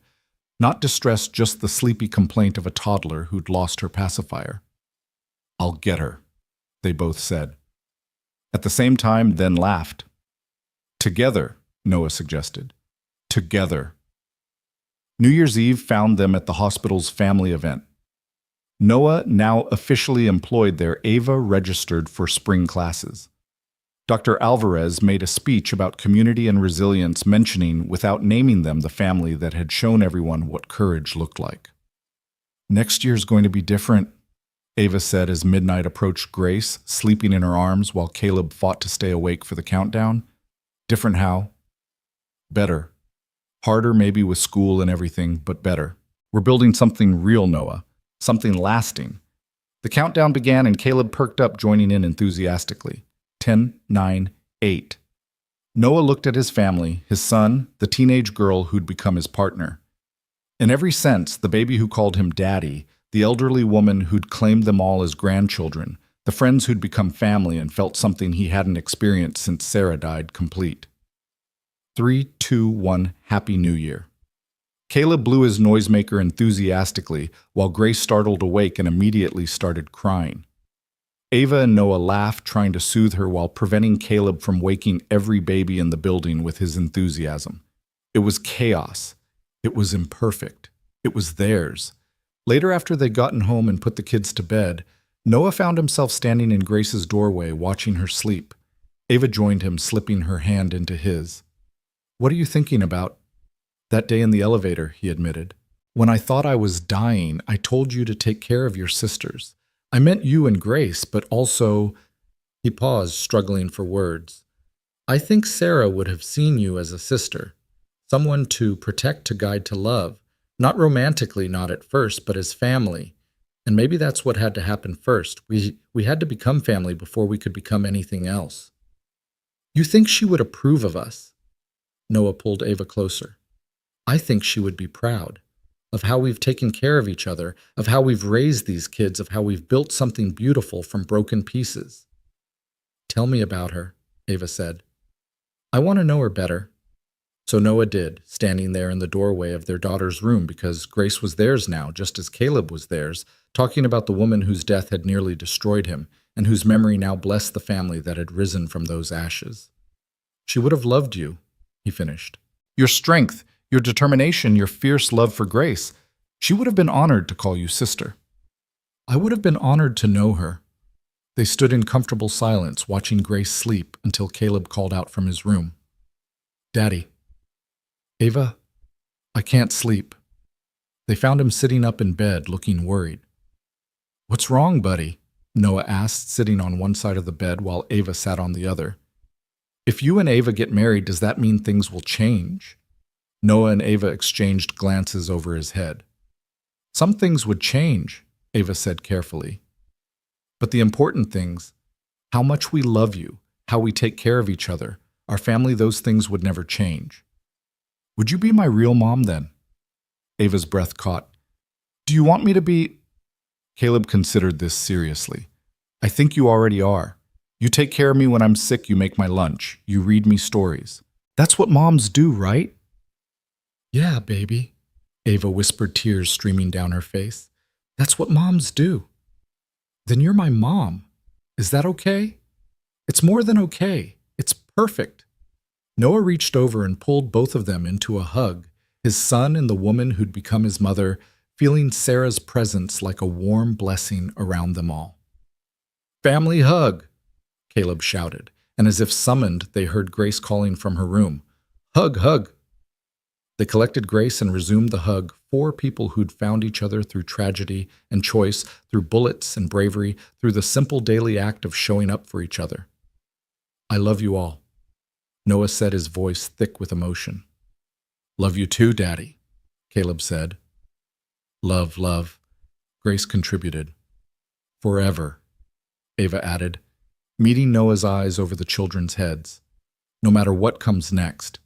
Speaker 1: Not distress, just the sleepy complaint of a toddler who'd lost her pacifier. I'll get her, they both said. At the same time, then laughed. Together, Noah suggested. Together. New Year's Eve found them at the hospital's family event. Noah now officially employed there. Ava registered for spring classes. Dr. Alvarez made a speech about community and resilience, mentioning, without naming them, the family that had shown everyone what courage looked like. Next year's going to be different, Ava said as midnight approached Grace, sleeping in her arms while Caleb fought to stay awake for the countdown. Different how? Better. Harder maybe with school and everything, but better. We're building something real, Noah. Something lasting. The countdown began and Caleb perked up, joining in enthusiastically. 10, 9, 8. Noah looked at his family, his son, the teenage girl who'd become his partner. In every sense, the baby who called him daddy, the elderly woman who'd claimed them all as grandchildren, the friends who'd become family and felt something he hadn't experienced since Sarah died, complete. 3, 2, 1, Happy New Year. Caleb blew his noisemaker enthusiastically, while Grace startled awake and immediately started crying. Ava and Noah laughed, trying to soothe her while preventing Caleb from waking every baby in the building with his enthusiasm. It was chaos. It was imperfect. It was theirs. Later, after they'd gotten home and put the kids to bed, Noah found himself standing in Grace's doorway, watching her sleep. Ava joined him, slipping her hand into his. What are you thinking about? That day in the elevator, he admitted. When I thought I was dying, I told you to take care of your sisters. I meant you and Grace, but also... He paused, struggling for words. I think Sarah would have seen you as a sister, someone to protect, to guide, to love. Not romantically, not at first, but as family. And maybe that's what had to happen first. We had to become family before we could become anything else. You think she would approve of us? Noah pulled Ava closer. I think she would be proud of how we've taken care of each other, of how we've raised these kids, of how we've built something beautiful from broken pieces. Tell me about her, Ava said. I want to know her better. So Noah did, standing there in the doorway of their daughter's room, because Grace was theirs now, just as Caleb was theirs, talking about the woman whose death had nearly destroyed him, and whose memory now blessed the family that had risen from those ashes. She would have loved you, he finished. Your strength, your determination, your fierce love for Grace. She would have been honored to call you sister. I would have been honored to know her. They stood in comfortable silence, watching Grace sleep until Caleb called out from his room. Daddy. Ava, I can't sleep. They found him sitting up in bed, looking worried. What's wrong, buddy? Noah asked, sitting on one side of the bed while Ava sat on the other. If you and Ava get married, does that mean things will change? Noah and Ava exchanged glances over his head. Some things would change, Ava said carefully. But the important things, how much we love you, how we take care of each other, our family, those things would never change. Would you be my real mom then? Ava's breath caught. Do you want me to be... Caleb considered this seriously. I think you already are. You take care of me when I'm sick, you make my lunch, you read me stories. That's what moms do, right? Yeah, baby, Ava whispered, tears streaming down her face. That's what moms do. Then you're my mom. Is that okay? It's more than okay. It's perfect. Noah reached over and pulled both of them into a hug, his son and the woman who'd become his mother, feeling Sarah's presence like a warm blessing around them all. Family hug, Caleb shouted, and as if summoned, they heard Grace calling from her room. Hug, hug. They collected Grace and resumed the hug, 4 people who'd found each other through tragedy and choice, through bullets and bravery, through the simple daily act of showing up for each other. I love you all, Noah said, his voice thick with emotion. Love you too, Daddy, Caleb said. Love, love, Grace contributed. Forever, Ava added,
Speaker 2: meeting Noah's eyes over the children's heads, no matter what comes next.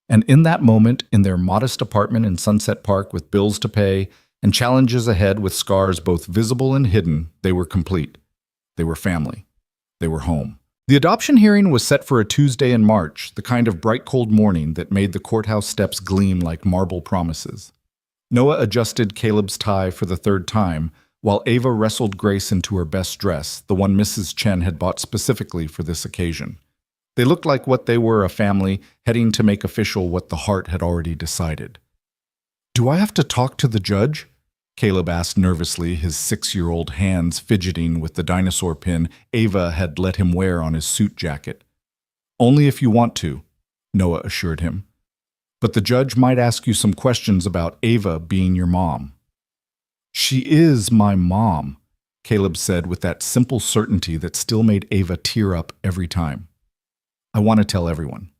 Speaker 2: And in that moment, in their modest apartment in Sunset Park with bills to pay and challenges ahead with scars both visible and hidden, they were complete. They were family. They were home. The adoption hearing was set for a Tuesday in March, the kind of bright cold morning that made the courthouse steps gleam like marble promises. Noah adjusted Caleb's tie for the third time, while Ava wrestled Grace into her best dress, the one Mrs. Chen had bought specifically for this occasion. They looked like what they were, a family heading to make official what the heart had already decided. "Do I have to talk to the judge?" Caleb asked nervously, his 6-year-old hands fidgeting with the dinosaur pin Ava had let him wear on his suit jacket. "Only if you want to," Noah assured him. "But the judge might ask you some questions about Ava being your mom." "She is my mom," Caleb said with that simple certainty that still made Ava tear up every time. "I want to tell everyone."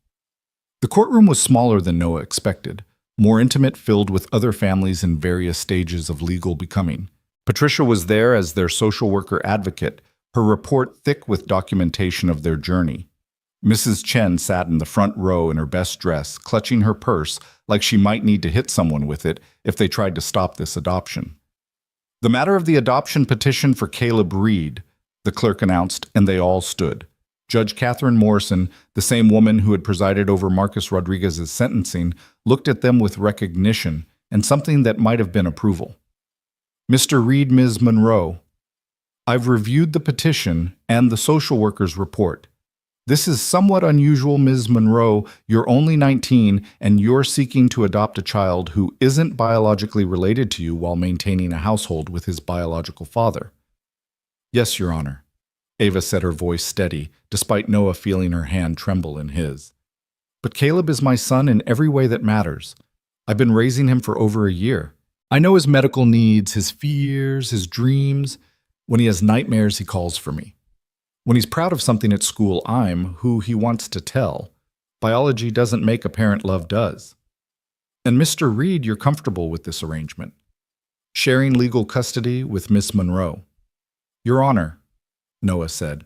Speaker 2: The courtroom was smaller than Noah expected, more intimate, filled with other families in various stages of legal becoming. Patricia was there as their social worker advocate, her report thick with documentation of their journey. Mrs. Chen sat in the front row in her best dress, clutching her purse like she might need to hit someone with it if they tried to stop this adoption. "The matter of the adoption petition for Caleb Reed," the clerk announced, and they all stood. Judge Catherine Morrison, the same woman who had presided over Marcus Rodriguez's sentencing, looked at them with recognition and something that might have been approval. "Mr. Reed, Ms. Monroe, I've reviewed the petition and the social worker's report. This is somewhat unusual, Ms. Monroe. You're only 19 and you're seeking to adopt a child who isn't biologically related to you while maintaining a household with his biological father." "Yes, Your Honor," Ava said, her voice steady, despite Noah feeling her hand tremble in his. "But Caleb is my son in every way that matters. I've been raising him for over a year. I know his medical needs, his fears, his dreams. When he has nightmares, he calls for me. When he's proud of something at school, I'm who he wants to tell. Biology doesn't make a parent, love does. And Mr. Reed, you're comfortable with this arrangement, sharing legal custody with Miss Monroe." "Your Honor," Noah said,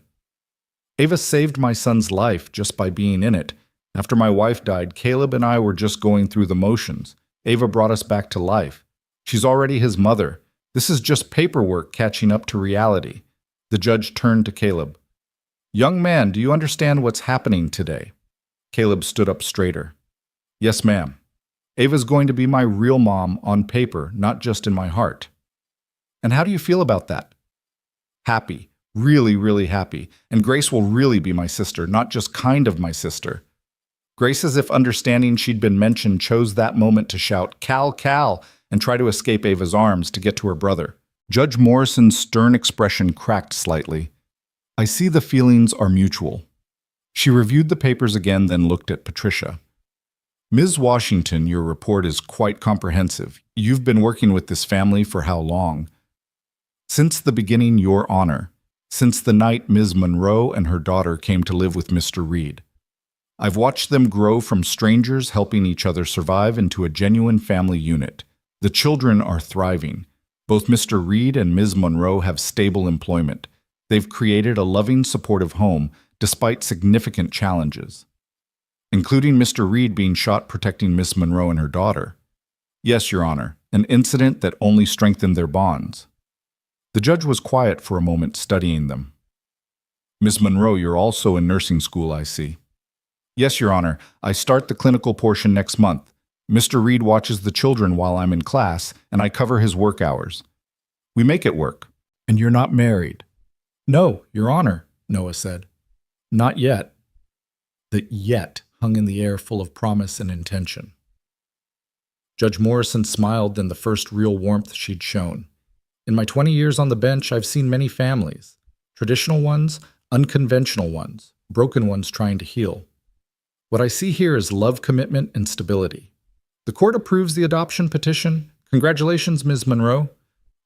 Speaker 2: "Ava saved my son's life just by being in it. After my wife died, Caleb and I were just going through the motions. Ava brought us back to life. She's already his mother. This is just paperwork catching up to reality." The judge turned to Caleb. "Young man, do you understand what's happening today?" Caleb stood up straighter. "Yes, ma'am. Ava's going to be my real mom on paper, not just in my heart." "And how do you feel about that?" "Happy. Really, really happy. And Grace will really be my sister, not just kind of my sister." Grace, as if understanding she'd been mentioned, chose that moment to shout, "Cal, Cal," and try to escape Ava's arms to get to her brother. Judge Morrison's stern expression cracked slightly. "I see the feelings are mutual." She reviewed the papers again, then looked at Patricia. "Ms. Washington, your report is quite comprehensive. You've been working with this family for how long?" "Since the beginning, Your Honor. Since the night Ms. Monroe and her daughter came to live with Mr. Reed. I've watched them grow from strangers helping each other survive into a genuine family unit. The children are thriving. Both Mr. Reed and Ms. Monroe have stable employment. They've created a loving, supportive home despite significant challenges, including Mr. Reed being shot protecting Miss Monroe and her daughter. Yes, Your Honor, an incident that only strengthened their bonds." The judge was quiet for a moment, studying them. "Miss Monroe, you're also in nursing school, I see." "Yes, Your Honor. I start the clinical portion next month. Mr. Reed watches the children while I'm in class, and I cover his work hours. We make it work." "And you're not married?" "No, Your Honor," Noah said. "Not yet." The "yet" hung in the air, full of promise and intention. Judge Morrison smiled, then the first real warmth she'd shown. "In my 20 years on the bench, I've seen many families. Traditional ones, unconventional ones, broken ones trying to heal. What I see here is love, commitment, and stability. The court approves the adoption petition. Congratulations, Ms. Monroe.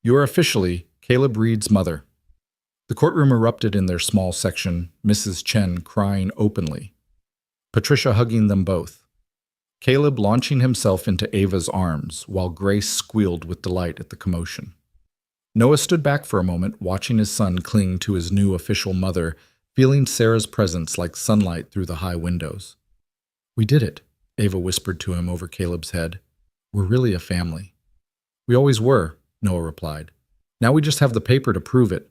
Speaker 2: You are officially Caleb Reed's mother." The courtroom erupted in their small section, Mrs. Chen crying openly, Patricia hugging them both, Caleb launching himself into Ava's arms, while Grace squealed with delight at the commotion. Noah stood back for a moment, watching his son cling to his new official mother, feeling Sarah's presence like sunlight through the high windows. "We did it," Ava whispered to him over Caleb's head. "We're really a family." "We always were," Noah replied. "Now we just have the paper to prove it."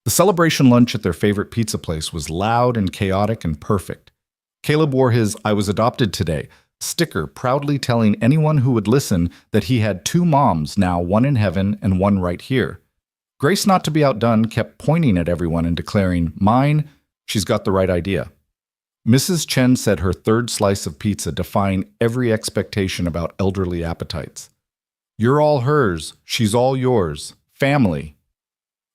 Speaker 1: The celebration lunch at their favorite pizza place was loud and chaotic and perfect. Caleb wore his "I was adopted today" sticker, proudly telling anyone who would listen that he had two moms now, one in heaven and one right here. Grace, not to be outdone, kept pointing at everyone and declaring, "Mine, she's got the right idea." Mrs. Chen said her third slice of pizza, defying every expectation about elderly appetites. "You're all hers, she's all yours. Family."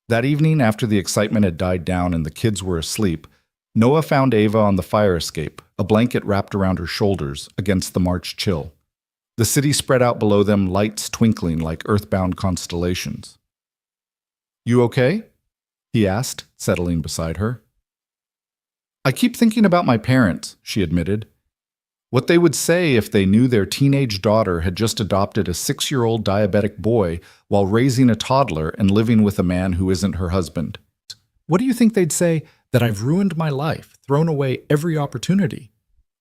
Speaker 1: That evening, after the excitement had died down and the kids were asleep, Noah found Ava on the fire escape, a blanket wrapped around her shoulders against the March chill. The city spread out below them, lights twinkling like earthbound constellations. "You okay?" he asked, settling beside her. "I keep thinking about my parents," she admitted. "What they would say if they knew their teenage daughter had just adopted a 6-year-old diabetic boy while raising a toddler and living with a man who isn't her husband. What do you think they'd say? That I've ruined my life, thrown away every opportunity."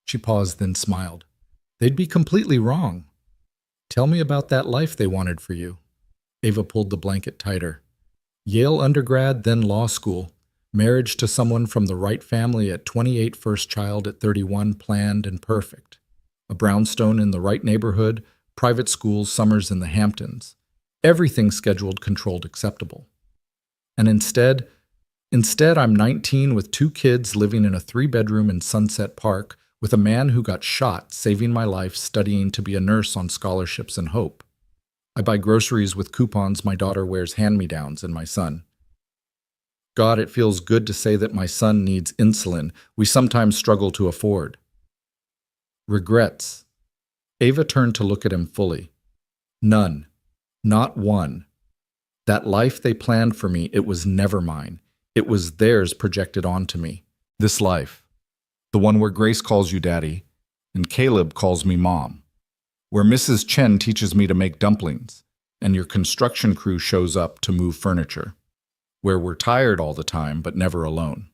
Speaker 1: She paused, then smiled. "They'd be completely wrong. Tell me about that life they wanted for you." Ava pulled the blanket tighter. "Yale undergrad, then law school. Marriage to someone from the right family at 28, first child at 31, planned and perfect. A brownstone in the right neighborhood, private schools, summers in the Hamptons. Everything scheduled, controlled, acceptable. And instead, I'm 19 with 2 kids living in a 3-bedroom in Sunset Park with a man who got shot, saving my life, studying to be a nurse on scholarships and hope. I buy groceries with coupons, my daughter wears hand-me-downs, and my son. God, it feels good to say that my son needs insulin we sometimes struggle to afford." "Regrets?" Ava turned to look at him fully. "None. Not one. That life they planned for me, it was never mine. It was theirs projected onto me. This life. The one where Grace calls you daddy, and Caleb calls me mom. Where Mrs. Chen teaches me to make dumplings, and your construction crew shows up to move furniture. Where we're tired all the time, but never alone.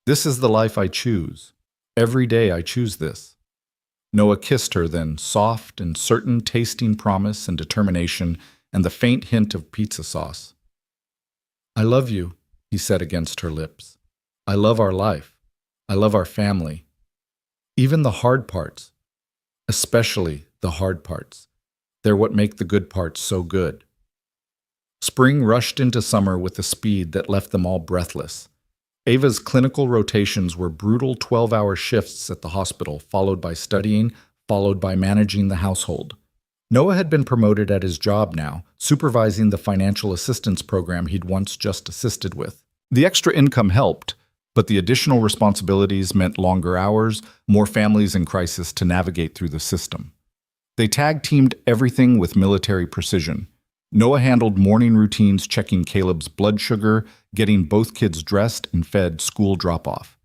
Speaker 1: This is the life I choose. Every day I choose this." Noah kissed her then, soft and certain, tasting promise and determination and the faint hint of pizza sauce. "I love you," he said against her lips. "I love our life. I love our family. Even the hard parts. Especially the hard parts. They're what make the good parts so good." Spring rushed into summer with a speed that left them all breathless. Ava's clinical rotations were brutal 12-hour shifts at the hospital, followed by studying, followed by managing the household. Noah had been promoted at his job now, supervising the financial assistance program he'd once just assisted with. The extra income helped, but the additional responsibilities meant longer hours, more families in crisis to navigate through the system. They tag-teamed everything with military precision. Noah handled morning routines, checking Caleb's blood sugar, getting both kids dressed and fed, school drop-off.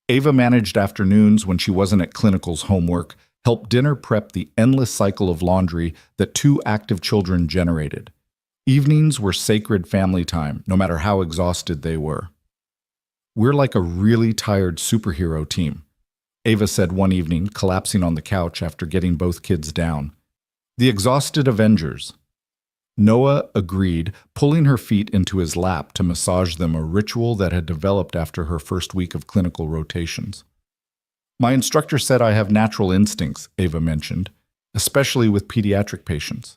Speaker 1: Ava managed afternoons when she wasn't at clinical's homework, helped dinner prep the endless cycle of laundry that 2 active children generated. Evenings were sacred family time, no matter how exhausted they were. "We're like a really tired superhero team," Ava said one evening, collapsing on the couch after getting both kids down. "The exhausted Avengers." Noah agreed, pulling her feet into his lap to massage them, a ritual that had developed after her first week of clinical rotations. "My instructor said I have natural instincts," Ava mentioned, "especially with pediatric patients."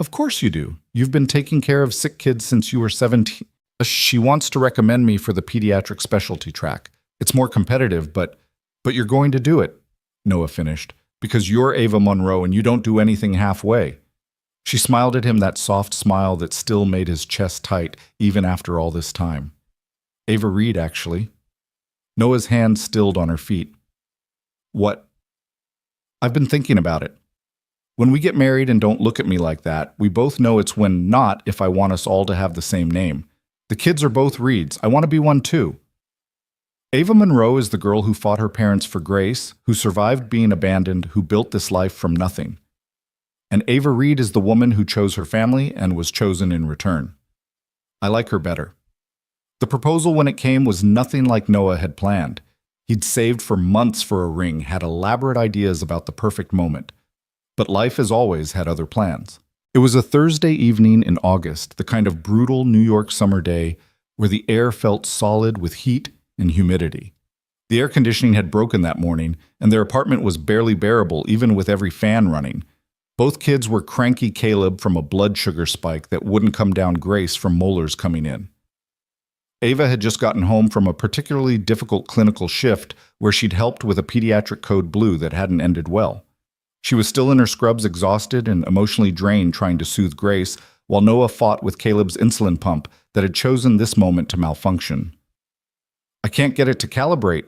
Speaker 1: "Of course you do. You've been taking care of sick kids since you were 17. She wants to recommend me for the pediatric specialty track. It's more competitive, but you're going to do it," Noah finished, "because you're Ava Monroe and you don't do anything halfway." She smiled at him, that soft smile that still made his chest tight even after all this time. "Ava Reed, actually." Noah's hand stilled on her feet. "What?" "I've been thinking about it. When we get married and don't look at me like that, we both know it's when not if I want us all to have the same name. The kids are both Reeds. I want to be one too." Ava Monroe is the girl who fought her parents for Grace, who survived being abandoned, who built this life from nothing. And Ava Reed is the woman who chose her family and was chosen in return. I like her better. The proposal, when it came, was nothing like Noah had planned. He'd saved for months for a ring, had elaborate ideas about the perfect moment. But life, as always, had other plans. It was a Thursday evening in August, the kind of brutal New York summer day where the air felt solid with heat and humidity. The air conditioning had broken that morning, and their apartment was barely bearable even with every fan running. Both kids were cranky Caleb from a blood sugar spike that wouldn't come down, Grace from molars coming in. Ava had just gotten home from a particularly difficult clinical shift where she'd helped with a pediatric code blue that hadn't ended well. She was still in her scrubs, exhausted and emotionally drained, trying to soothe Grace, while Noah fought with Caleb's insulin pump that had chosen this moment to malfunction. "I can't get it to calibrate,"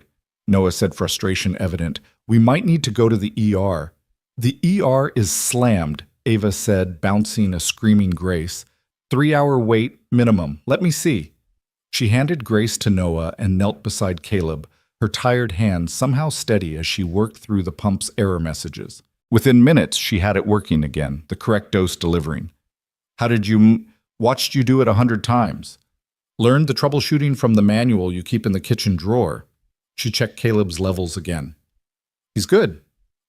Speaker 1: Noah said, frustration evident. "We might need to go to the ER." "The ER is slammed," Ava said, bouncing a screaming Grace. 3-hour wait minimum. Let me see." She handed Grace to Noah and knelt beside Caleb, her tired hands somehow steady as she worked through the pump's error messages. Within minutes, she had it working again, the correct dose delivering. "How did you watched you do it 100 times. Learned the troubleshooting from the manual you keep in the kitchen drawer." She checked Caleb's levels again. "He's good.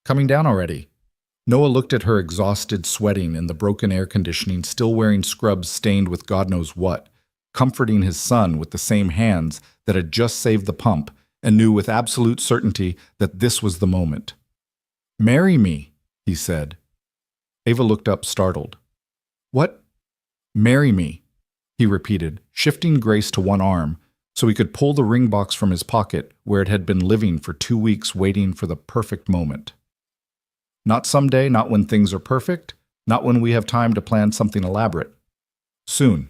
Speaker 1: Coming down already." Noah looked at her, exhausted, sweating in the broken air conditioning, still wearing scrubs stained with God knows what, comforting his son with the same hands that had just saved the pump, and knew with absolute certainty that this was the moment. "Marry me," he said. Ava looked up, startled. "What?" "Marry me," he repeated, shifting Grace to one arm so he could pull the ring box from his pocket where it had been living for 2 weeks waiting for the perfect moment. Not someday, not when things are perfect, not when we have time to plan something elaborate. Soon.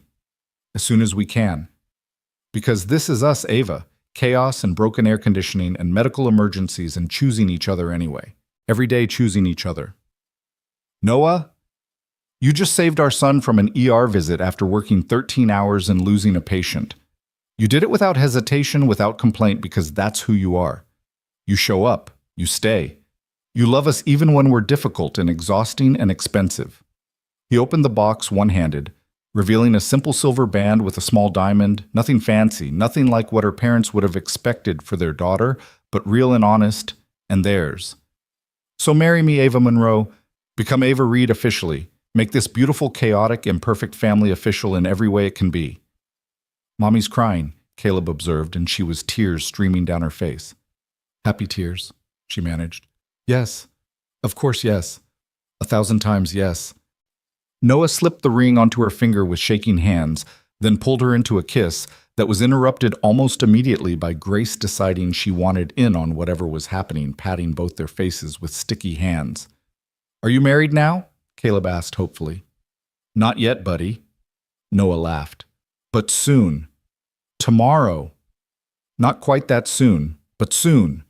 Speaker 1: As soon as we can. Because this is us, Ava. Chaos and broken air conditioning and medical emergencies and choosing each other anyway. Every day choosing each other. "Noah, you just saved our son from an ER visit after working 13 hours and losing a patient. You did it without hesitation, without complaint, because that's who you are. You show up. You stay. You love us even when we're difficult and exhausting and expensive." He opened the box one-handed, revealing a simple silver band with a small diamond, nothing fancy, nothing like what her parents would have expected for their daughter, but real and honest, and theirs. "So marry me, Ava Monroe. Become Ava Reed officially. Make this beautiful, chaotic, imperfect family official in every way it can be." "Mommy's crying," Caleb observed, and she was tears streaming down her face. "Happy tears," she managed. "Yes. Of course, yes. 1,000 times yes." Noah slipped the ring onto her finger with shaking hands, then pulled her into a kiss that was interrupted almost immediately by Grace deciding she wanted in on whatever was happening, patting both their faces with sticky hands. "Are you married now?" Caleb asked hopefully. "Not yet, buddy." Noah laughed. "But soon. Tomorrow. Not quite that soon, but soon."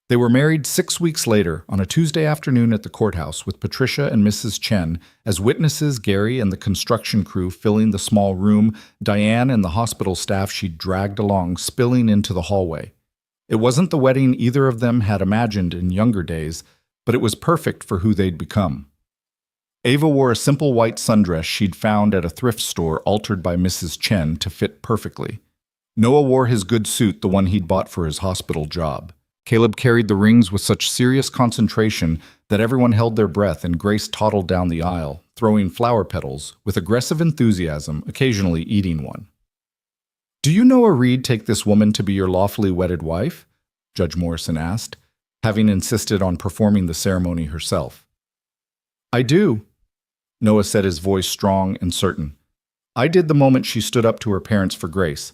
Speaker 1: They were married 6 weeks later on a Tuesday afternoon at the courthouse with Patricia and Mrs. Chen as witnesses, Gary and the construction crew filling the small room, Diane and the hospital staff she'd dragged along spilling into the hallway. It wasn't the wedding either of them had imagined in younger days, but it was perfect for who they'd become. Ava wore a simple white sundress she'd found at a thrift store altered by Mrs. Chen to fit perfectly. Noah wore his good suit, the one he'd bought for his hospital job. Caleb carried the rings with such serious concentration that everyone held their breath, and Grace toddled down the aisle, throwing flower petals with aggressive enthusiasm, occasionally eating one. "Do you, Noah Reed, take this woman to be your lawfully wedded wife?" Judge Morrison asked, having insisted on performing the ceremony herself. "I do," Noah said, his voice strong and certain. "I did the moment she stood up to her parents for Grace.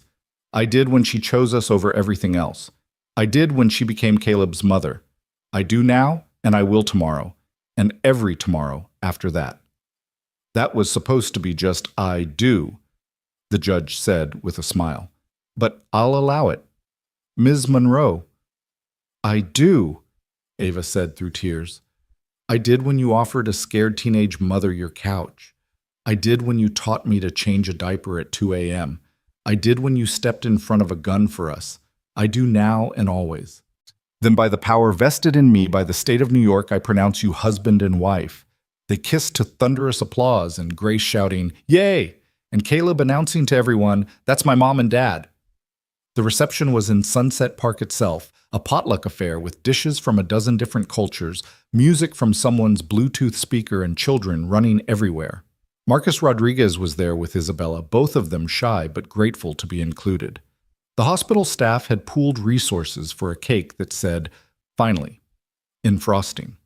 Speaker 1: I did when she chose us over everything else. I did when she became Caleb's mother. I do now, and I will tomorrow, and every tomorrow after that." "That was supposed to be just 'I do,'" the judge said with a smile. "But I'll allow it. Ms. Monroe." "I do," Ava said through tears. "I did when you offered a scared teenage mother your couch. I did when you taught me to change a diaper at 2 a.m. I did when you stepped in front of a gun for us. I do now and always. Then by the power vested in me by the state of New York, I pronounce you husband and wife." They kissed to thunderous applause and Grace shouting, "Yay!" and Caleb announcing to everyone, "That's my mom and dad." The reception was in Sunset Park itself, a potluck affair with dishes from a dozen different cultures, music from someone's Bluetooth speaker, and children running everywhere. Marcus Rodriguez was there with Isabella, both of them shy but grateful to be included. The hospital staff had pooled resources for a cake that said, "Finally," in frosting.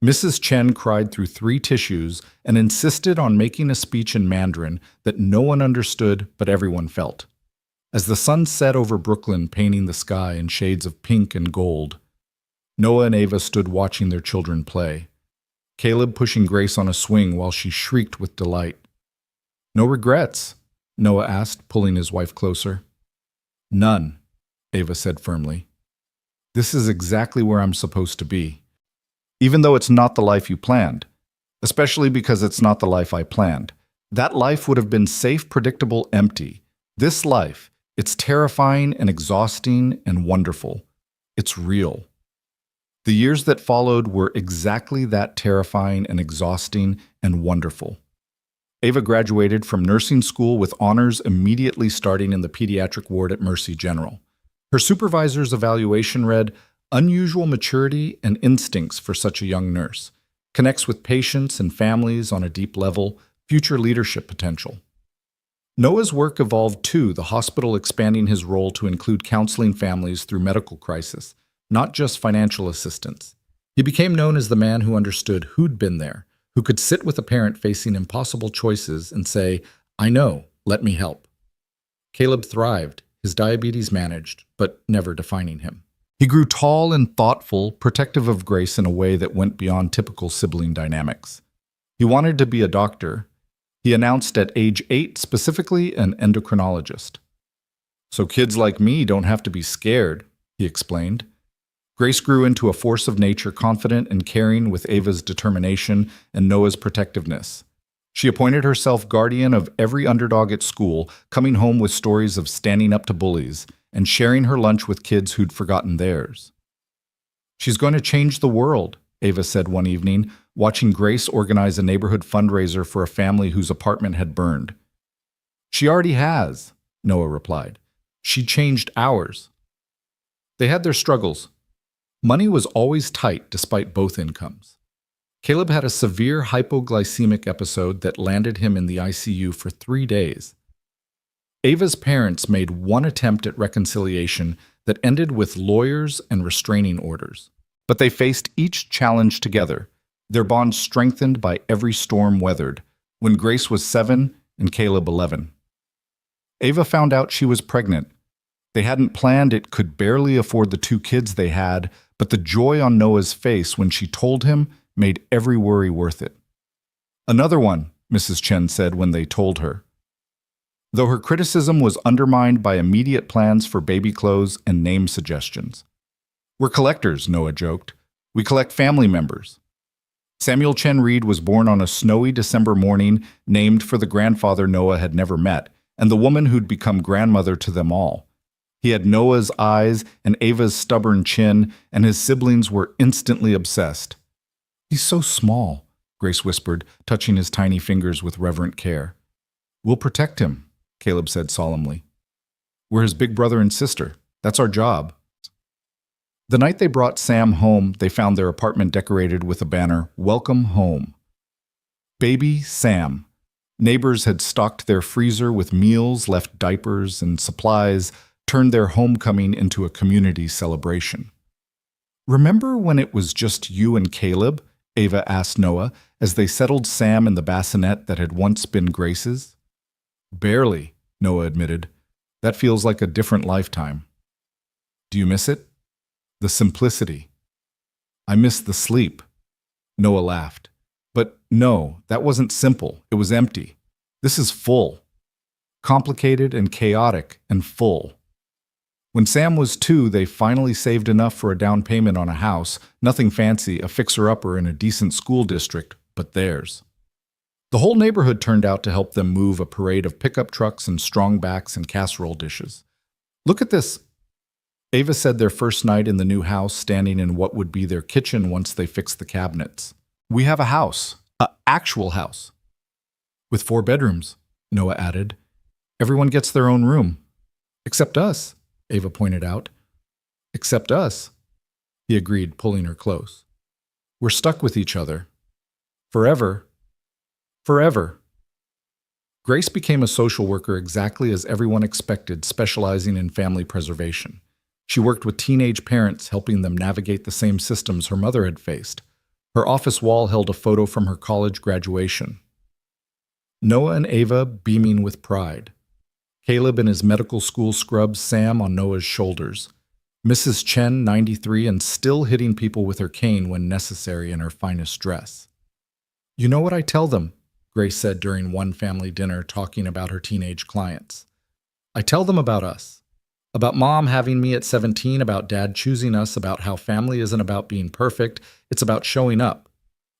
Speaker 1: Mrs. Chen cried through 3 tissues and insisted on making a speech in Mandarin that no one understood but everyone felt. As the sun set over Brooklyn, painting the sky in shades of pink and gold, Noah and Ava stood watching their children play, Caleb pushing Grace on a swing while she shrieked with delight. "No regrets?" Noah asked, pulling his wife closer. "None," Ava said firmly. "This is exactly where I'm supposed to be. Even though it's not the life you planned, especially because it's not the life I planned. That life would have been safe, predictable, empty. This life, it's terrifying and exhausting and wonderful. It's real." The years that followed were exactly that, terrifying and exhausting and wonderful. Ava graduated from nursing school with honors immediately, starting in the pediatric ward at Mercy General. Her supervisor's evaluation read, "Unusual maturity and instincts for such a young nurse. Connects with patients and families on a deep level. Future leadership potential." Noah's work evolved too, the hospital expanding his role to include counseling families through medical crisis, not just financial assistance. He became known as the man who understood who'd been there, who could sit with a parent facing impossible choices and say, "I know, let me help." Caleb thrived, his diabetes managed, but never defining him. He grew tall and thoughtful, protective of Grace in a way that went beyond typical sibling dynamics. He wanted to be a doctor. He announced at age 8 specifically an endocrinologist. "So kids like me don't have to be scared," he explained. Grace grew into a force of nature, confident and caring with Ava's determination and Noah's protectiveness. She appointed herself guardian of every underdog at school, coming home with stories of standing up to bullies and sharing her lunch with kids who'd forgotten theirs. "She's going to change the world," Ava said one evening, watching Grace organize a neighborhood fundraiser for a family whose apartment had burned. "She already has," Noah replied. "She changed ours." They had their struggles. Money was always tight despite both incomes. Caleb had a severe hypoglycemic episode that landed him in the ICU for 3 days. Ava's parents made one attempt at reconciliation that ended with lawyers and restraining orders. But they faced each challenge together, their bond strengthened by every storm weathered, when Grace was 7 and Caleb 11. Ava found out she was pregnant. They hadn't planned it, could barely afford the 2 kids they had, but the joy on Noah's face when she told him made every worry worth it. "Another one," Mrs. Chen said when they told her. Though her criticism was undermined by immediate plans for baby clothes and name suggestions. "We're collectors," Noah joked. "We collect family members." Samuel Chen Reed was born on a snowy December morning, named for the grandfather Noah had never met, and the woman who'd become grandmother to them all. He had Noah's eyes and Ava's stubborn chin, and his siblings were instantly obsessed. "He's so small," Grace whispered, touching his tiny fingers with reverent care. "We'll protect him," Caleb said solemnly. "We're his big brother and sister. That's our job." The night they brought Sam home, they found their apartment decorated with a banner, "Welcome Home." Baby Sam. Neighbors had stocked their freezer with meals, left diapers and supplies, turned their homecoming into a community celebration. "Remember when it was just you and Caleb?" Ava asked Noah as they settled Sam in the bassinet that had once been Grace's. "Barely," Noah admitted. "That feels like a different lifetime." "Do you miss it?" "The simplicity." "I miss the sleep." Noah laughed. "But no, that wasn't simple. It was empty. This is full. Complicated and chaotic and full." When Sam was 2, they finally saved enough for a down payment on a house, nothing fancy, a fixer-upper in a decent school district, but theirs. The whole neighborhood turned out to help them move, a parade of pickup trucks and strong backs and casserole dishes. "Look at this," Ava said their first night in the new house, standing in what would be their kitchen once they fixed the cabinets. "We have a house, an actual house, with 4 bedrooms.
Speaker 2: Noah added. Everyone gets their own room. Except us, Ava pointed out. Except us, he agreed, pulling her close. We're stuck with each other. Forever. Forever. Grace became a social worker exactly as everyone expected, specializing in family preservation. She worked with teenage parents, helping them navigate the same systems her mother had faced. Her office wall held a photo from her college graduation. Noah and Ava beaming with pride. Caleb in his medical school scrubs, Sam on Noah's shoulders. Mrs. Chen, 93, and still hitting people with her cane when necessary in her finest dress. You know what I tell them, Grace said during one family dinner talking about her teenage clients. I tell them about us. About Mom having me at 17, about Dad choosing us, about how family isn't about being perfect, it's about showing up.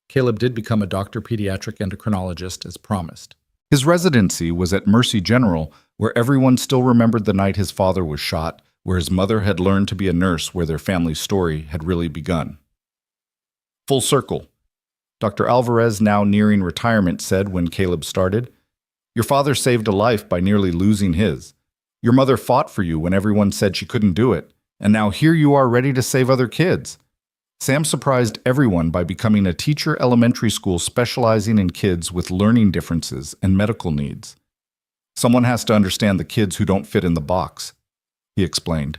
Speaker 2: Caleb did become a doctor pediatric endocrinologist as promised.
Speaker 1: His residency was at Mercy General, where everyone still remembered the night his father was shot, where his mother had learned to be a nurse, where their family story had really begun. Full circle. Dr. Alvarez, now nearing retirement, said when Caleb started, Your father saved a life by nearly losing his. Your mother fought for you when everyone said she couldn't do it, and now here you are ready to save other kids. Sam surprised everyone by becoming a teacher elementary school specializing in kids with learning differences and medical needs. Someone has to understand the kids who don't fit in the box, he explained.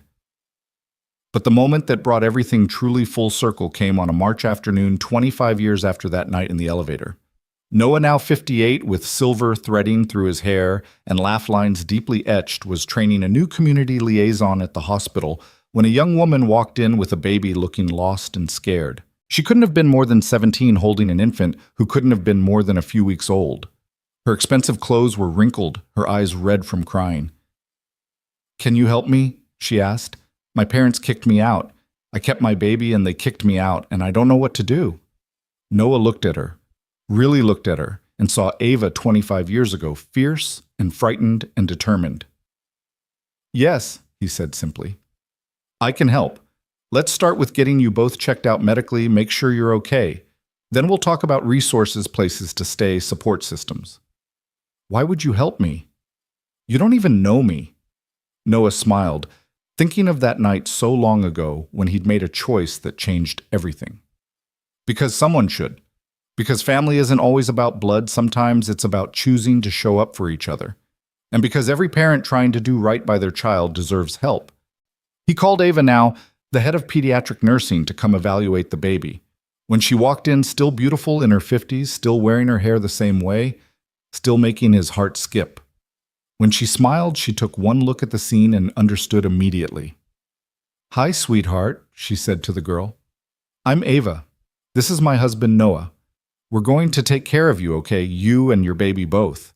Speaker 1: But the moment that brought everything truly full circle came on a March afternoon 25 years after that night in the elevator. Noah, now 58, with silver threading through his hair and laugh lines deeply etched, was training a new community liaison at the hospital when a young woman walked in with a baby looking lost and scared. She couldn't have been more than 17 holding an infant who couldn't have been more than a few weeks old. Her expensive clothes were wrinkled, her eyes red from crying. Can you help me? She asked. My parents kicked me out. I kept my baby and they kicked me out, and I don't know what to do. Noah looked at her, really looked at her, and saw Ava 25 years ago, fierce and frightened and determined. Yes, he said simply. I can help. Let's start with getting you both checked out medically, make sure you're okay. Then we'll talk about resources, places to stay, support systems. Why would you help me? You don't even know me. Noah smiled, thinking of that night so long ago when he'd made a choice that changed everything. Because someone should. Because family isn't always about blood, sometimes it's about choosing to show up for each other. And because every parent trying to do right by their child deserves help. He called Ava, now the head of pediatric nursing, to come evaluate the baby. When she walked in, still beautiful in her 50s, still wearing her hair the same way, still making his heart skip. When she smiled, she took one look at the scene and understood immediately. Hi, sweetheart, she said to the girl. I'm Ava. This is my husband, Noah. We're going to take care of you, okay? You and your baby both.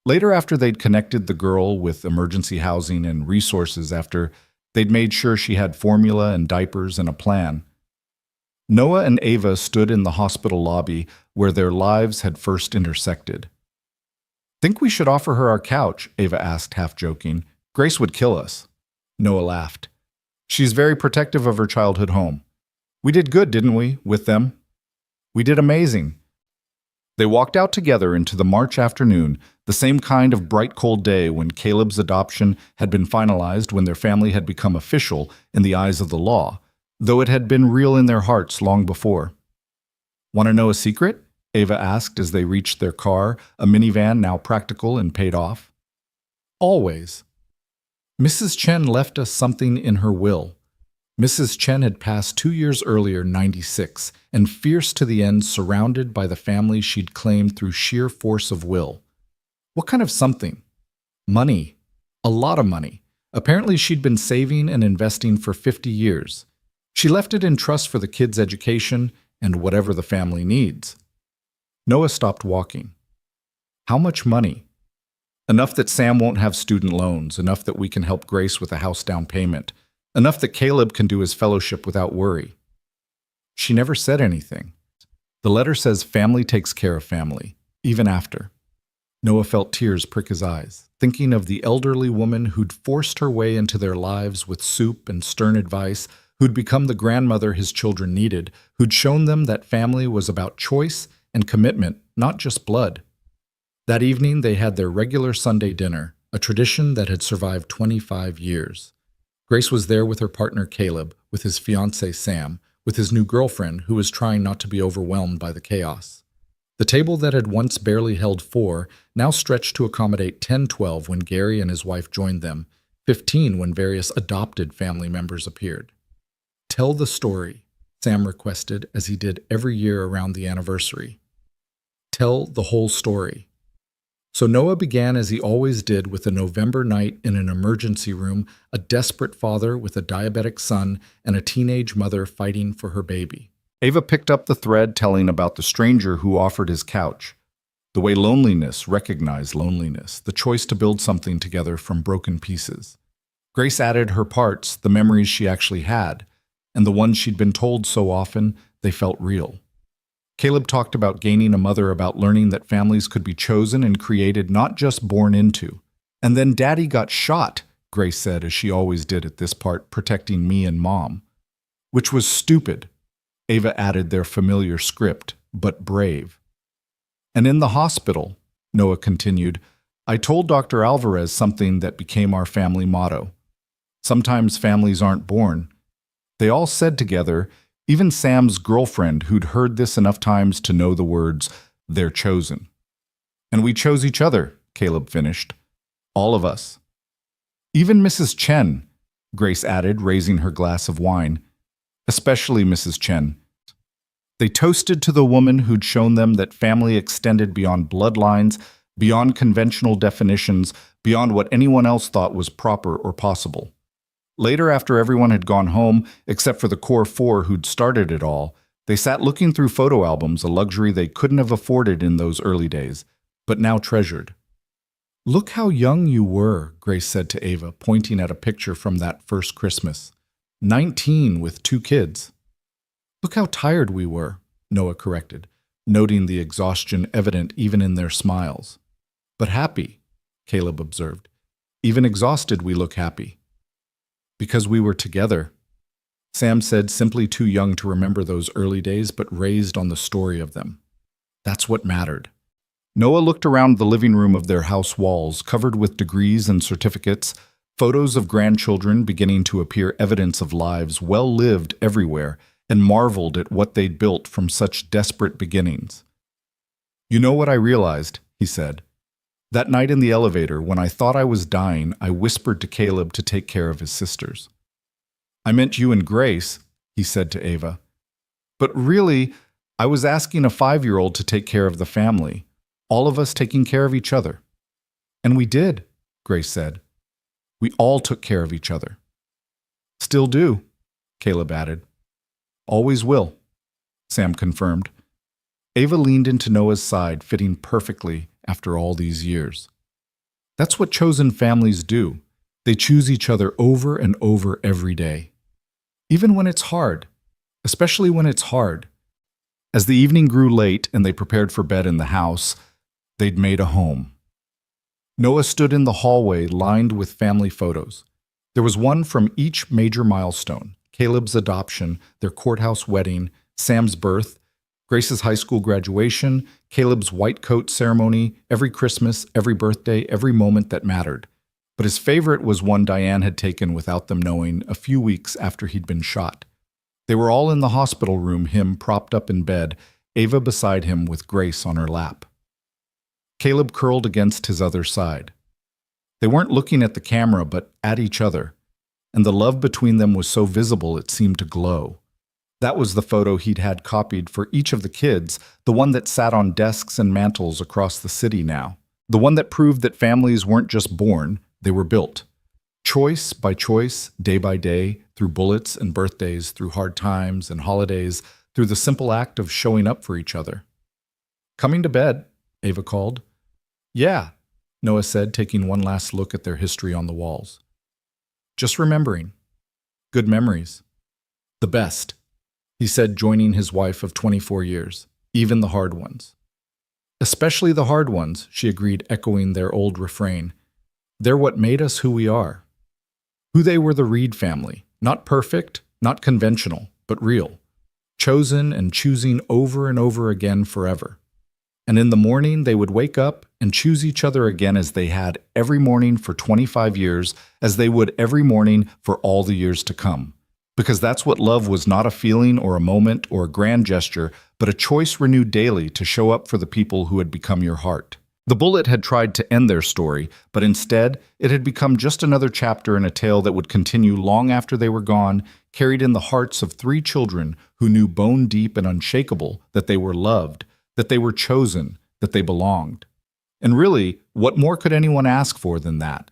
Speaker 1: Later, after they'd connected the girl with emergency housing and resources, after they'd made sure she had formula and diapers and a plan, Noah and Ava stood in the hospital lobby where their lives had first intersected. Think we should offer her our couch? Ava asked, half joking. Grace would kill us. Noah laughed. She's very protective of her childhood home. We did good, didn't we, with them? We did amazing. They walked out together into the March afternoon, the same kind of bright cold day when Caleb's adoption had been finalized, when their family had become official in the eyes of the law, though it had been real in their hearts long before. Want to know a secret? Ava asked as they reached their car, a minivan now practical and paid off. Always. Mrs. Chen left us something in her will. Mrs. Chen had passed 2 years earlier, 96, and fierce to the end, surrounded by the family she'd claimed through sheer force of will. What kind of something? Money. A lot of money. Apparently she'd been saving and investing for 50 years. She left it in trust for the kids' education and whatever the family needs. Noah stopped walking. How much money? Enough that Sam won't have student loans, enough that we can help Grace with a house down payment, enough that Caleb can do his fellowship without worry. She never said anything. The letter says family takes care of family, even after. Noah felt tears prick his eyes, thinking of the elderly woman who'd forced her way into their lives with soup and stern advice, who'd become the grandmother his children needed, who'd shown them that family was about choice and commitment, not just blood.
Speaker 2: That evening, they had their regular Sunday dinner, a tradition that had survived 25 years. Grace was there with her partner Caleb, with his fiancée Sam, with his new girlfriend who was trying not to be overwhelmed by the chaos. The table that had once barely held 4 now stretched to accommodate 10-12 when Gary and his wife joined them, 15 when various adopted family members appeared. "Tell the story," Sam requested as he did every year around the anniversary. "Tell the whole story." So Noah began as he always did with a November night in an emergency room, a desperate father with a diabetic son and a teenage mother fighting for her baby.
Speaker 1: Ava picked up the thread telling about the stranger who offered his couch, the way loneliness recognized loneliness, the choice to build something together from broken pieces. Grace added her parts, the memories she actually had, and the ones she'd been told so often they felt real. Caleb talked about gaining a mother, about learning that families could be chosen and created, not just born into. "And then Daddy got shot," Grace said, as she always did at this part, protecting me and Mom. "Which was stupid," Ava added their familiar script, "but brave." "And in the hospital," Noah continued, "I told Dr. Alvarez something that became our family motto. Sometimes families aren't born." They all said together, even Sam's girlfriend, who'd heard this enough times to know the words, "they're chosen." "And we chose each other," Caleb finished. "All of us." "Even Mrs. Chen," Grace added, raising her glass of wine. "Especially Mrs. Chen." They toasted to the woman who'd shown them that family extended beyond bloodlines, beyond conventional definitions, beyond what anyone else thought was proper or possible. Later, after everyone had gone home, except for the core 4 who'd started it all, they sat looking through photo albums, a luxury they couldn't have afforded in those early days, but now treasured. "Look how young you were," Grace said to Ava, pointing at a picture from that first Christmas. 19 with 2 kids. "Look how tired we were," Noah corrected, noting the exhaustion evident even in their smiles. "But happy," Caleb observed. "Even exhausted, we look happy." "Because we were together," Sam said, simply too young to remember those early days, but raised on the story of them. That's what mattered. Noah looked around the living room of their house walls, covered with degrees and certificates, photos of grandchildren beginning to appear, evidence of lives well lived everywhere, and marveled at what they'd built from such desperate beginnings. "You know what I realized," he said. "That night in the elevator, when I thought I was dying, I whispered to Caleb to take care of his sisters." "I meant you and Grace," he said to Ava. "But really, I was asking a 5-year-old to take care of the family, all of us taking care of each other." "And we did," Grace said. "We all took care of each other." "Still do," Caleb added. "Always will," Sam confirmed. Ava leaned into Noah's side, fitting perfectly after all these years. That's what chosen families do. They choose each other over and over every day. Even when it's hard, especially when it's hard. As the evening grew late and they prepared for bed in the house, they'd made a home. Noah stood in the hallway lined with family photos. There was one from each major milestone: Caleb's adoption, their courthouse wedding, Sam's birth, Grace's high school graduation, Caleb's white coat ceremony, every Christmas, every birthday, every moment that mattered. But his favorite was one Diane had taken without them knowing a few weeks after he'd been shot. They were all in the hospital room, him propped up in bed, Ava beside him with Grace on her lap. Caleb curled against his other side. They weren't looking at the camera, but at each other, and the love between them was so visible it seemed to glow. That was the photo he'd had copied for each of the kids, the one that sat on desks and mantels across the city now, the one that proved that families weren't just born, they were built. Choice by choice, day by day, through bullets and birthdays, through hard times and holidays, through the simple act of showing up for each other. "Coming to bed?" Ava called. "Yeah," Noah said, taking one last look at their history on the walls. "Just remembering. Good memories. The best," he said, joining his wife of 24 years, "even the hard ones." "Especially the hard ones," she agreed, echoing their old refrain. "They're what made us who we are." Who they were, the Reed family. Not perfect, not conventional, but real. Chosen and choosing over and over again forever. And in the morning they would wake up, and choose each other again as they had every morning for 25 years, as they would every morning for all the years to come. Because that's what love was, not a feeling or a moment or a grand gesture, but a choice renewed daily to show up for the people who had become your heart. The bullet had tried to end their story, but instead it had become just another chapter in a tale that would continue long after they were gone, carried in the hearts of 3 children who knew bone deep and unshakable that they were loved, that they were chosen, that they belonged. And really, what more could anyone ask for than that?